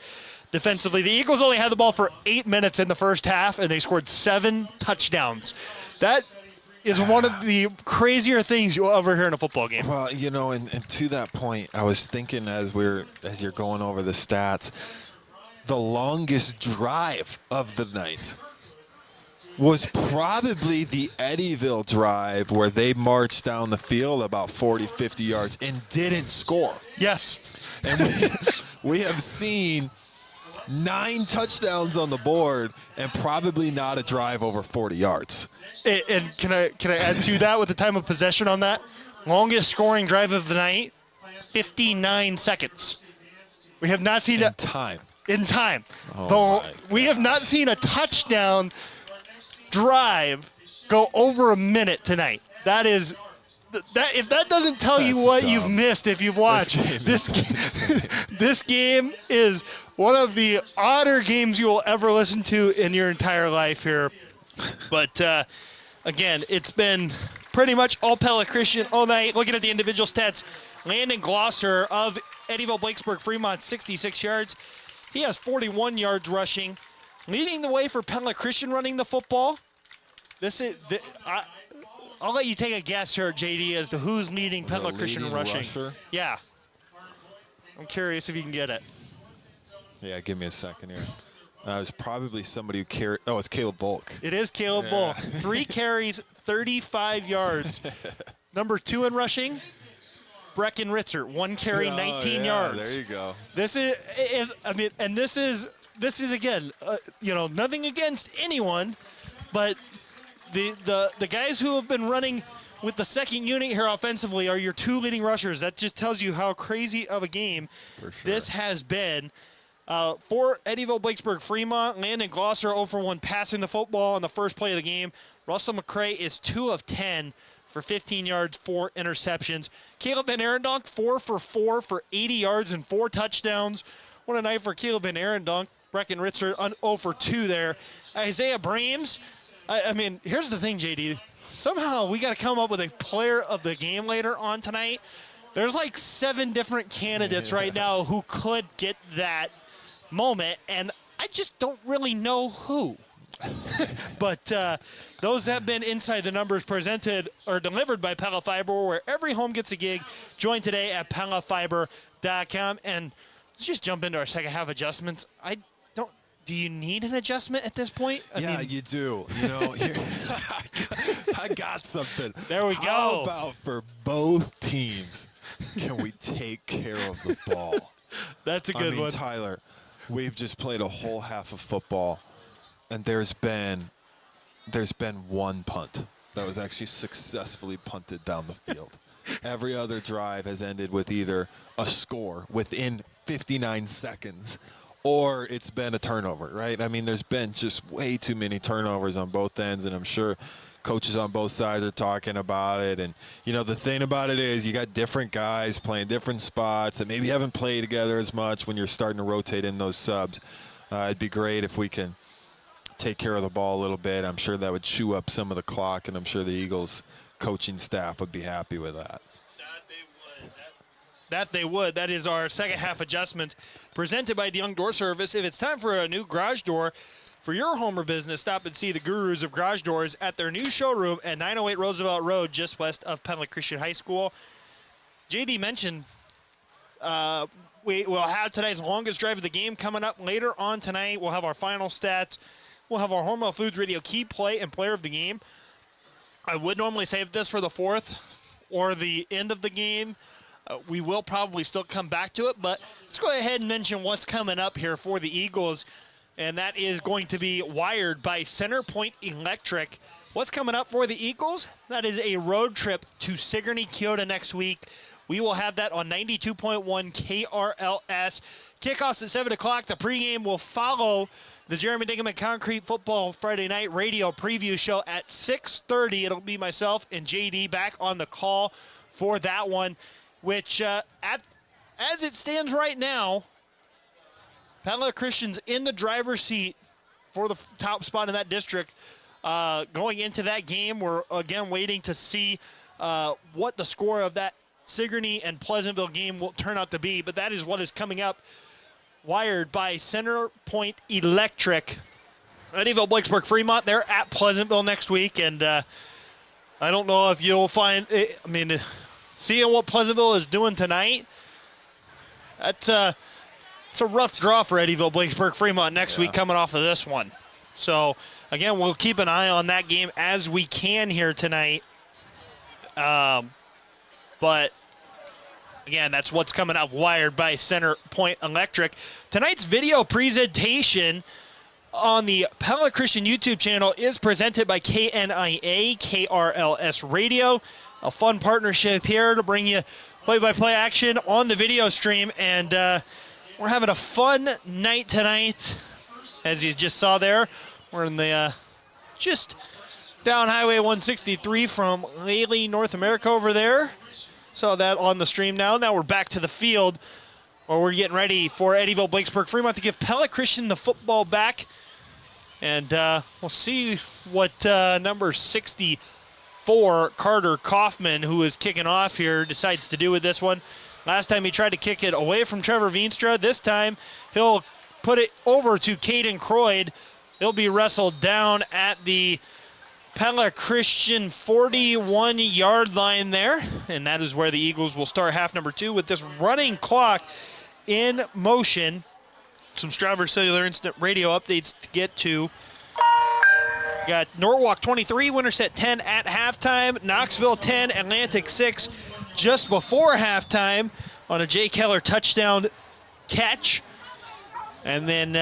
Defensively, the Eagles only had the ball for 8 minutes in the first half, and they scored 7 touchdowns. That is one of the crazier things you'll ever hear in a football game.
Well, and to that point, I was thinking as you're going over the stats, the longest drive of the night was probably the Eddyville drive, where they marched down the field about 40, 50 yards and didn't score.
Yes.
And we have seen 9 touchdowns on the board and probably not a drive over 40 yards.
And can I add to that with the time of possession on that? Longest scoring drive of the night, 59 seconds. We have not seen in time. We have not seen a touchdown drive go over a minute tonight. That is if that doesn't tell you what you've missed if you've watched this game is one of the odder games you will ever listen to in your entire life here. But again, it's been pretty much all Pella Christian all night. Looking at the individual stats, Landon Glosser of Eddyville, Blakesburg, Fremont, 66 yards. He has 41 yards rushing. Leading the way for Pella Christian running the football. I'll let you take a guess here, JD, as to who's leading Pella Christian rushing.
Rusher?
Yeah. I'm curious if you can get it.
Yeah, give me a second here. It was probably somebody who carried. Oh, it's Caleb Volk.
It is Caleb Volk. 3 carries, 35 yards. Number 2 in rushing, Breckenridge, 1 carry, 19 yards.
There you go.
This is, this is again, nothing against anyone, but the guys who have been running with the second unit here offensively are your 2 leading rushers. That just tells you how crazy of a game this has been. For Eddyville, Blacksburg, Fremont, Landon Glosser 0 for 1 passing the football on the first play of the game. Russell McCray is 2 of 10 for 15 yards, 4 interceptions. Caleb Van Arendonk 4 for 4 for 80 yards and 4 touchdowns. What a night for Caleb Van Arendonk. Breckenridge 0 for 2 there. Isaiah Brames, I mean, here's the thing, JD. Somehow we got to come up with a player of the game later on tonight. There's like 7 different candidates right now who could get that moment, and I just don't really know who. But those have been Inside the Numbers presented or delivered by Pella Fiber, where every home gets a gig. Join today at PellaFiber.com. And let's just jump into our second half adjustments. Do you need an adjustment at this point? I mean,
you do. I got something.
There we go.
How about for both teams, can we take care of the ball?
That's a good one.
Tyler, we've just played a whole half of football, and there's been 1 punt that was actually successfully punted down the field. Every other drive has ended with either a score within 59 seconds or it's been a turnover, right? I mean, there's been just way too many turnovers on both ends, and I'm sure coaches on both sides are talking about it. And, the thing about it is you got different guys playing different spots that maybe haven't played together as much when you're starting to rotate in those subs. It'd be great if we can take care of the ball a little bit. I'm sure that would chew up some of the clock, and I'm sure the Eagles coaching staff would be happy with that.
That they would. That is our second half adjustment presented by DeYoung Door Service. If it's time for a new garage door for your home or business, stop and see the gurus of garage doors at their new showroom at 908 Roosevelt Road, just west of Pella Christian High School. JD mentioned we will have tonight's longest drive of the game coming up later on tonight. We'll have our final stats. We'll have our Hormel Foods Radio key play and player of the game. I would normally save this for the 4th or the end of the game. We will probably still come back to it, but let's go ahead and mention what's coming up here for the Eagles, and that is going to be wired by Centerpoint Electric. What's coming up for the Eagles? That is a road trip to Sigourney, Kyoto next week. We will have that on 92.1 KRLS. Kickoffs at 7 o'clock. The pregame will follow the Jeremy Dingham and Concrete Football Friday night radio preview show at 6:30. It'll be myself and JD back on the call for that one, which as it stands right now, Pella Christian's in the driver's seat for the top spot in that district. Going into that game, we're again waiting to see what the score of that Sigourney and Pleasantville game will turn out to be, but that is what is coming up. Wired by Centerpoint Electric. Eddyville, Blacksburg, Fremont, they're at Pleasantville next week, and I don't know if you'll find it. I mean, seeing what Pleasantville is doing tonight, it's a rough draw for Eddyville, Blacksburg, Fremont next week coming off of this one. So, again, we'll keep an eye on that game as we can here tonight. But, again, that's what's coming up, wired by Centerpoint Electric. Tonight's video presentation on the Pella Christian YouTube channel is presented by KNIA KRLS Radio. A fun partnership here to bring you play-by-play action on the video stream. And we're having a fun night tonight. As you just saw there, we're in the just down Highway 163 from Lely, North America over there. Saw that on the stream now. Now we're back to the field where we're getting ready for Eddyville, Blacksburg, Fremont to give Pella Christian the football back. And we'll see what number 64, Carter Kaufman, who is kicking off here, decides to do with this one. Last time he tried to kick it away from Trevor Veenstra. This time he'll put it over to Caden Croyd. He'll be wrestled down at the Pella Christian 41-yard line there, and that is where the Eagles will start half number 2 with this running clock in motion. Some Strouver Cellular Instant Radio updates to get to. Got Norwalk 23, Winterset 10 at halftime, Knoxville 10, Atlantic 6, just before halftime on a Jay Keller touchdown catch. And then,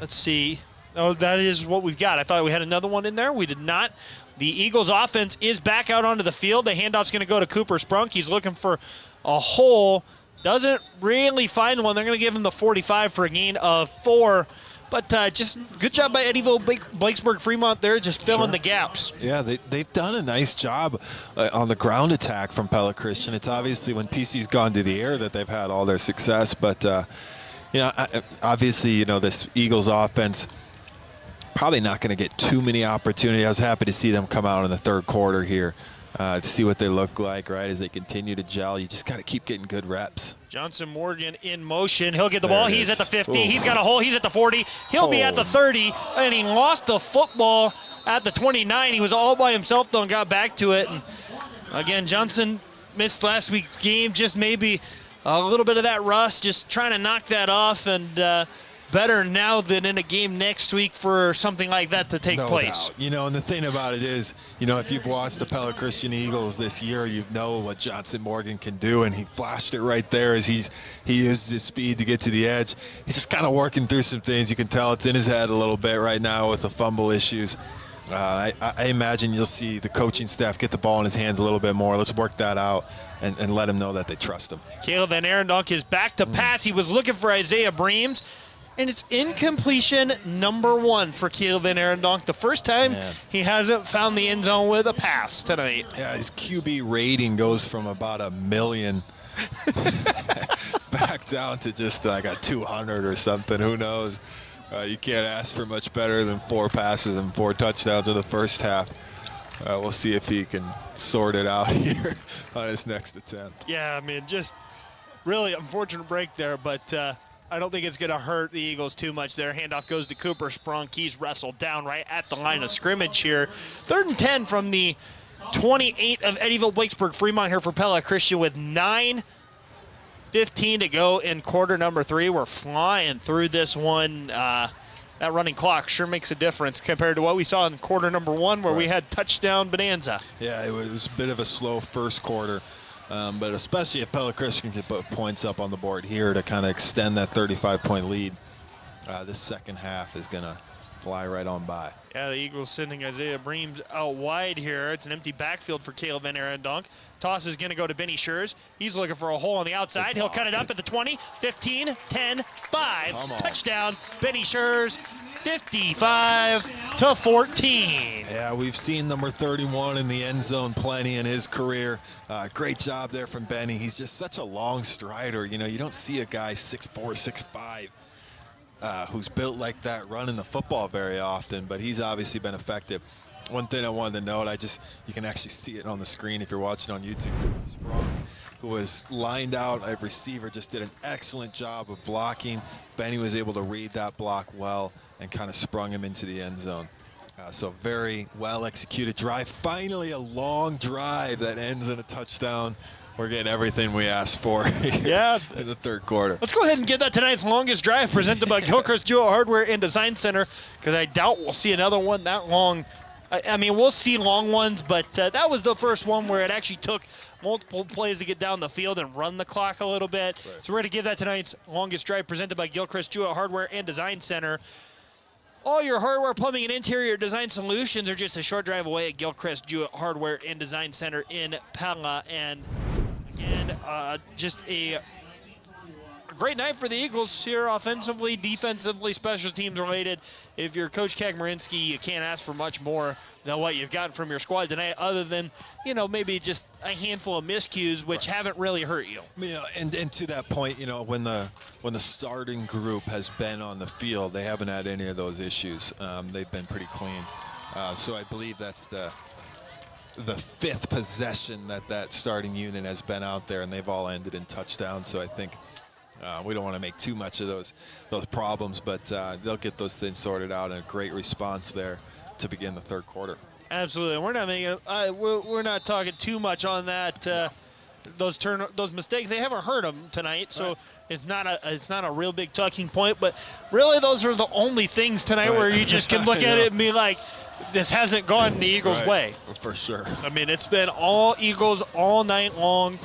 let's see. Oh, that is what we've got. I thought we had another one in there. We did not. The Eagles offense is back out onto the field. The handoff's going to go to Cooper Sprunk. He's looking for a hole. Doesn't really find one. They're going to give him the 45 for a gain of 4. But just good job by Eddyville, Blakesburg, Fremont there, just filling the gaps.
Yeah, they've done a nice job on the ground attack from Pella Christian. It's obviously when PC's gone to the air that they've had all their success. But, obviously, this Eagles offense probably not going to get too many opportunities. I was happy to see them come out in the third quarter here to see what they look like, right, as they continue to gel. You just got to keep getting good reps.
Johnson Morgan in motion. He'll get the ball. He's at the 50.
Ooh.
He's got a hole. He's at the 40. He'll be at the 30. And he lost the football at the 29. He was all by himself, though, and got back to it. And again, Johnson missed last week's game. Just maybe a little bit of that rust, just trying to knock that off. And better now than in a game next week for something like that to take place.
Doubt. And the thing about it is, if you've watched the Pella Christian Eagles this year, you know what Johnson Morgan can do, and he flashed it right there as he used his speed to get to the edge. He's just kind of working through some things. You can tell it's in his head a little bit right now with the fumble issues. I imagine you'll see the coaching staff get the ball in his hands a little bit more. Let's work that out and let him know that they trust him.
Caleb Van Arendonk is back to pass. He was looking for Isaiah Breams. And it's incompletion number 1 for Caleb Van Arendonk. The first time he hasn't found the end zone with a pass tonight.
Yeah, his QB rating goes from about 1 million back down to just like a 200 or something. Who knows? You can't ask for much better than 4 passes and 4 touchdowns in the first half. We'll see if he can sort it out here on his next attempt.
Yeah, just really unfortunate break there, but I don't think it's going to hurt the Eagles too much there. Handoff goes to Cooper Sprunk. He's wrestled down right at the line of scrimmage here. 3rd and 10 from the 28 of Eddyville, Blakesburg, Fremont here for Pella Christian with 9:15 to go in quarter number 3. We're flying through this one. That running clock sure makes a difference compared to what we saw in quarter number 1 where we had touchdown bonanza.
Yeah, it was a bit of a slow first quarter. But especially if Pella Christian can put points up on the board here to kind of extend that 35-point lead, this second half is going to fly right on by.
Yeah, the Eagles sending Isaiah Breams out wide here. It's an empty backfield for Caleb Van Arendonk. Toss is going to go to Benny Schurz. He's looking for a hole on the outside. He'll cut it up at the 20, 15, 10, 5. Touchdown, Benny Schurz. 55-14.
Yeah, we've seen number 31 in the end zone plenty in his career. Great job there from Benny. He's just such a long strider. You don't see a guy 6'4", 6'5", who's built like that running the football very often, but he's obviously been effective. One thing I wanted to note, you can actually see it on the screen if you're watching on YouTube. Who was lined out at receiver, just did an excellent job of blocking. Benny was able to read that block well and kind of sprung him into the end zone. So very well executed drive. Finally a long drive that ends in a touchdown. We're getting everything we asked for in the third quarter.
Let's go ahead and get that tonight's longest drive presented by Gilchrist Jewel Hardware and Design Center, because I doubt we'll see another one that long. We'll see long ones, but that was the first one where it actually took multiple plays to get down the field and run the clock a little bit. Right. So we're going to give that tonight's longest drive presented by Gilchrist Jewel Hardware and Design Center. All your hardware, plumbing, and interior design solutions are just a short drive away at Gilchrist Jewel Hardware and Design Center in Pella. And again, just a great night for the Eagles here, offensively, defensively, special teams related. If you're Coach Kagmarinsky, you can't ask for much more than what you've gotten from your squad tonight, other than, maybe just a handful of miscues, which haven't really hurt you.
And to that point, when the starting group has been on the field, they haven't had any of those issues. They've been pretty clean. So I believe that's the 5th possession that starting unit has been out there, and they've all ended in touchdowns. So I think we don't want to make too much of those problems, but they'll get those things sorted out, and a great response there to begin the third quarter.
Absolutely. We're not making we're not talking too much on that. Those mistakes, they haven't hurt them tonight, so it's not a real big talking point. But really, those are the only things tonight where you just can look at it and be like, this hasn't gone the Eagles' way.
For sure.
I mean, it's been all Eagles all night long,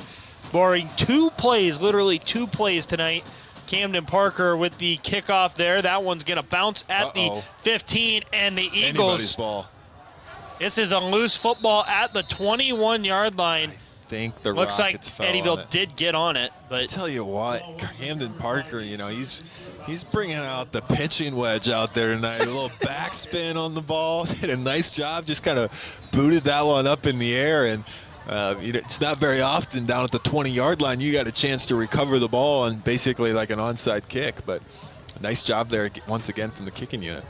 barring 2 plays, literally 2 plays tonight. Camden Parker with the kickoff there. That one's going to bounce at the 15, and the Eagles.
Anybody's ball.
This is a loose football at the 21-yard line.
I think the
Looks like
Rockets fell
Eddyville
on it.
did get on it, but
tell you what, Camden Parker, you know, he's bringing out the pitching wedge out there tonight. A little backspin on the ball, did a nice job, just kind of booted that one up in the air, and you know, it's not very often down at the 20-yard line you got a chance to recover the ball on basically like an onside kick, but nice job there once again from the kicking unit.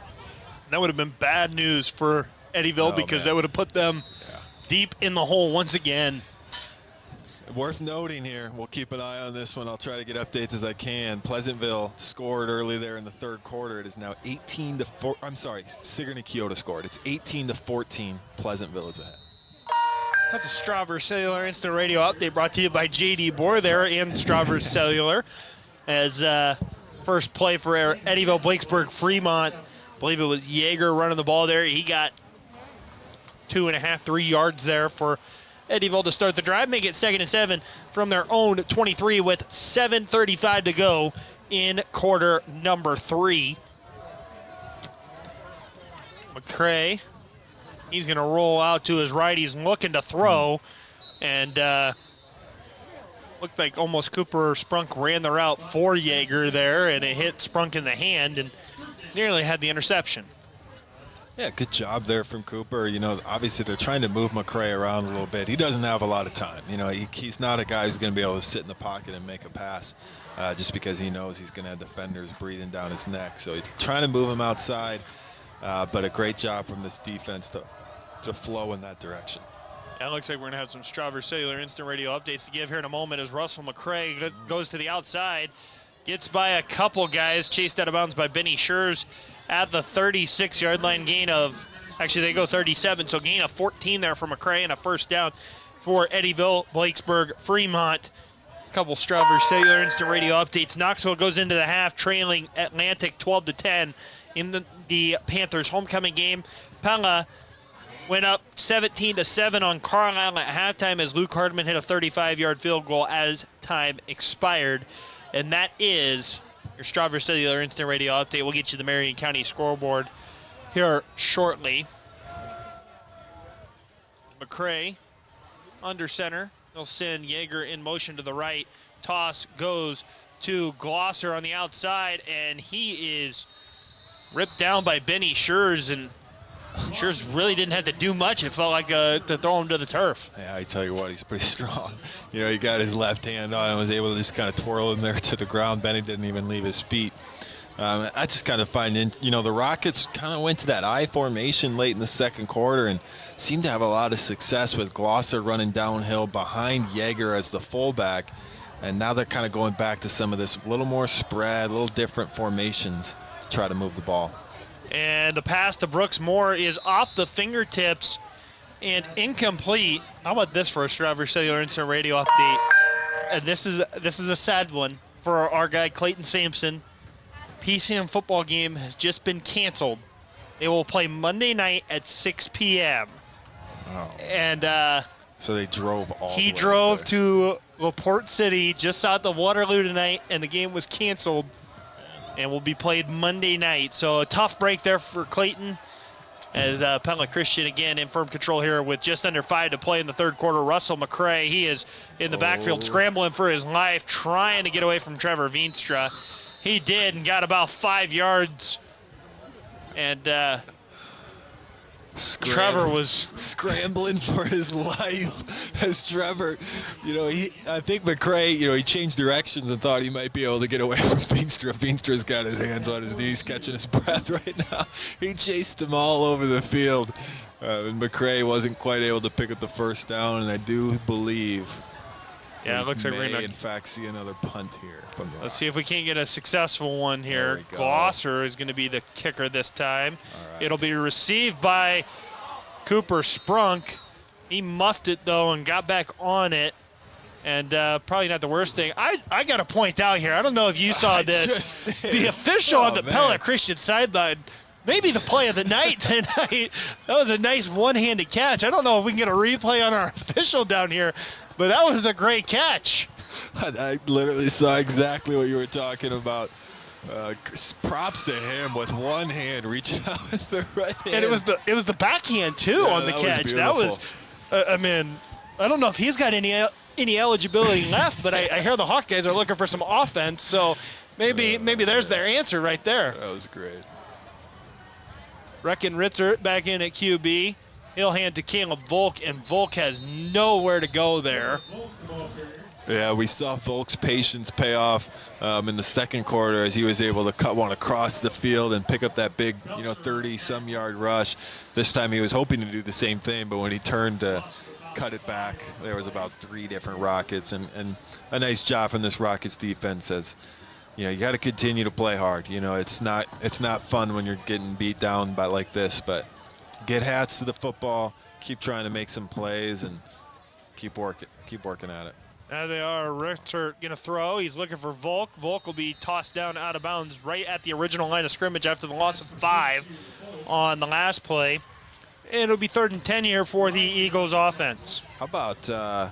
That would have been bad news for Eddyville because that would have put them deep in the hole once again.
Worth noting here, we'll keep an eye on this one. I'll try to get updates as I can. Pleasantville scored early there in the third quarter. It is now 18-4. I'm sorry, Sigourney Keota scored. It's 18-14. Pleasantville is ahead.
That's a Strawberry Cellular Instant Radio update brought to you by J.D. Bohr there in Strawberry Cellular. As first play for Eddyville, Blakesburg, Fremont. I believe it was Yeager running the ball there. He got 2.5, 3 yards there for Eddyville to start the drive, make it 2nd and 7 from their own 23 with 7:35 to go in quarter number 3. McCray, he's going to roll out to his right. He's looking to throw, and looked like almost Cooper Sprunk ran the route for Yeager there, and it hit Sprunk in the hand and nearly had the interception.
Yeah, good job there from Cooper. You know, obviously they're trying to move McCray around a little bit. He doesn't have a lot of time. You know, he's not a guy who's going to be able to sit in the pocket and make a pass just because he knows he's going to have defenders breathing down his neck. So he's trying to move him outside, but a great job from this defense to flow in that direction.
Yeah, it looks like we're going to have some Strawberry Cellular Instant Radio updates to give here in a moment as Russell McCray goes to the outside, gets by a couple guys, chased out of bounds by Benny Schurz at the 36-yard line, gain of, actually they go 37, so gain of 14 there for McCray and a first down for Eddyville, Blakesburg, Fremont. A couple Strawberry Cellular Instant Radio updates. Knoxville goes into the half trailing Atlantic 12-10 in the Panthers homecoming game. Pella went up 17-7 on Carlisle at halftime as Luke Hardman hit a 35-yard field goal as time expired. And that is your Strawberry Cellular Instant Radio update. We'll get you the Marion County scoreboard here shortly. McCray under center. They'll send Yeager in motion to the right. Toss goes to Glosser on the outside, and he is ripped down by Benny Schurz, and Schurz really didn't have to do much. It felt like to throw him to the turf.
Yeah, I tell you what, he's pretty strong. You know, he got his left hand on and was able to just kind of twirl him there to the ground. Benny didn't even leave his feet. I just kind of find, you know, the Rockets kind of went to that I formation late in the second quarter and seemed to have a lot of success with Glosser running downhill behind Yeager as the fullback. And now they're kind of going back to some of this little more spread, a little different formations to try to move the ball.
And the pass to Brooks Moore is off the fingertips and incomplete. How about this for a Strawberry Cellular Instant Radio update? And this is a sad one for our guy Clayton Sampson. PCM football game has just been canceled. They will play Monday night at 6 p.m.
Oh.
And
so they drove all the way
he drove to LaPorte City just south of Waterloo tonight, and the game was canceled and will be played Monday night. So a tough break there for Clayton as Pella Christian again in firm control here with just under 5 to play in the third quarter. Russell McCray, he is in the backfield scrambling for his life, trying to get away from Trevor Veenstra. He did and got about 5 yards. And Trevor was
scrambling for his life as Trevor, you know, I think McCray, you know, he changed directions and thought he might be able to get away from Veenstra. Veenstra's got his hands on his knees, catching his breath right now. He chased him all over the field. And McCray wasn't quite able to pick up the first down, and I do believe
it looks like we're going to,
in fact, see another punt here from the
Let's see if we can't get a successful one here. Glosser is going to be the kicker this time. Right. It'll be received by Cooper Sprunk. He muffed it, though, and got back on it. And probably not the worst thing. I got to point out here, I don't know if you saw this. The official on the Pella Christian sideline maybe the play of the night tonight. That was a nice one-handed catch. I don't know if we can get a replay on our official down here, but that was a great catch.
I literally saw exactly what you were talking about. Props to him with one hand reaching out with the right hand.
And it was the backhand too on the catch. That was, I mean, I don't know if he's got any eligibility left, but I hear the Hawk guys are looking for some offense. So maybe there's their answer right there.
That was great.
Reckon Ritzert back in at QB. He'll hand to Caleb Volk, and Volk has nowhere to go there.
Yeah, we saw Volk's patience pay off in the second quarter as he was able to cut one across the field and pick up that big, 30-some yard rush. This time he was hoping to do the same thing, but when he turned to cut it back, there was about 3 different Rockets, and a nice job from this Rockets defense as, you got to continue to play hard. It's not fun when you're getting beat down by like this, but get hats to the football, keep trying to make some plays, and keep working at it.
There they are. Richter going to throw. He's looking for Volk. Volk will be tossed down out of bounds right at the original line of scrimmage after the loss of 5 on the last play. And it'll be 3rd and 10 here for the Eagles offense.
How about, I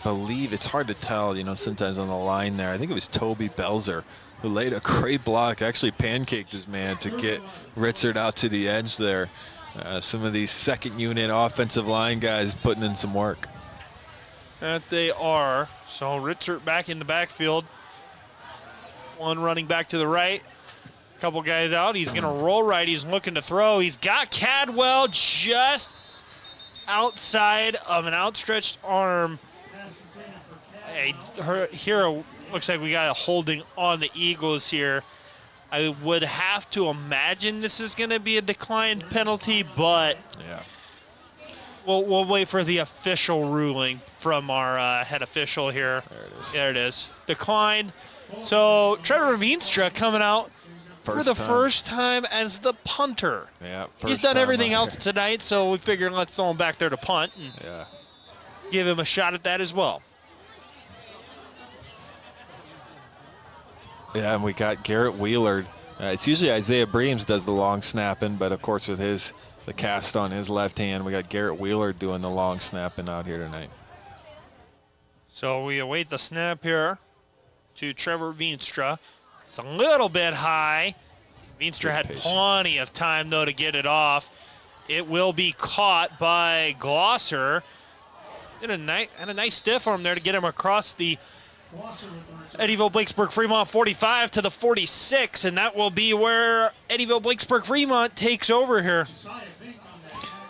believe, it's hard to tell, sometimes on the line there. I think it was Toby Belzer who laid a great block, actually pancaked his man to get Ritzert out to the edge there. Some of these second unit offensive line guys putting in some work.
That they are. So Ritzert back in the backfield. One running back to the right. A couple guys out. He's going to roll right. He's looking to throw. He's got Cadwell just outside of an outstretched arm. Here looks like we got a holding on the Eagles here. I would have to imagine this is going to be a declined penalty, but
yeah.
We'll wait for the official ruling from our head official here.
There it is.
There it is. Declined. So Trevor Veenstra coming out for the first time as the punter.
Yeah.
He's done everything else tonight, so we figured let's throw him back there to punt and give him a shot at that as well.
Yeah, and we got Garrett Wheeler. It's usually Isaiah Breams does the long snapping, but of course with the cast on his left hand, we got Garrett Wheeler doing the long snapping out here tonight.
So we await the snap here to Trevor Veenstra. It's a little bit high. Veenstra had plenty of time, though, to get it off. It will be caught by Glosser. Did a nice stiff arm there to get him across the Eddyville Blakesburg Fremont 45 to the 46, and that will be where Eddyville Blakesburg Fremont takes over here.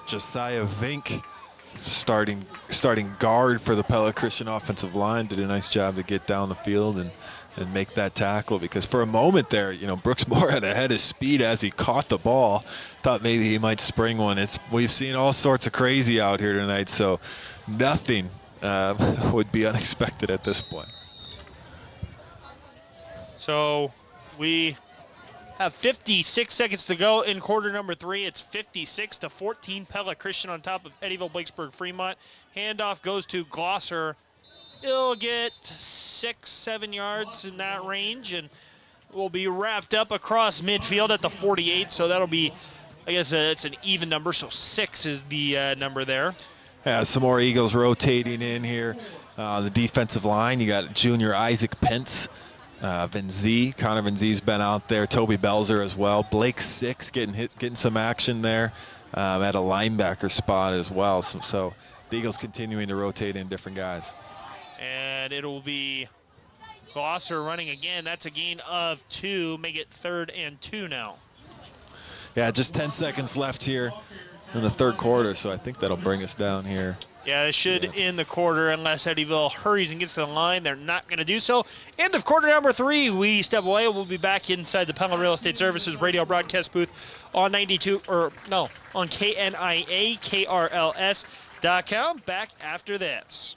Josiah Vink, starting guard for the Pella Christian offensive line, did a nice job to get down the field and make that tackle, because for a moment there, Brooks Moore had a head of speed as he caught the ball. Thought maybe he might spring one. We've seen all sorts of crazy out here tonight, so nothing would be unexpected at this point.
So we have 56 seconds to go in quarter number 3. It's 56-14. Pella Christian on top of Eddyville Blakesburg Fremont. Handoff goes to Glosser. He'll get 6-7 yards in that range, and will be wrapped up across midfield at the 48. So that'll be, I guess it's an even number. So 6 is the number there.
Yeah, some more Eagles rotating in here. The defensive line, you got junior Isaac Pence. Connor Van Zee's been out there. Toby Belzer as well. Blake Six getting some action there at a linebacker spot as well. So the Eagles continuing to rotate in different guys.
And it'll be Glosser running again. That's a gain of 2. Make it 3rd and 2 now.
Yeah, just 10 seconds left here in the third quarter, so I think that'll bring us down here.
Yeah, it should end the quarter unless Eddyville hurries and gets to the line. They're not going to do so. End of quarter number 3. We step away. We'll be back inside the Pella Real Estate Services radio broadcast booth on on KNIA, KRLS.com. Back after this.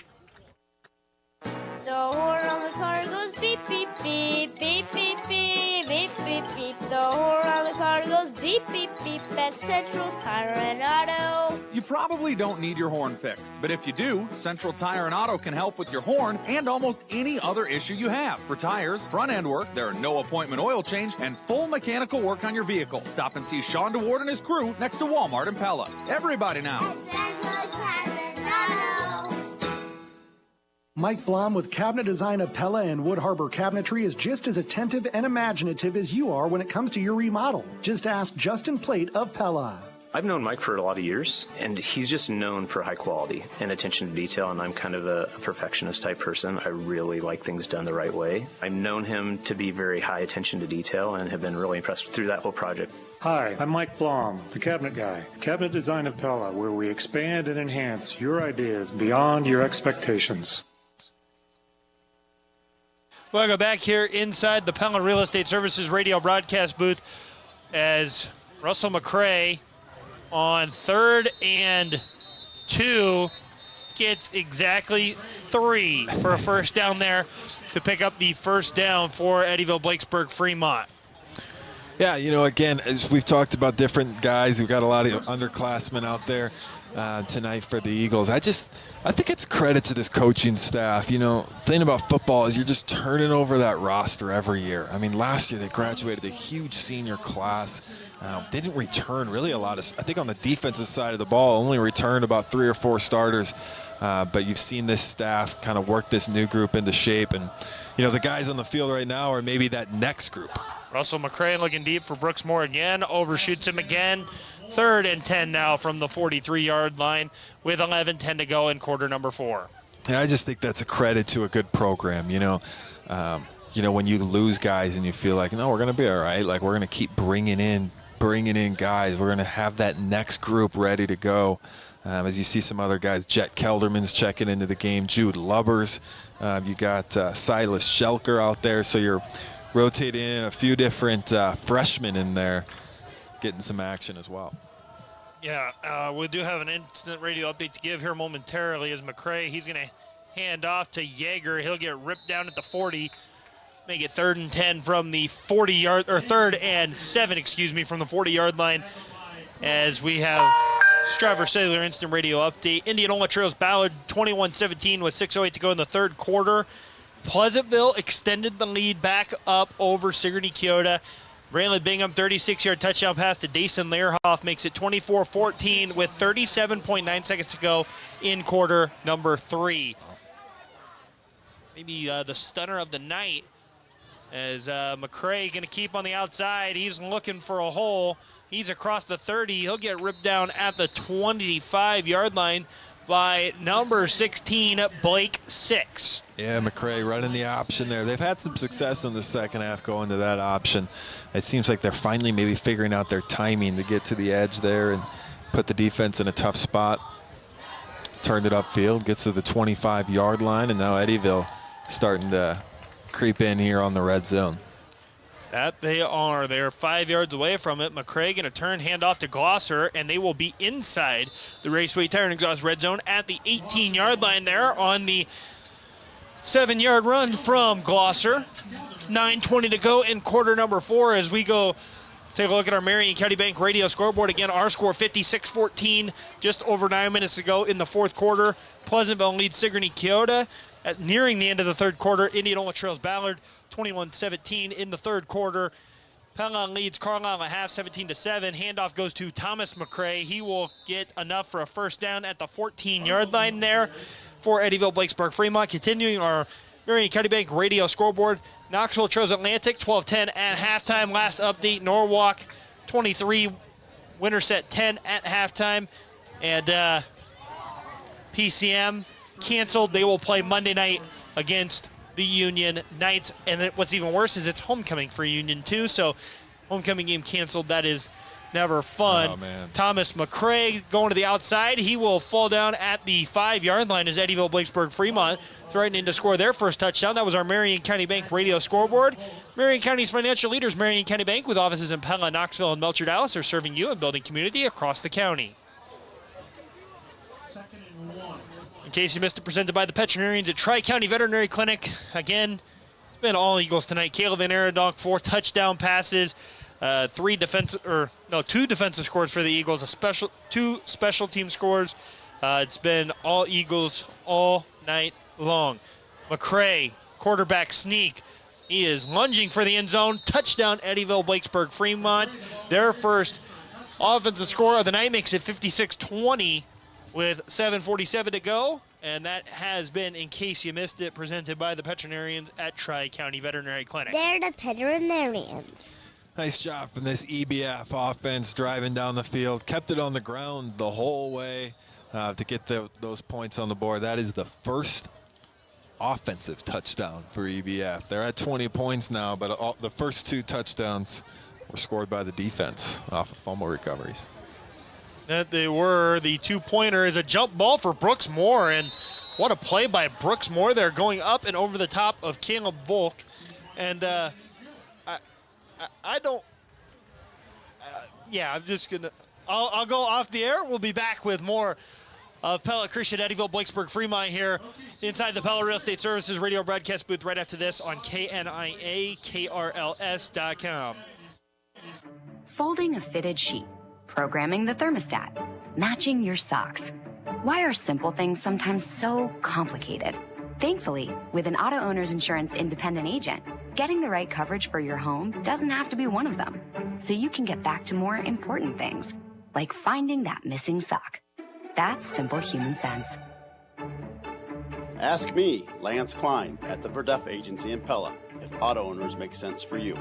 The horn on the car goes beep, beep, beep. beep, beep, beep, beep, beep, beep, beep. The horn on the car goes beep, beep, beep at Central Tire and Auto.
You probably don't need your horn fixed, but if you do, Central Tire and Auto can help with your horn and almost any other issue you have. For tires, front end work, there are no appointment oil change, and full mechanical work on your vehicle. Stop and see Sean DeWard and his crew next to Walmart in Pella. Everybody now.
Mike Blom with Cabinet Design of Pella and Wood Harbor Cabinetry is just as attentive and imaginative as you are when it comes to your remodel. Just ask Justin Plate of Pella.
I've known Mike for a lot of years, and he's just known for high quality and attention to detail, and I'm kind of a perfectionist type person. I really like things done the right way. I've known him to be very high attention to detail and have been really impressed through that whole project.
Hi, I'm Mike Blom, the Cabinet Guy. Cabinet Design of Pella, where we expand and enhance your ideas beyond your expectations.
Welcome back here inside the Pella Real Estate Services radio broadcast booth as Russell McCray on 3rd and 2 gets exactly 3 for a first down there to pick up the first down for Eddyville Blakesburg Fremont.
Yeah, you know, again, as we've talked about different guys, we've got a lot of underclassmen out there tonight for the Eagles. I think it's credit to this coaching staff. You know, the thing about football is you're just turning over that roster every year. I mean, last year they graduated a huge senior class. They didn't return really a lot of, I think on the defensive side of the ball, only returned about 3 or 4 starters. But you've seen this staff kind of work this new group into shape. And, you know, the guys on the field right now are maybe that next group.
Russell McCray looking deep for Brooks Moore again, overshoots him again. 3rd and 10 now from the 43-yard line with 11:10 to go in quarter number 4.
And I just think that's a credit to a good program, you know. When you lose guys and you feel like, no, we're going to be all right. Like, we're going to keep bringing in guys. We're going to have that next group ready to go. As you see some other guys, Jet Kelderman's checking into the game, Jude Lubbers. You got Silas Shelker out there. So you're rotating in a few different freshmen in there, getting some action as well.
Yeah, we do have an instant radio update to give here momentarily as McCray, he's going to hand off to Yeager. He'll get ripped down at the 40. Make it 3rd and 10 from the 40-yard, or 3rd and 7, from the 40-yard line. As we have Stryver Cellular instant radio update. Indianola trails Ballard 21-17 with 6:08 to go in the 3rd quarter. Pleasantville extended the lead back up over Sigourney Keota. Braylon Bingham, 36-yard touchdown pass to Dason Learhoff makes it 24-14 with 37.9 seconds to go in quarter number 3. Maybe the stunner of the night as McCray going to keep on the outside. He's looking for a hole. He's across the 30. He'll get ripped down at the 25-yard line by number 16, Blake 6.
Yeah, McCray running the option there. They've had some success in the second half going to that option. It seems like they're finally maybe figuring out their timing to get to the edge there and put the defense in a tough spot. Turned it upfield, gets to the 25-yard line, and now Eddyville starting to creep in here on the red zone.
That they are. They're 5 yards away from it. McCray going to turn, hand off to Glosser, and they will be inside the Raceway Tire and Exhaust red zone at the 18-yard line there on the 7-yard run from Glosser. 9:20 to go in quarter number 4 as we go take a look at our Marion County Bank radio scoreboard. Again, our score 56-14, just over 9 minutes to go in the 4th quarter. Pleasantville leads Sigourney Keota. At nearing the end of the 3rd quarter, Indianola trails Ballard 21-17 in the 3rd quarter. Pella leads Carlisle at half 17-7. Handoff goes to Thomas McCray. He will get enough for a first down at the 14-yard line there for Eddyville Blakesburg Fremont. Continuing our Marion County Bank radio scoreboard, Knoxville trails Atlantic 12-10 at halftime. Last update, Norwalk 23, Winterset 10 at halftime. And PCM canceled. They will play Monday night against the Union Knights. And what's even worse is it's homecoming for Union too. So homecoming game canceled. That is never fun.
Oh, man.
Thomas McCray going to the outside. He will fall down at the 5-yard line as Eddyville Blakesburg Fremont threatening to score their first touchdown. That was our Marion County Bank radio scoreboard. Marion County's financial leaders, Marion County Bank, with offices in Pella, Knoxville, and Melcher Dallas, are serving you and building community across the county. In case you missed it, presented by the veterinarians at Tri-County Veterinary Clinic. Again, It's been all Eagles tonight. Caleb Van Aradonk, 4 touchdown passes, 2 defensive scores for the Eagles, 2 special team scores. It's been all Eagles all night long. McCray, quarterback sneak. He is lunging for the end zone. Touchdown, Eddyville, Blakesburg, Fremont. Their first offensive score of the night makes it 56-20 with 7:47 to go. And that has been, in case you missed it, presented by the veterinarians at Tri-County Veterinary Clinic.
They're the veterinarians.
Nice job from this EBF offense driving down the field. Kept it on the ground the whole way to get those points on the board. That is the first offensive touchdown for EBF. They're at 20 points now, but the first 2 touchdowns were scored by the defense off of fumble recoveries.
That they were. The 2-pointer is a jump ball for Brooks Moore, and what a play by Brooks Moore there, going up and over the top of Caleb Volk. And I'm just gonna, I'll go off the air. We'll be back with more of Pella Christian, Eddyville, Blakesburg, Fremont here inside the Pella Real Estate Services radio broadcast booth right after this on KNIA-KRLS.com.
Folding a fitted sheet, programming the thermostat, matching your socks. Why are simple things sometimes so complicated? Thankfully, with an auto owner's insurance independent agent, getting the right coverage for your home doesn't have to be one of them. So you can get back to more important things, like finding that missing sock. That's simple human sense.
Ask me, Lance Klein, at the Verduff Agency in Pella, if auto owners make sense for you.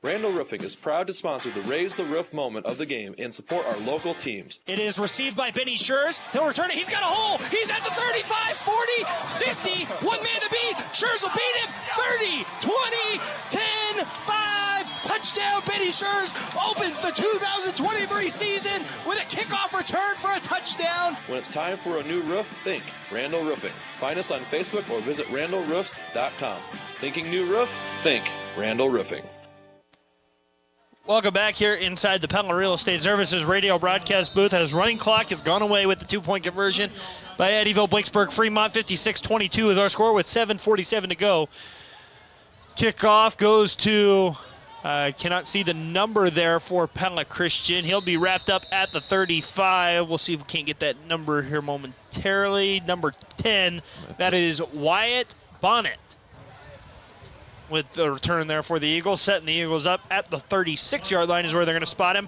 Randall Roofing is proud to sponsor the Raise the Roof moment of the game and support our local teams.
It is received by Benny Schurz. He'll return it. He's got a hole. He's at the 35, 40, 50. One man to beat. Schurz will beat him. 30, 20, 10, 5. Touchdown. Benny Schurz opens the 2023 season with a kickoff return for a touchdown.
When it's time for a new roof, think Randall Roofing. Find us on Facebook or visit randallroofs.com. Thinking new roof? Think Randall Roofing.
Welcome back here inside the Pella Real Estate Services radio broadcast booth. As running clock has gone away with the 2-point conversion by Eddyville, Blakesburg, Fremont. 56-22 is our score with 7:47 to go. Kickoff goes to, cannot see the number there for Pella Christian. He'll be wrapped up at the 35. We'll see if we can't get that number here momentarily. Number 10, that is Wyatt Bonnet. With the return there for the Eagles, setting the Eagles up at the 36-yard line is where they're going to spot him.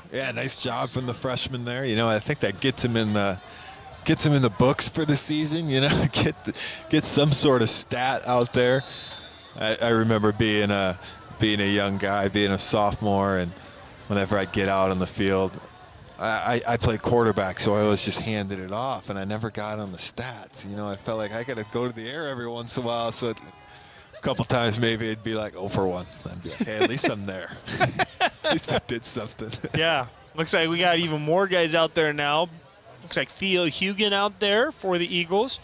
Yeah, nice job from the freshman there. You know, I think that gets him in the books for the season. You know, get some sort of stat out there. I remember being a young guy, being a sophomore, and whenever I'd get out on the field, I played quarterback, so I always just handed it off, and I never got on the stats. You know, I felt like I got to go to the air every once in a while, so a couple times maybe it'd be like 0 for 1. I'd be like, hey, at least I'm there. At least I did something.
Yeah, looks like we got even more guys out there now. Looks like Theo Hugan out there for the Eagles.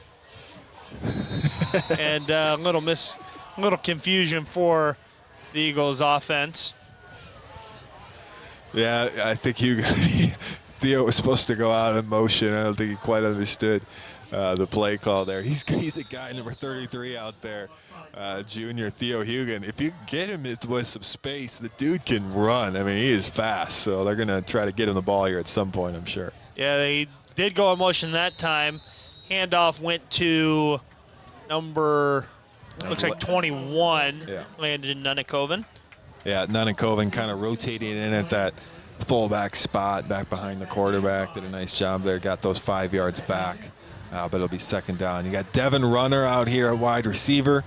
And a little confusion for the Eagles offense.
Yeah, I think Theo was supposed to go out in motion. I don't think he quite understood the play call there. He's a guy, number 33 out there, junior Theo Hugan. If you get him with some space, the dude can run. I mean, he is fast, so they're going to try to get him the ball here at some point, I'm sure.
Yeah, they did go in motion that time. Handoff went to number, looks like 21,
yeah.
Landed in Nunnakoven.
Yeah, Nunnakoven kind of rotating in at that fullback spot back behind the quarterback. Did a nice job there. Got those 5 yards back, but it'll be second down. You got Devin Runner out here at wide receiver.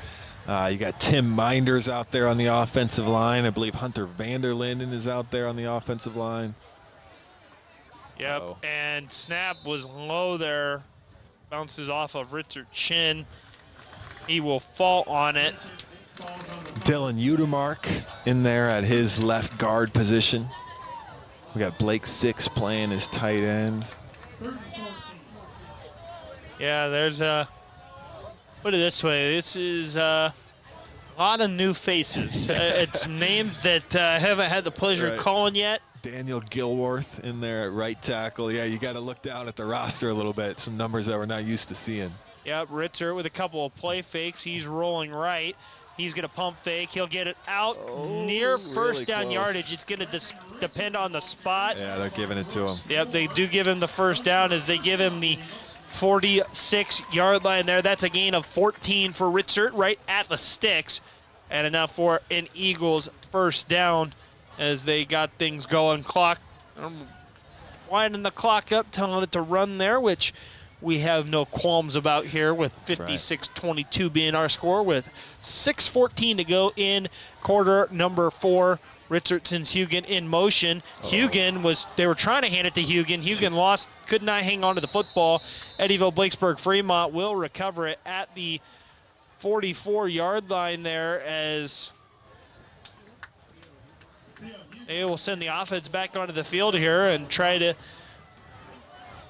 You got Tim Minders out there on the offensive line. I believe Hunter Vanderlinden is out there on the offensive line.
Yep, and snap was low there. Bounces off of Richard Chin. He will fall on it.
Dylan Udemark in there at his left guard position. We got Blake Six playing his tight end.
Yeah, there's put it this way, this is a lot of new faces. It's names that haven't had the pleasure of calling yet.
Daniel Gilworth in there at right tackle. Yeah, you got to look down at the roster a little bit. Some numbers that we're not used to seeing.
Yep, Ritzert with a couple of play fakes. He's rolling right. He's going to pump fake. He'll get it out near first down
close.
yardage. It's going to depend on the spot.
Yeah, they're giving it to him.
Yep, they do give him the first down as they give him the 46-yard line there. That's a gain of 14 for Ritzert right at the sticks. And enough for an Eagles first down as they got things going. Clock, winding the clock up, telling it to run there, which we have no qualms about here with 56-22 being our score with 6:14 to go in quarter number 4. Ritzert sends Hugen in motion. Hugen they were trying to hand it to Hugen. Hugen lost, could not hang on to the football. Eddyville Blakesburg Fremont will recover it at the 44-yard line there as they will send the offense back onto the field here and try to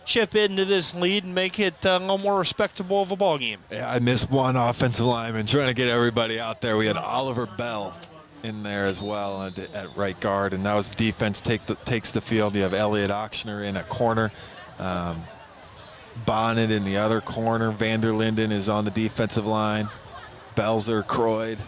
chip into this lead and make it a little more respectable of a ball game.
Yeah, I missed one offensive lineman trying to get everybody out there. We had Oliver Bell in there as well at right guard, and now as the defense takes the field, you have Elliot Auctioner in at corner, Bonnet in the other corner, Vanderlinden is on the defensive line, Belzer, Croyd.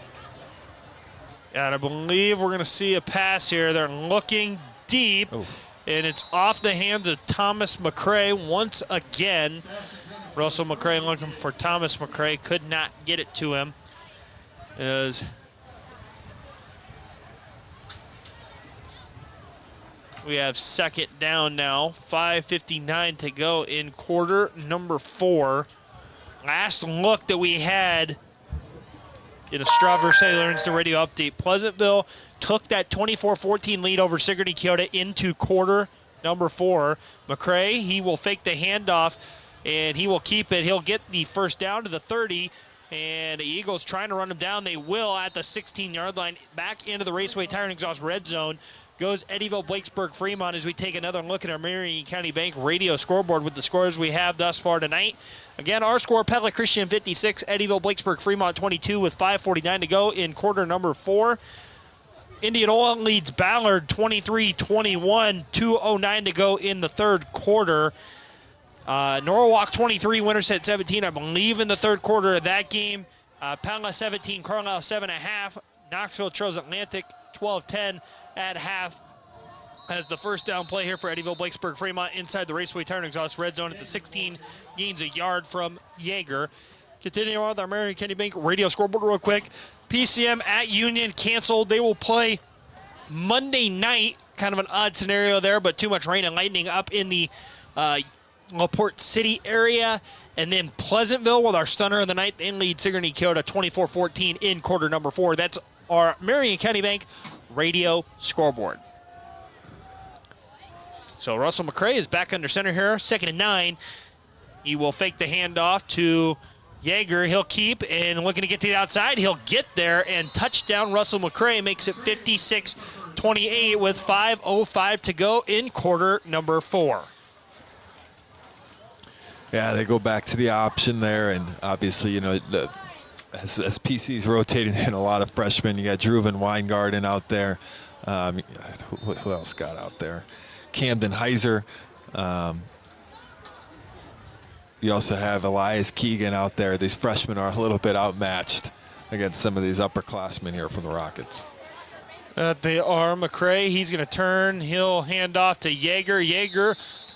And I believe we're going to see a pass here. They're looking deep, and it's off the hands of Thomas McCray once again. Russell McCray looking for Thomas McCray, could not get it to him. As we have second down now, 5:59 to go in quarter number 4. Last look that we had in a Straw Versailles Instant Radio update, Pleasantville took that 24-14 lead over Sigourney Keota into quarter number 4. McCray, he will fake the handoff, and he will keep it. He'll get the first down to the 30, and the Eagles trying to run him down. They will at the 16-yard line, back into the Raceway Tire and Exhaust red zone. Goes Eddyville Blakesburg Fremont as we take another look at our Marion County Bank radio scoreboard with the scores we have thus far tonight. Again, our score, Pella Christian 56, Eddyville Blakesburg Fremont 22 with 5:49 to go in quarter number 4. Indianola leads Ballard 23-21, 2:09 to go in the third quarter. Norwalk 23, Winterset 17, I believe in the third quarter of that game. Pella 17, Carlisle 7.5, Knoxville Charles Atlantic 12-10 at half as the first down play here for Eddyville Blakesburg Fremont inside the Raceway Tire and Exhaust red zone at the 16, gains a yard from Yeager. Continuing on with our Marion County Bank radio scoreboard real quick. PCM at Union canceled. They will play Monday night. Kind of an odd scenario there, but too much rain and lightning up in the LaPorte City area. And then Pleasantville with our stunner of the night. They lead Sigourney Keota 24-14 in quarter number 4. That's our Marion County Bank radio scoreboard. So Russell McCray is back under center here, 2nd and 9. He will fake the handoff to Yeager. He'll keep and looking to get to the outside. He'll get there, and touchdown Russell McCray makes it 56-28 with 5:05 to go in quarter number 4.
Yeah, they go back to the option there, and obviously, you know, as PC's rotating in a lot of freshmen, you got Druven Weingarten out there. Who else got out there? Camden Heiser. You also have Elias Keegan out there. These freshmen are a little bit outmatched against some of these upperclassmen here from the Rockets.
They are. McCray, he's going to turn. He'll hand off to Yeager. Yeager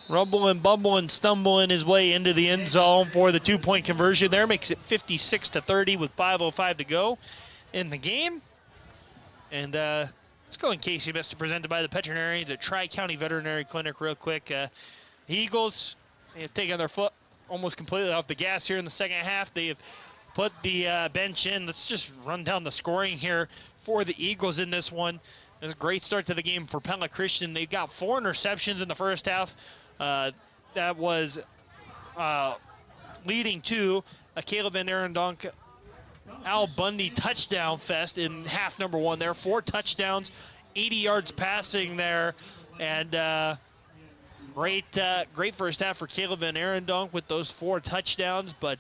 rumbling, bumbling, stumbling his way into the end zone for the 2-point conversion there. Makes it 56-30 with 5:05 to go in the game. And let's go in case you missed it, presented by the veterinarians at Tri-County Veterinary Clinic real quick. The Eagles have taken their foot almost completely off the gas here in the second half. They have put the bench in. Let's just run down the scoring here for the Eagles in this one. It was a great start to the game for Pella Christian. They've got 4 interceptions in the first half. That was leading to a Caleb Van Arendonk Al Bundy touchdown fest in half number 1 there. 4 touchdowns, 80 yards passing there, and great first half for Caleb Van Arendonk with those 4 touchdowns. But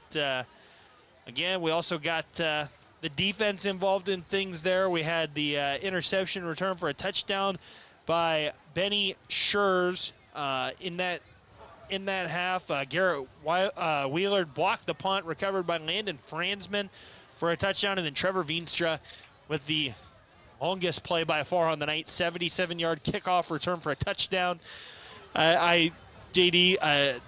again, we also got the defense involved in things there. We had the interception return for a touchdown by Benny Schurz. In that half, Garrett Wheeler blocked the punt, recovered by Landon Franzman for a touchdown, and then Trevor Veenstra with the longest play by far on the night, 77-yard kickoff return for a touchdown. JD,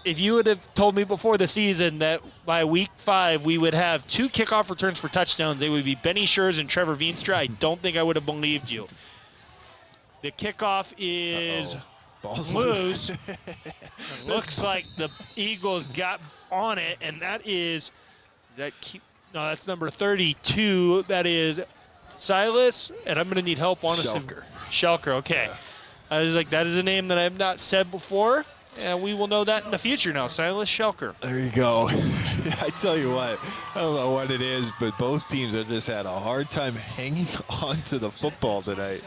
if you would have told me before the season that by week 5 we would have 2 kickoff returns for touchdowns, they would be Benny Schurz and Trevor Veenstra, I don't think I would have believed you. The kickoff is loose. Looks like the Eagles got on it, and that's number 32. That is Silas, and I'm going to need help on Schelker, okay. Yeah. I was like, that is a name that I have not said before, and we will know that in the future now. Silas Schelker.
There you go. I tell you what, I don't know what it is, but both teams have just had a hard time hanging on to the football tonight.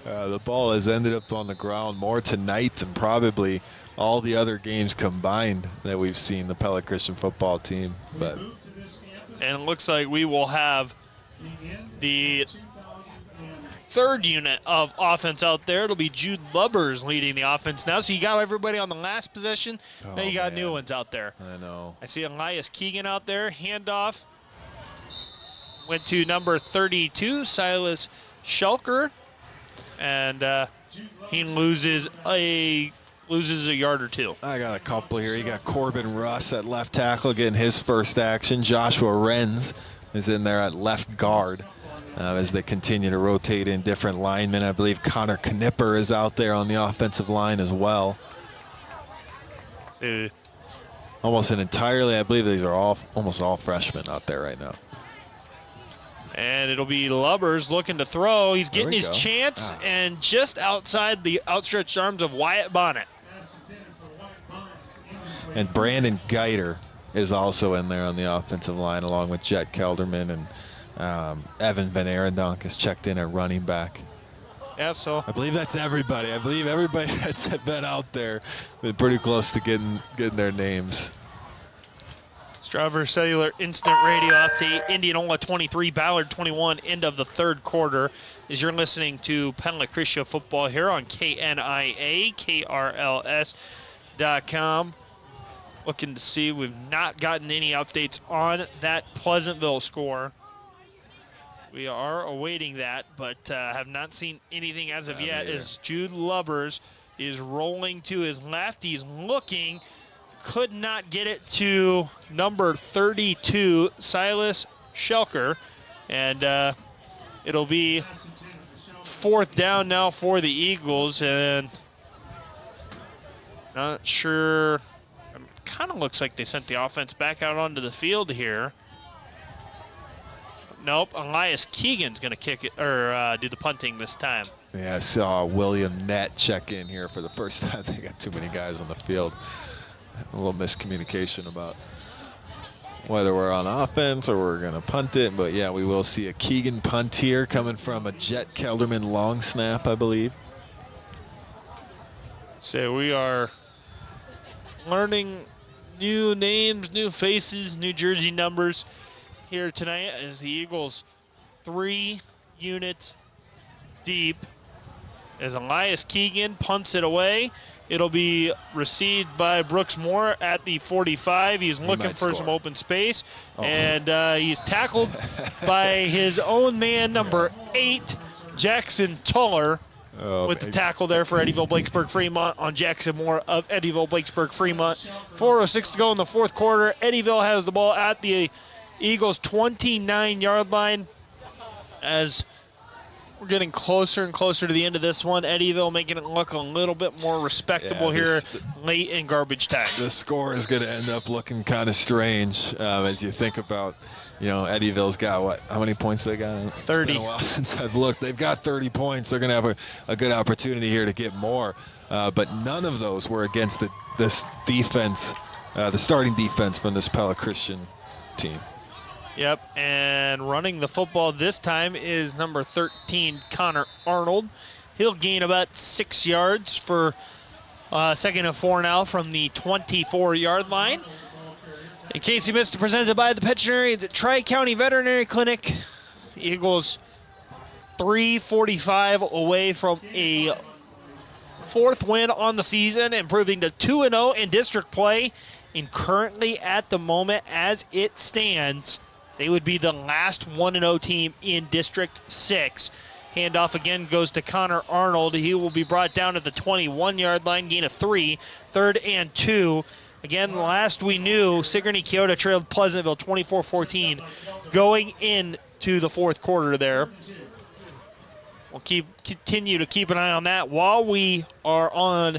The ball has ended up on the ground more tonight than probably all the other games combined that we've seen the Pella Christian football team. But
and it looks like we will have the third unit of offense out there. It'll be Jude Lubbers leading the offense now. So you got everybody on the last possession. Now you got new ones out there.
I know.
I see Elias Keegan out there. Handoff went to number 32, Silas Schelker. And he loses a yard or two.
I got a couple here. You got Corbin Russ at left tackle getting his first action. Joshua Renz is in there at left guard as they continue to rotate in different linemen. I believe Connor Knipper is out there on the offensive line as well. Almost an entirely, I believe these are almost all freshmen out there right now.
And it'll be Lubbers looking to throw. He's getting his chance, and just outside the outstretched arms of Wyatt Bonnet.
And Brandon Geiter is also in there on the offensive line, along with Jet Kelderman, and Evan Van Arendonk is checked in at running back.
Yeah, so
I believe that's everybody. I believe everybody that's been out there been pretty close to getting their names.
Strouver Cellular Instant Radio Update. Indianola 23, Ballard 21, end of the third quarter. As you're listening to Pella Christian Football here on KNIA, KRLS.com. Looking to see, we've not gotten any updates on that Pleasantville score. We are awaiting that, but have not seen anything as of yet. As Jude Lubbers is rolling to his left. He's looking. Could not get it to number 32, Silas Schelker. And it'll be fourth down now for the Eagles. And not sure. Kind of looks like they sent the offense back out onto the field here. Nope, Elias Keegan's going to kick it or do the punting this time.
Yeah, I saw William Nett check in here for the first time. They got too many guys on the field. A little miscommunication about whether we're on offense or we're going to punt it. But, yeah, we will see a Keegan punt here coming from a Jet Kelderman long snap, I believe.
So we are learning new names, new faces, new jersey numbers here tonight as the Eagles 3 units deep. As Elias Keegan punts it away. It'll be received by Brooks Moore at the 45. He's looking for some open space. And he's tackled by his own man, number 8, Jackson Tuller, with the tackle there for Eddyville Blakesburg Fremont on Jackson Moore of Eddyville Blakesburg Fremont. 4:06 to go in the fourth quarter. Eddyville has the ball at the Eagles' 29-yard line as we're getting closer and closer to the end of this one. Eddyville making it look a little bit more respectable here late in garbage time.
The score is going to end up looking kind of strange as you think about, you know, Eddyville's got what? How many points they got?
30.
It's been a while since I've looked. They've got 30 points. They're going to have a good opportunity here to get more. But none of those were against this defense, the starting defense from this Pella Christian team.
Yep, and running the football this time is number 13, Connor Arnold. He'll gain about 6 yards for second and 4 now from the 24-yard line. In case you missed it, presented by the veterinarians at Tri-County Veterinary Clinic. Eagles 3:45 away from a 4th win on the season, improving to 2-0 in district play. And currently at the moment, as it stands, they would be the last 1-0 team in District 6. Handoff again goes to Connor Arnold. He will be brought down at the 21-yard line, gain of 3, 3rd and 2. Again, last we knew, Sigourney Keota trailed Pleasantville 24-14 going into the 4th quarter there. We'll continue to keep an eye on that while we are on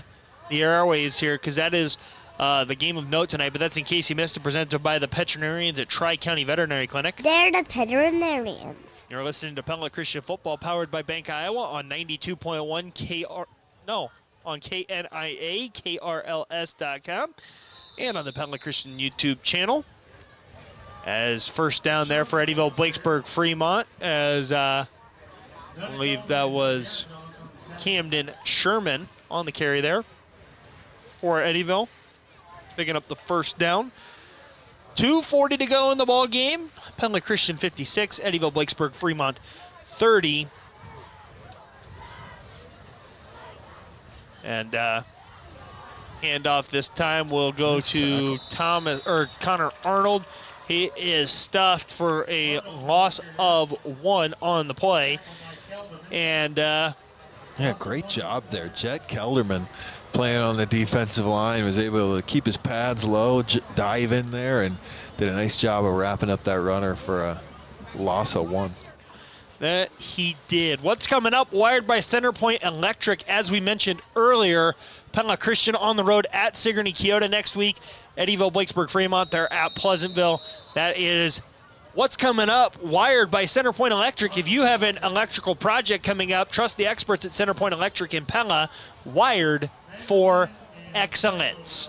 the airwaves here, because that is the game of note tonight, but that's in case you missed it, presented by the veterinarians at Tri-County Veterinary Clinic.
They're the veterinarians.
You're listening to Pella Christian Football, powered by Bank Iowa on 92.1 on KNIA, KRLS.com, and on the Pella Christian YouTube channel. As first down there for Eddyville, Blakesburg, Fremont, as I believe that was Camden Sherman on the carry there for Eddyville, picking up the first down. 2:40 to go in the ball game. Pella Christian 56, Eddyville, Blakesburg, Fremont 30. And handoff this time will go to Connor Arnold. He is stuffed for a loss of 1 on the play. And
yeah, great job there. Jet Kelderman, playing on the defensive line, was able to keep his pads low, dive in there, and did a nice job of wrapping up that runner for a loss of 1.
That he did. What's coming up? Wired by Centerpoint Electric, as we mentioned earlier. Pella Christian on the road at Sigourney Keota next week. Eddyville, Blakesburg, Fremont, they're at Pleasantville. That is what's coming up. Wired by Centerpoint Electric. If you have an electrical project coming up, trust the experts at Centerpoint Electric in Pella. Wired for excellence.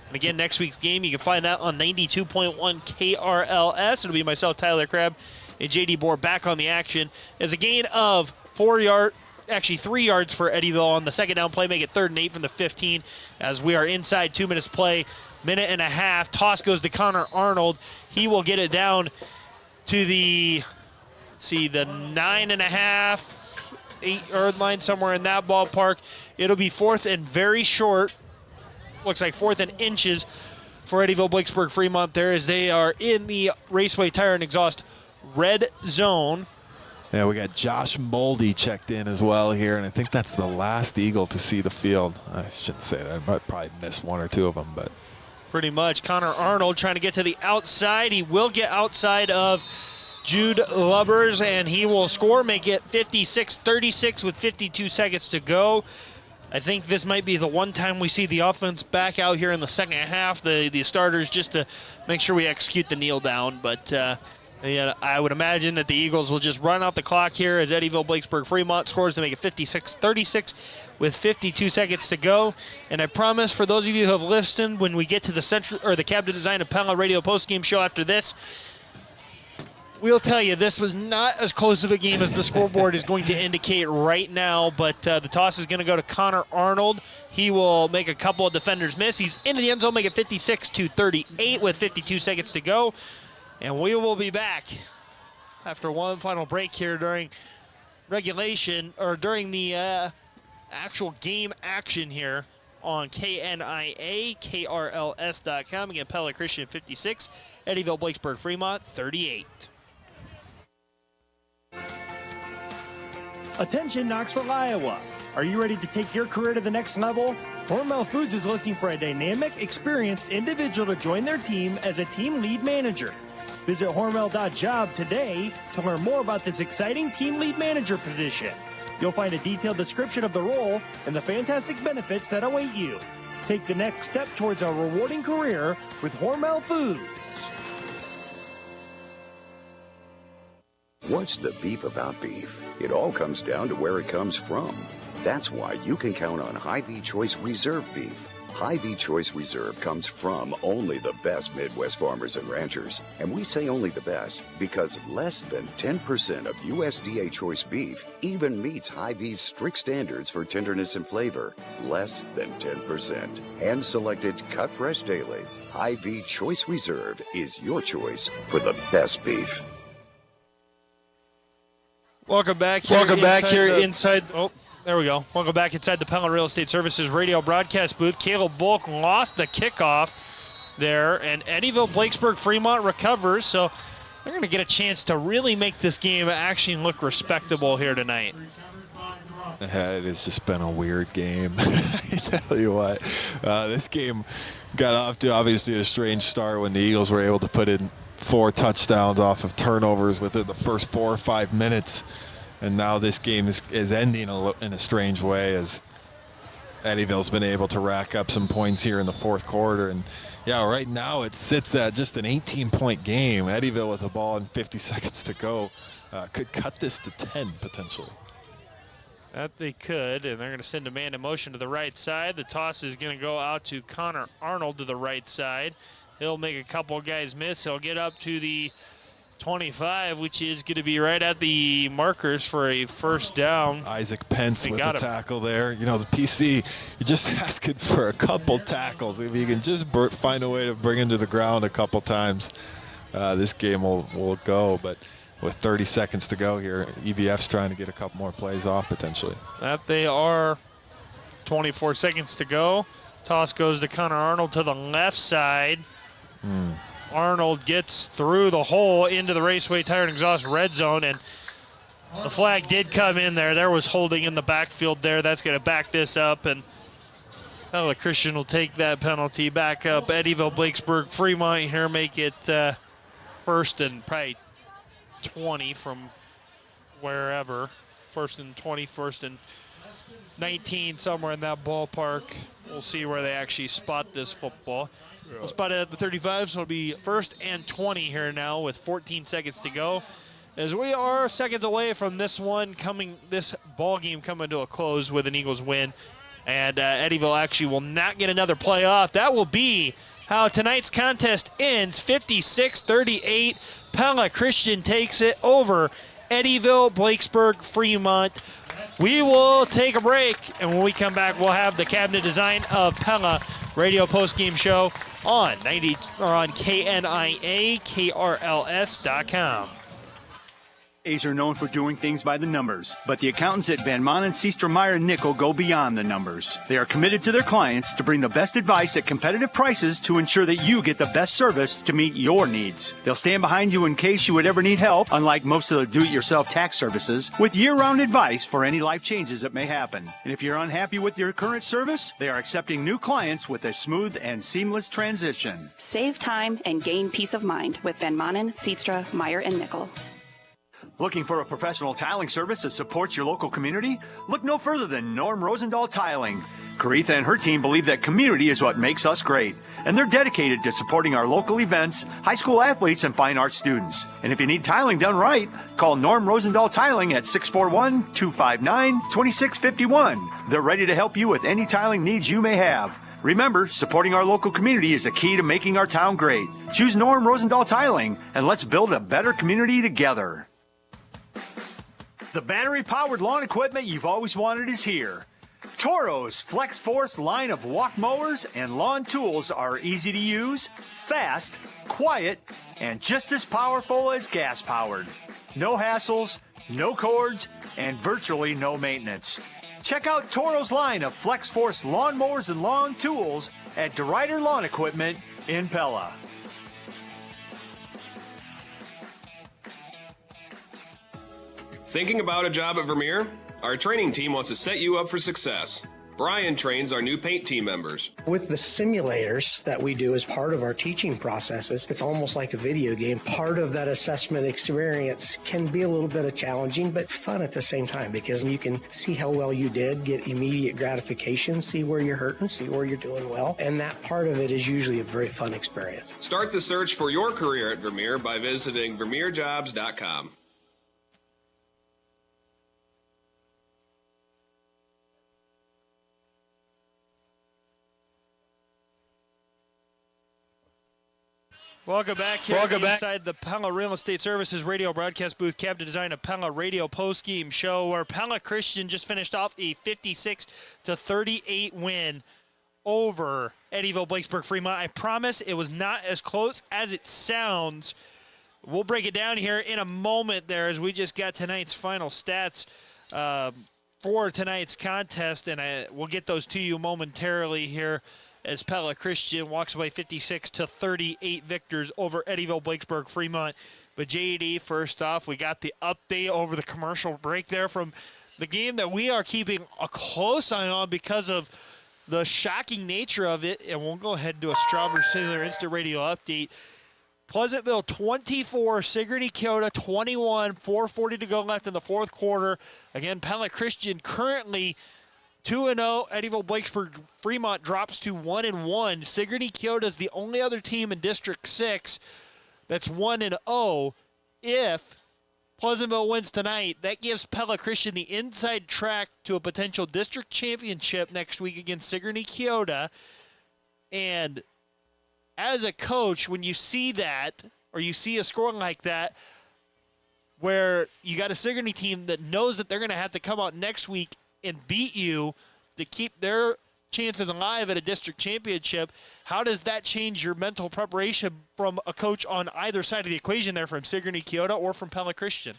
And again, next week's game, you can find that on 92.1 KRLS. It'll be myself, Tyler Crabb, and JD Bohr back on the action. As a gain of 3 yards for Eddyville on the second down play, make it 3rd and 8 from the 15. As we are inside 2 minutes play, minute and a half. Toss goes to Connor Arnold. He will get it down to the 9.5, 8-yard line, somewhere in that ballpark. It'll be 4th and very short. Looks like 4th and inches for Eddyville, Blakesburg, Fremont there, as they are in the Raceway Tire and Exhaust red zone.
Yeah, we got Josh Moldy checked in as well here, and I think that's the last Eagle to see the field. I shouldn't say that. I might probably miss 1 or 2 of them, but
pretty much. Connor Arnold trying to get to the outside. He will get outside of Jude Lubbers, and he will score, make it 56-36 with 52 seconds to go. I think this might be the one time we see the offense back out here in the second half, the starters, just to make sure we execute the kneel down. But yeah, I would imagine that the Eagles will just run out the clock here as Eddyville, Blakesburg, Fremont scores to make it 56-36 with 52 seconds to go. And I promise, for those of you who have listened, when we get to the Cab to Design of Pella radio postgame show after this, we'll tell you this was not as close of a game as the scoreboard is going to indicate right now, but the toss is going to go to Connor Arnold. He will make a couple of defenders miss. He's into the end zone, make it 56-38 with 52 seconds to go. And we will be back after one final break here during regulation, or during the actual game action here on KNIA, KRLS.com. Again, Pella Christian 56, Eddyville, Blakesburg, Fremont 38.
Attention Knoxville, Iowa. Are you ready to take your career to the next level? Hormel Foods is looking for a dynamic, experienced individual to join their team as a team lead manager. Visit Hormel.job today to learn more about this exciting team lead manager position. You'll find a detailed description of the role and the fantastic benefits that await you. Take the next step towards a rewarding career with Hormel Foods.
What's the beef about beef? It all comes down to where it comes from. That's why you can count on Hy-Vee Choice Reserve beef. Hy-Vee Choice Reserve comes from only the best Midwest farmers and ranchers. And we say only the best because less than 10% of USDA choice beef even meets Hy-Vee's strict standards for tenderness and flavor. Less than 10%. Hand-selected, cut fresh daily. Hy-Vee Choice Reserve is your choice for the best beef.
Welcome back here inside. Oh, there we go. Welcome back inside the Pella Real Estate Services radio broadcast booth. Caleb Volk lost the kickoff there, and Eddyville Blakesburg Fremont recovers. So they're going to get a chance to really make this game actually look respectable here tonight.
It has just been a weird game. I tell you what, this game got off to obviously a strange start when the Eagles were able to put in 4 touchdowns off of turnovers within the first 4 or 5 minutes. And now this game is ending in a strange way as Eddyville's been able to rack up some points here in the fourth quarter. And yeah, right now it sits at just an 18-point game. Eddyville with the ball and 50 seconds to go could cut this to 10 potentially.
That they could, and they're going to send a man in motion to the right side. The toss is going to go out to Connor Arnold to the right side. He'll make a couple guys miss. He'll get up to the 25, which is going to be right at the markers for a first down.
Isaac Pence with the tackle there. You know, the PC, you're just asking for a couple tackles. If you can just find a way to bring him to the ground a couple times, this game will go. But with 30 seconds to go here, EBF's trying to get a couple more plays off potentially.
That they are. 24 seconds to go. Toss goes to Connor Arnold to the left side. Arnold gets through the hole into the Raceway Tire and Exhaust red zone, and the flag did come in there. There was holding in the backfield there. That's going to back this up, and Pella Christian will take that penalty back up. Eddyville, Blakesburg, Fremont here make it first and probably 20 from wherever. First and 20, first and 19, somewhere in that ballpark. We'll see where they actually spot this football. We'll spot it at the 35, so it'll be first and 20 here now with 14 seconds to go. As we are seconds away from this ball game coming to a close with an Eagles win. And Eddyville actually will not get another play off. That will be how tonight's contest ends, 56-38. Pella Christian takes it over Eddyville, Blakesburg, Fremont. We will take a break, and when we come back, we'll have the cabinet design of Pella radio postgame show on KNIA, KRLS.com.
A's are known for doing things by the numbers, but the accountants at Van Manen, Seastra, Meyer, and Nickel go beyond the numbers. They are committed to their clients to bring the best advice at competitive prices to ensure that you get the best service to meet your needs. They'll stand behind you in case you would ever need help, unlike most of the do-it-yourself tax services, with year-round advice for any life changes that may happen. And if you're unhappy with your current service, they are accepting new clients with a smooth and seamless transition.
Save time and gain peace of mind with Van Manen, Seastra, Meyer, and Nickel.
Looking for a professional tiling service that supports your local community? Look no further than Norm Rosendahl Tiling. Caritha and her team believe that community is what makes us great, and they're dedicated to supporting our local events, high school athletes, and fine arts students. And if you need tiling done right, call Norm Rosendahl Tiling at 641-259-2651. They're ready to help you with any tiling needs you may have. Remember, supporting our local community is the key to making our town great. Choose Norm Rosendahl Tiling, and let's build a better community together. The battery-powered lawn equipment you've always wanted is here. Toro's Flex Force line of walk mowers and lawn tools are easy to use, fast, quiet, and just as powerful as gas-powered. No hassles, no cords, and virtually no maintenance. Check out Toro's line of Flex Force lawn mowers and lawn tools at DeRuyter Lawn Equipment in Pella.
Thinking about a job at Vermeer? Our training team wants to set you up for success. Brian trains our new paint team members.
With the simulators that we do as part of our teaching processes, it's almost like a video game. Part of that assessment experience can be a little bit of challenging, but fun at the same time because you can see how well you did, get immediate gratification, see where you're hurting, see where you're doing well, and that part of it is usually a very fun experience.
Start the search for your career at Vermeer by visiting vermeerjobs.com.
Welcome back here inside the Pella Real Estate Services radio broadcast booth, cabinet design of Pella radio postgame show, where Pella Christian just finished off a 56-38 win over Eddyville, Blakesburg, Fremont. I promise it was not as close as it sounds we'll break it down here in a moment there as we just got tonight's final stats for tonight's contest, and we'll get those to you momentarily here as Pella Christian walks away 56-38 victors over Eddyville, Blakesburg, Fremont. But JD, first off, we got the update over the commercial break there from the game that we are keeping a close eye on because of the shocking nature of it, and we'll go ahead and do a Strawberry Sailor Instant Radio update. Pleasantville 24, Sigourney Kyoto 21, 4:40 to go left in the fourth quarter. Again, Pella Christian currently 2-0. Eddyville, Blakesburg, Fremont drops to 1-1. Sigourney Kyoto is the only other team in District 6 that's 1-0. If Pleasantville wins tonight, that gives Pella Christian the inside track to a potential district championship next week against Sigourney Kyoto. And as a coach, when you see that, or you see a score like that, where you got a Sigourney team that knows that they're going to have to come out next week and beat you to keep their chances alive at a district championship, how does that change your mental preparation from a coach on either side of the equation there, from Sigourney Kyoto or from Pella Christian?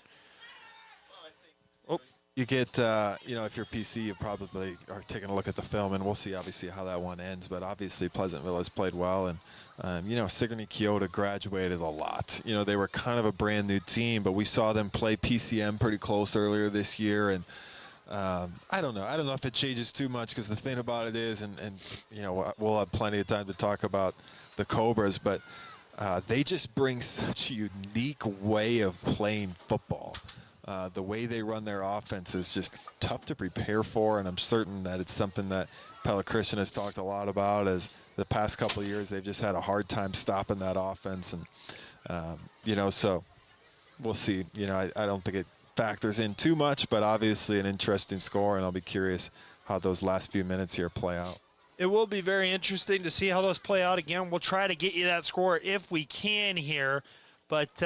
You get, if you're PC, you probably are taking a look at the film, and we'll see obviously how that one ends. But obviously Pleasantville has played well, and Sigourney Kyoto graduated a lot. They were kind of a brand new team, but we saw them play PCM pretty close earlier this year, and I don't know. I don't know if it changes too much, because the thing about it is, and we'll have plenty of time to talk about the Cobras, but they just bring such a unique way of playing football. The way they run their offense is just tough to prepare for, and I'm certain that it's something that Pella Christian has talked a lot about. As the past couple of years, they've just had a hard time stopping that offense, and so we'll see. I don't think it factors in too much, but obviously an interesting score, and I'll be curious how those last few minutes here play out.
It will be very interesting to see how those play out. Again, we'll try to get you that score if we can here, but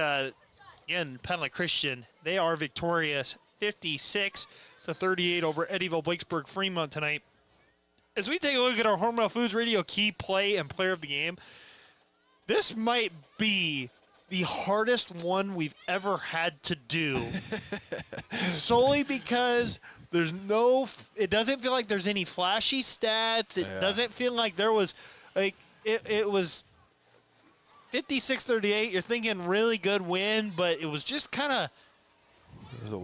again, Pella Christian, they are victorious 56-38 over Eddyville, Blakesburg, Fremont tonight. As we take a look at our Hormel Foods Radio key play and player of the game, this might be the hardest one we've ever had to do, solely because it doesn't feel like there's any flashy stats. It doesn't feel like there was, it was 56-38. You're thinking really good win, but it was just kind of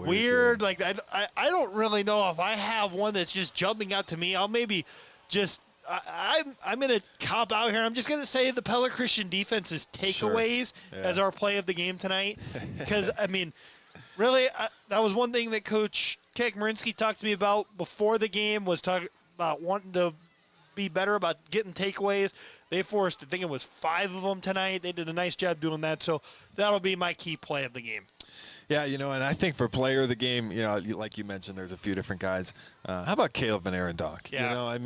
weird. Like I don't really know if I have one that's just jumping out to me. I'll maybe just I'm going to cop out here. I'm just going to say the Pella Christian defense's takeaways as our play of the game tonight, because really that was one thing that Coach Kek-Marinsky talked to me about before the game, was talking about wanting to be better about getting takeaways. They forced, I think it was 5 of them tonight. They did a nice job doing that. So that'll be my key play of the game.
Yeah, and I think for player of the game, like you mentioned, there's a few different guys. How about Caleb Van Arendonk?
Yeah.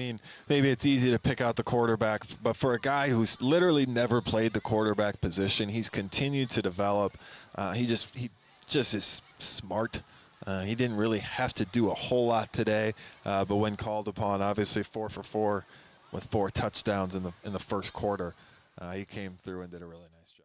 Maybe it's easy to pick out the quarterback, but for a guy who's literally never played the quarterback position, he's continued to develop. He just is smart. He didn't really have to do a whole lot today, but when called upon, obviously 4 for 4 with 4 touchdowns in the first quarter, he came through and did a really nice job.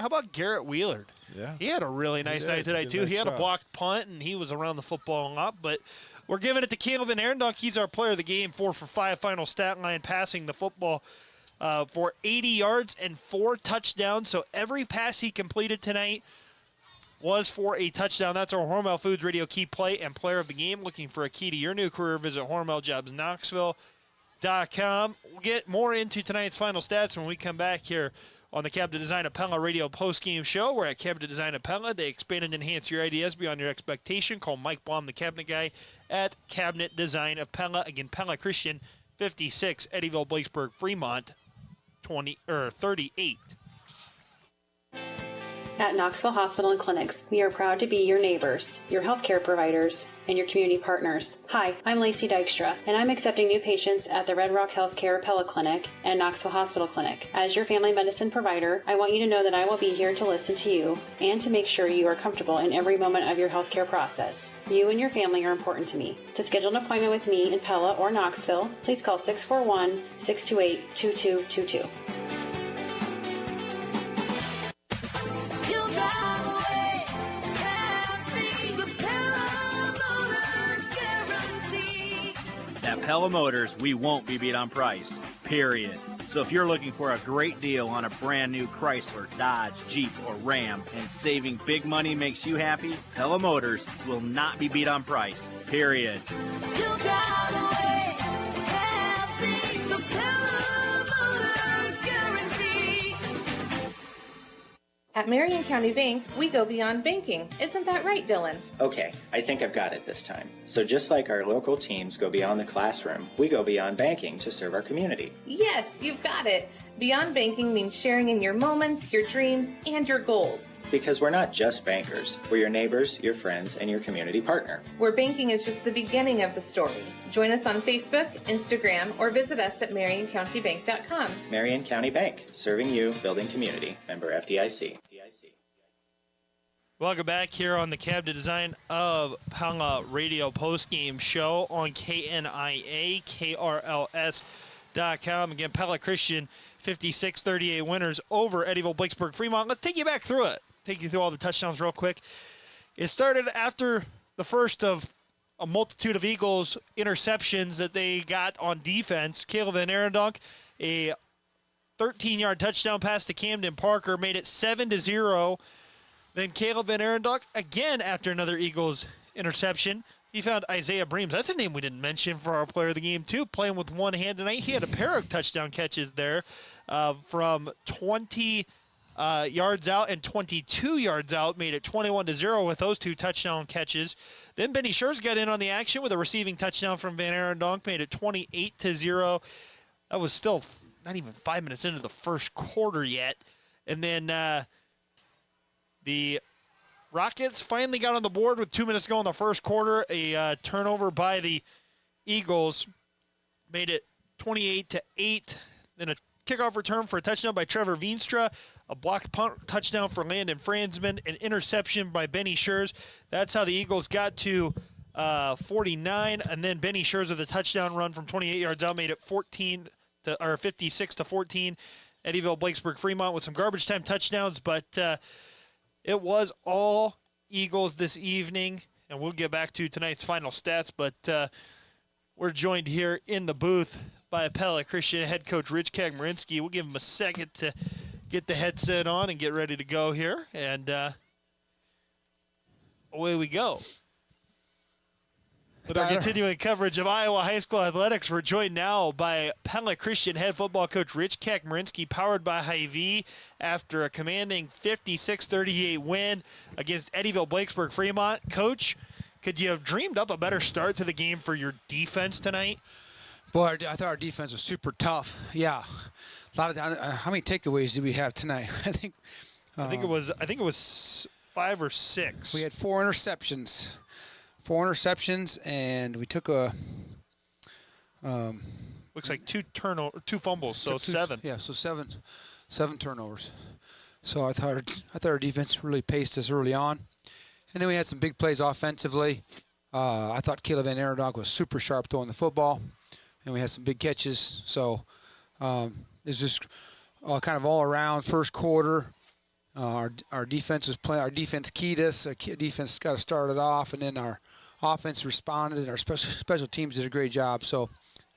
How about Garrett Wheelard?
Yeah.
He had a really nice night today, too. He had a blocked punt, and he was around the football a lot. But we're giving it to Caleb Van Arendonk. He's our player of the game, 4 for 5 final stat line, passing the football for 80 yards and 4 touchdowns. So every pass he completed tonight was for a touchdown. That's our Hormel Foods Radio key play and player of the game. Looking for a key to your new career, visit HormelJobsKnoxville.com. We'll get more into tonight's final stats when we come back here on the Cabinet Design of Pella radio post-game show. We're at Cabinet Design of Pella. They expand and enhance your ideas beyond your expectation. Call Mike Blom, the cabinet guy, at Cabinet Design of Pella. Again, Pella Christian, 56. Eddyville, Blacksburg, Fremont, 38.
At Knoxville Hospital and Clinics, we are proud to be your neighbors, your healthcare providers, and your community partners. Hi, I'm Lacey Dykstra, and I'm accepting new patients at the Red Rock Healthcare Pella Clinic and Knoxville Hospital Clinic. As your family medicine provider, I want you to know that I will be here to listen to you and to make sure you are comfortable in every moment of your healthcare process. You and your family are important to me. To schedule an appointment with me in Pella or Knoxville, please call 641-628-2222.
At Pella Motors, we won't be beat on price, period. So if you're looking for a great deal on a brand new Chrysler, Dodge, Jeep, or Ram, and saving big money makes you happy, Pella Motors will not be beat on price, period.
At Marion County Bank, we go beyond banking. Isn't that right, Dylan?
Okay, I think I've got it this time. So just like our local teams go beyond the classroom, we go beyond banking to serve our community.
Yes, you've got it. Beyond banking means sharing in your moments, your dreams, and your goals.
Because we're not just bankers. We're your neighbors, your friends, and your community partner.
Where banking is just the beginning of the story. Join us on Facebook, Instagram, or visit us at MarionCountyBank.com.
Marion County Bank, serving you, building community. Member FDIC.
Welcome back here on the Cabinet Design of Pella Radio postgame show on KNIA, KRLS.com. Again, Pella Christian, 56-38 winners over Eddyville, Blacksburg, Fremont. Let's take you back through it. Take you through all the touchdowns real quick. It started after the first of a multitude of Eagles interceptions that they got on defense. Caleb Van Arendonk, a 13-yard touchdown pass to Camden Parker, made it 7-0. Then Caleb Van Arendonk, again after another Eagles interception, he found Isaiah Breams. That's a name we didn't mention for our player of the game, too, playing with one hand tonight. He had a pair of touchdown catches there from 20 yards out and 22 yards out, made it 21-0 with those two touchdown catches. Then Benny Schurz got in on the action with a receiving touchdown from Van Arendonk, made it 28-0. That was still not even 5 minutes into the first quarter yet. And then the Rockets finally got on the board with 2 minutes to go in the first quarter. A turnover by the Eagles made it 28-8. Then a kickoff return for a touchdown by Trevor Veenstra, a blocked punt touchdown for Landon Franzman, an interception by Benny Schurz. That's how the Eagles got to 49, and then Benny Schurz with a touchdown run from 28 yards out made it 56-14. Eddyville, Blacksburg, Fremont with some garbage time touchdowns, but it was all Eagles this evening, and we'll get back to tonight's final stats, but we're joined here in the booth by Pella Christian head coach Rich Kagmarinsky. We'll give him a second to get the headset on and get ready to go here, and away we go. With our continuing coverage of Iowa high school athletics, we're joined now by Pella Christian head football coach Rich Kagmarinsky, powered by Hy-Vee, after a commanding 56-38 win against Eddyville, Blacksburg, Fremont. Coach, could you have dreamed up a better start to the game for your defense tonight?
Boy, I thought our defense was super tough. Yeah, a lot of. How many takeaways did we have tonight? I think it
was 5 or 6.
We had 4 interceptions. 4 interceptions, and we took a.
Looks like 2 fumbles, so 7.
Yeah, so 7 turnovers. So I thought our defense really paced us early on, and then we had some big plays offensively. I thought Caleb Van Arendonk was super sharp throwing the football, and we had some big catches. So it's just kind of all around first quarter. Our defense was playing. Our defense keyed us. Our defense got us started off, and then our offense responded, and our special teams did a great job. So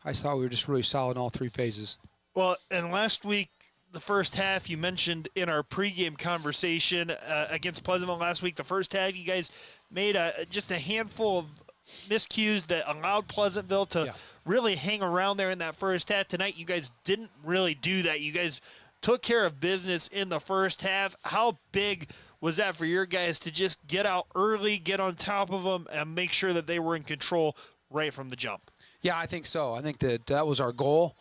I thought we were just really solid in all 3 phases.
Well, and last week, the first half, you mentioned in our pregame conversation against Pleasantville last week, the first half, you guys made just a handful of miscues that allowed Pleasantville to really hang around there in that first half. Tonight, you guys didn't really do that. You guys took care of business in the first half. How big was that for your guys to just get out early, get on top of them, and make sure that they were in control right from the jump?
Yeah, I think so. I think that was our goal.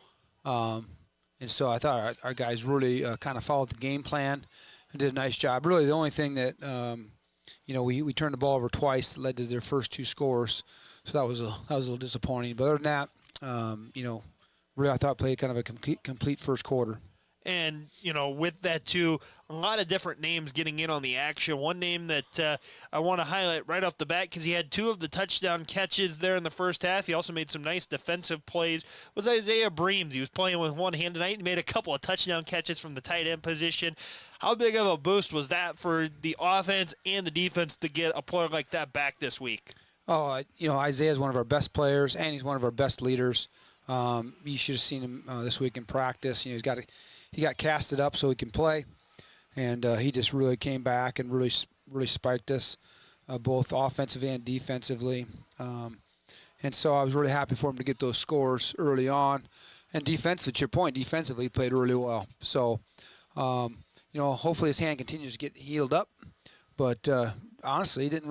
And so I thought our guys really kind of followed the game plan and did a nice job. Really, the only thing that, we turned the ball over twice, led to their first 2 scores. So that was a little disappointing. But other than that, really I thought played kind of a complete first quarter.
And, with that, too, a lot of different names getting in on the action. One name that I want to highlight right off the bat because he had 2 of the touchdown catches there in the first half. He also made some nice defensive plays. Was Isaiah Breams. He was playing with one hand tonight and made a couple of touchdown catches from the tight end position. How big of a boost was that for the offense and the defense to get a player like that back this week?
Oh, Isaiah is one of our best players, and he's one of our best leaders. You should have seen him this week in practice. He got casted up so he can play, and he just really came back and really spiked us, both offensively and defensively. And so I was really happy for him to get those scores early on. And defensively, to your point, defensively he played really well. So, hopefully his hand continues to get healed up. But honestly, couldn't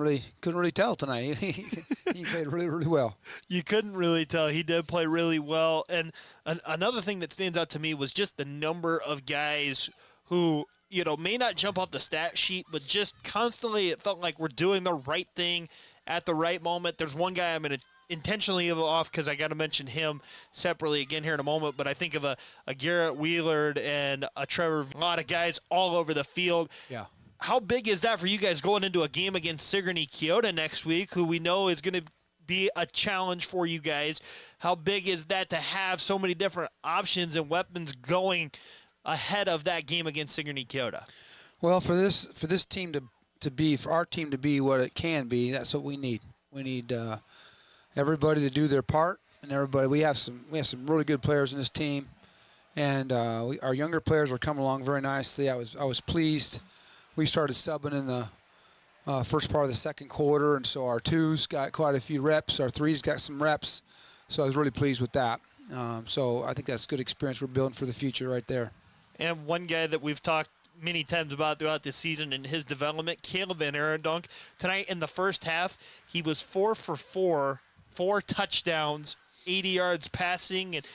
really tell tonight. He played really, really well.
You couldn't really tell. He did play really well. And another thing that stands out to me was just the number of guys who, may not jump off the stat sheet, but just constantly it felt like we're doing the right thing at the right moment. There's one guy I'm going to intentionally leave off because I got to mention him separately again here in a moment, but I think of a Garrett Wheelard and a Trevor, a lot of guys all over the field.
Yeah.
How big is that for you guys going into a game against Sigourney Keota next week, who we know is going to be a challenge for you guys? How big is that to have so many different options and weapons going ahead of that game against Sigourney Keota?
Well, for this team for our team to be what it can be, that's what we need. We need everybody to do their part, and everybody. We have some really good players in this team, and our younger players are coming along very nicely. I was pleased. We started subbing in the first part of the second quarter, and so our 2s got quite a few reps. Our 3s got some reps, so I was really pleased with that. So I think that's a good experience we're building for the future right there.
And one guy that we've talked many times about throughout this season and his development, Caleb Van Arendonk. Tonight in the first half, he was 4 for 4, 4 touchdowns, 80 yards passing. And,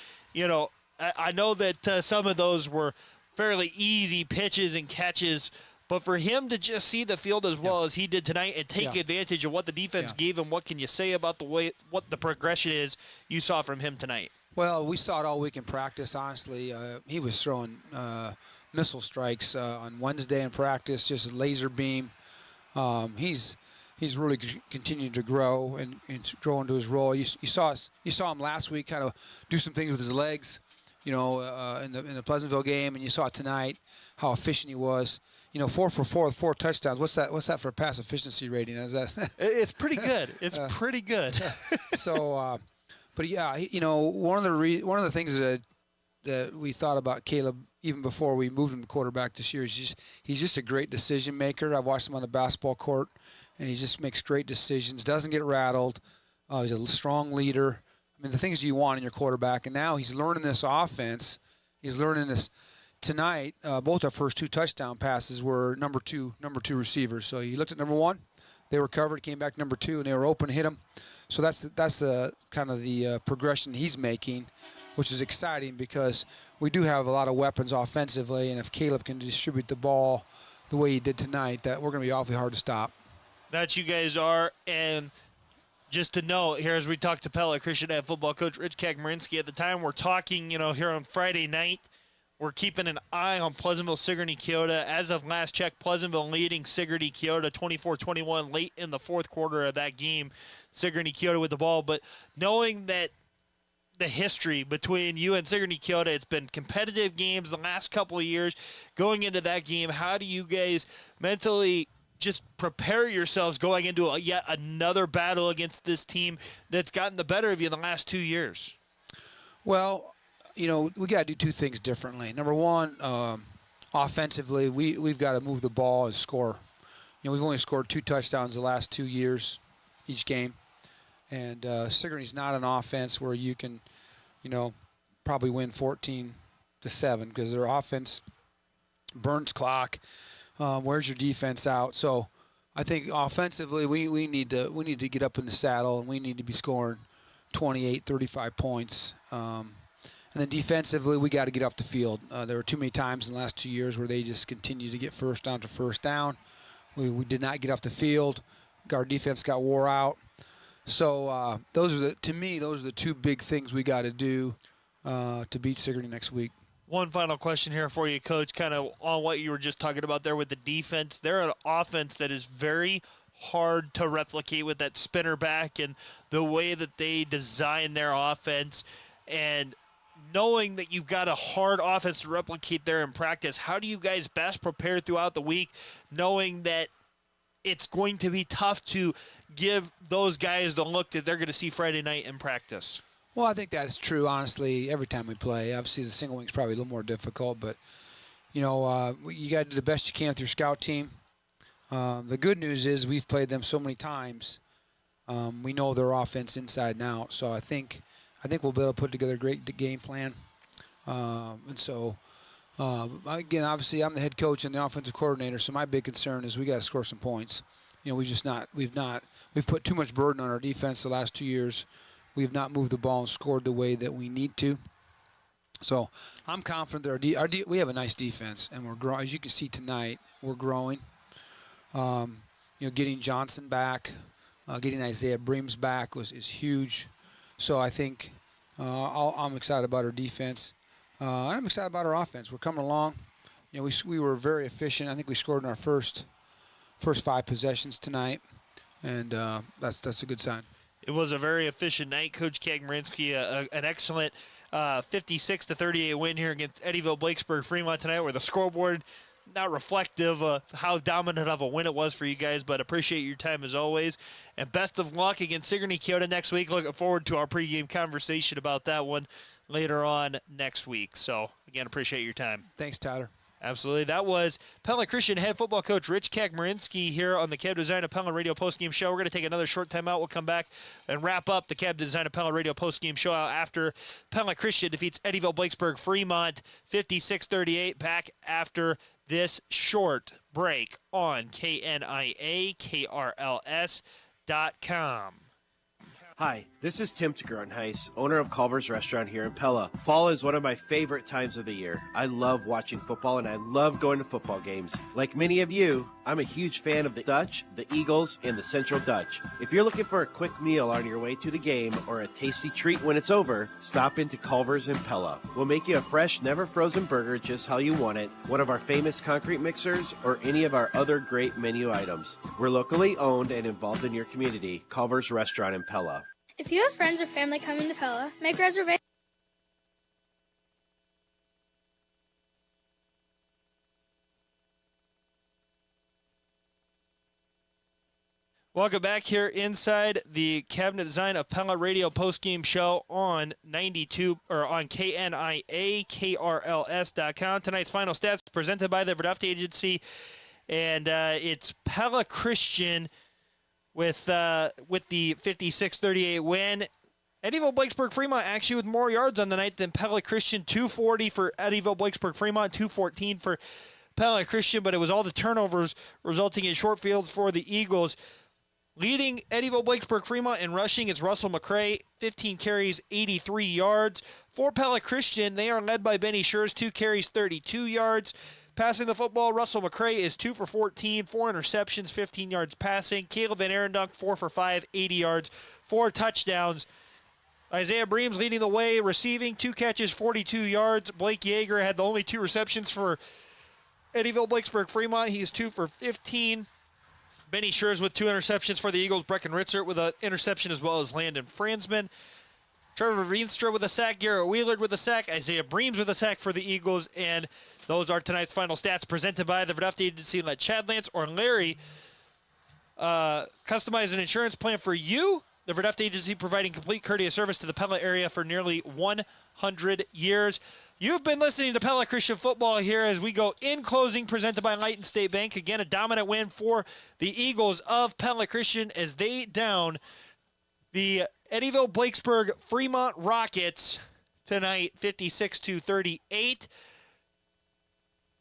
I know that some of those were fairly easy pitches and catches, but for him to just see the field as well as he did tonight and take advantage of what the defense gave him, what can you say about what the progression is you saw from him tonight?
Well, we saw it all week in practice, honestly. He was throwing missile strikes on Wednesday in practice, just a laser beam. He's really continued to grow and grow into his role. You saw him last week kind of do some things with his legs, in the Pleasantville game, and you saw tonight how efficient he was. 4 for 4 with 4 touchdowns. What's that for a pass efficiency rating? Is that?
It's pretty good. It's pretty good.
So, but yeah, one of the things that we thought about Caleb even before we moved him to quarterback this year is he's just a great decision maker. I've watched him on the basketball court, and he just makes great decisions. Doesn't get rattled. He's a strong leader. I mean, the things you want in your quarterback. And now he's learning this offense. He's learning this. Tonight, both our first 2 touchdown passes were number two receivers. So he looked at number 1, they were covered, came back to number 2, and they were open, hit him. So that's the kind of the progression he's making, which is exciting because we do have a lot of weapons offensively, and if Caleb can distribute the ball the way he did tonight, that we're going to be awfully hard to stop.
That you guys are, and just to note here as we talk to Pella Christian head football coach Rich Kagmarinsky, at the time we're talking, here on Friday night, we're keeping an eye on Pleasantville Sigourney Keota. As of last check, Pleasantville leading Sigourney Keota 24-21 late in the fourth quarter of that game. Sigourney Keota with the ball. But knowing that the history between you and Sigourney Keota, it's been competitive games the last couple of years. Going into that game, how do you guys mentally just prepare yourselves going into yet another battle against this team that's gotten the better of you in the last 2 years?
Well, we got to do 2 things differently. Number 1, offensively, we've got to move the ball and score. We've only scored 2 touchdowns the last 2 years each game. And Sigourney's not an offense where you can, probably win 14-7 because their offense burns clock, wears your defense out. So I think offensively we need to get up in the saddle and we need to be scoring 28, 35 points. And then defensively, we got to get off the field. There were too many times in the last 2 years where they just continued to get first down to first down. We did not get off the field. Our defense got wore out. So to me, those are the two big things we got to do to beat Sigourney next week.
One final question here for you, Coach, kind of on what you were just talking about there with the defense. They're an offense that is very hard to replicate with that spinner back and the way that they design their offense. And knowing that you've got a hard offense to replicate there in practice, how do you guys best prepare throughout the week, knowing that it's going to be tough to give those guys the look that they're going to see Friday night in practice?
Well, I think that's true, honestly, every time we play. Obviously, the single wing's probably a little more difficult, but, you got to do the best you can with your scout team. The good news is we've played them so many times. We know their offense inside and out, so I think we'll be able to put together a great game plan. Again, obviously, I'm the head coach and the offensive coordinator, so my big concern is we got to score some points. We've put too much burden on our defense the last 2 years. We've not moved the ball and scored the way that we need to. So I'm confident that we have a nice defense, and we're growing. As you can see tonight, we're growing. Getting Johnson back, getting Isaiah Breams back is huge. So I think I'm excited about our defense. I'm excited about our offense. We're coming along. We were very efficient. I think we scored in our first 5 possessions tonight, and that's a good sign.
It was a very efficient night. Coach Kagmarinsky, an excellent 56-38 win here against Eddyville-Blakesburg Fremont tonight, where the scoreboard not reflective of how dominant of a win it was for you guys, but appreciate your time as always. And best of luck against Sigourney Keota next week. Looking forward to our pregame conversation about that one later on next week. So, again, appreciate your time.
Thanks, Tyler.
Absolutely. That was Pella Christian head football coach Rich Kagmarinsky here on the Cab Design of Pella Radio postgame show. We're going to take another short time out. We'll come back and wrap up the Cab Design of Pella Radio postgame show after Pella Christian defeats Eddyville-Blakesburg Fremont 56-38. Back after this short break on KNIA KRLS.com.
Hi, this is Tim Tagernheis, owner of Culver's Restaurant here in Pella. Fall is one of my favorite times of the year. I love watching football and I love going to football games. Like many of you, I'm a huge fan of the Dutch, the Eagles, and the Central Dutch. If you're looking for a quick meal on your way to the game or a tasty treat when it's over, stop into Culver's in Pella. We'll make you a fresh, never frozen burger just how you want it, one of our famous concrete mixers, or any of our other great menu items. We're locally owned and involved in your community. Culver's Restaurant in Pella.
If you have friends or family coming to Pella, make reservations.
Welcome back here inside the Cabinet Design of Pella Radio postgame show on KNIA KRLS.com. Tonight's final stats presented by the Verduft Agency, and it's Pella Christian with the 56-38 win. Eddyville-Blakesburg Fremont actually with more yards on the night than Pella Christian. 240 for Eddyville-Blakesburg Fremont, 214 for Pella Christian, but it was all the turnovers resulting in short fields for the Eagles. Leading Eddyville-Blakesburg Fremont in rushing is Russell McCray, 15 carries, 83 yards. For Pella Christian, they are led by Benny Schurz, 2 carries, 32 yards. Passing the football, Russell McCray is 2 for 14, 4 interceptions, 15 yards passing. Caleb Van Arendonk, 4 for 5, 80 yards, 4 touchdowns. Isaiah Breams leading the way, receiving, 2 catches, 42 yards. Blake Yeager had the only 2 receptions for Eddyville-Blakesburg Fremont. He is 2 for 15. Benny Schurz with 2 interceptions for the Eagles. Brecken Ritzert with an interception as well as Landon Franzman. Trevor Veenstra with a sack. Garrett Wheeler with a sack. Isaiah Breams with a sack for the Eagles. And those are tonight's final stats presented by the Verduft Agency. Let Chad Lance or Larry customize an insurance plan for you. The Verduft Agency providing complete courteous service to the Pella area for nearly 100 years. You've been listening to Pella Christian Football here as we go in closing, presented by Light and State Bank. Again, a dominant win for the Eagles of Pella Christian as they down the Eddyville-Blakesburg Fremont Rockets tonight, 56-38.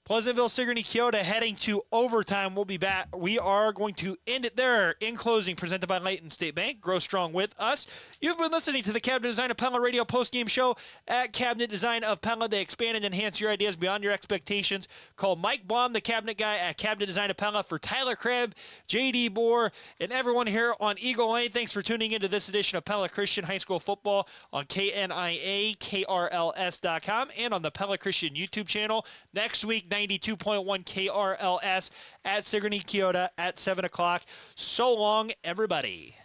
Pleasantville, Sigourney, Keota heading to overtime. We'll be back. We are going to end it there. In closing, presented by Layton State Bank. Grow strong with us. You've been listening to the Cabinet Design of Pella radio postgame show at Cabinet Design of Pella. They expand and enhance your ideas beyond your expectations. Call Mike Blom, the cabinet guy at Cabinet Design of Pella. For Tyler Crabb, J.D. Bohr, and everyone here on Eagle Lane, thanks for tuning into this edition of Pella Christian High School Football on KNIA, KRLS.com, and on the Pella Christian YouTube channel. Next week, 92.1 KRLS at Sigourney, Keota at 7 o'clock. So long, everybody.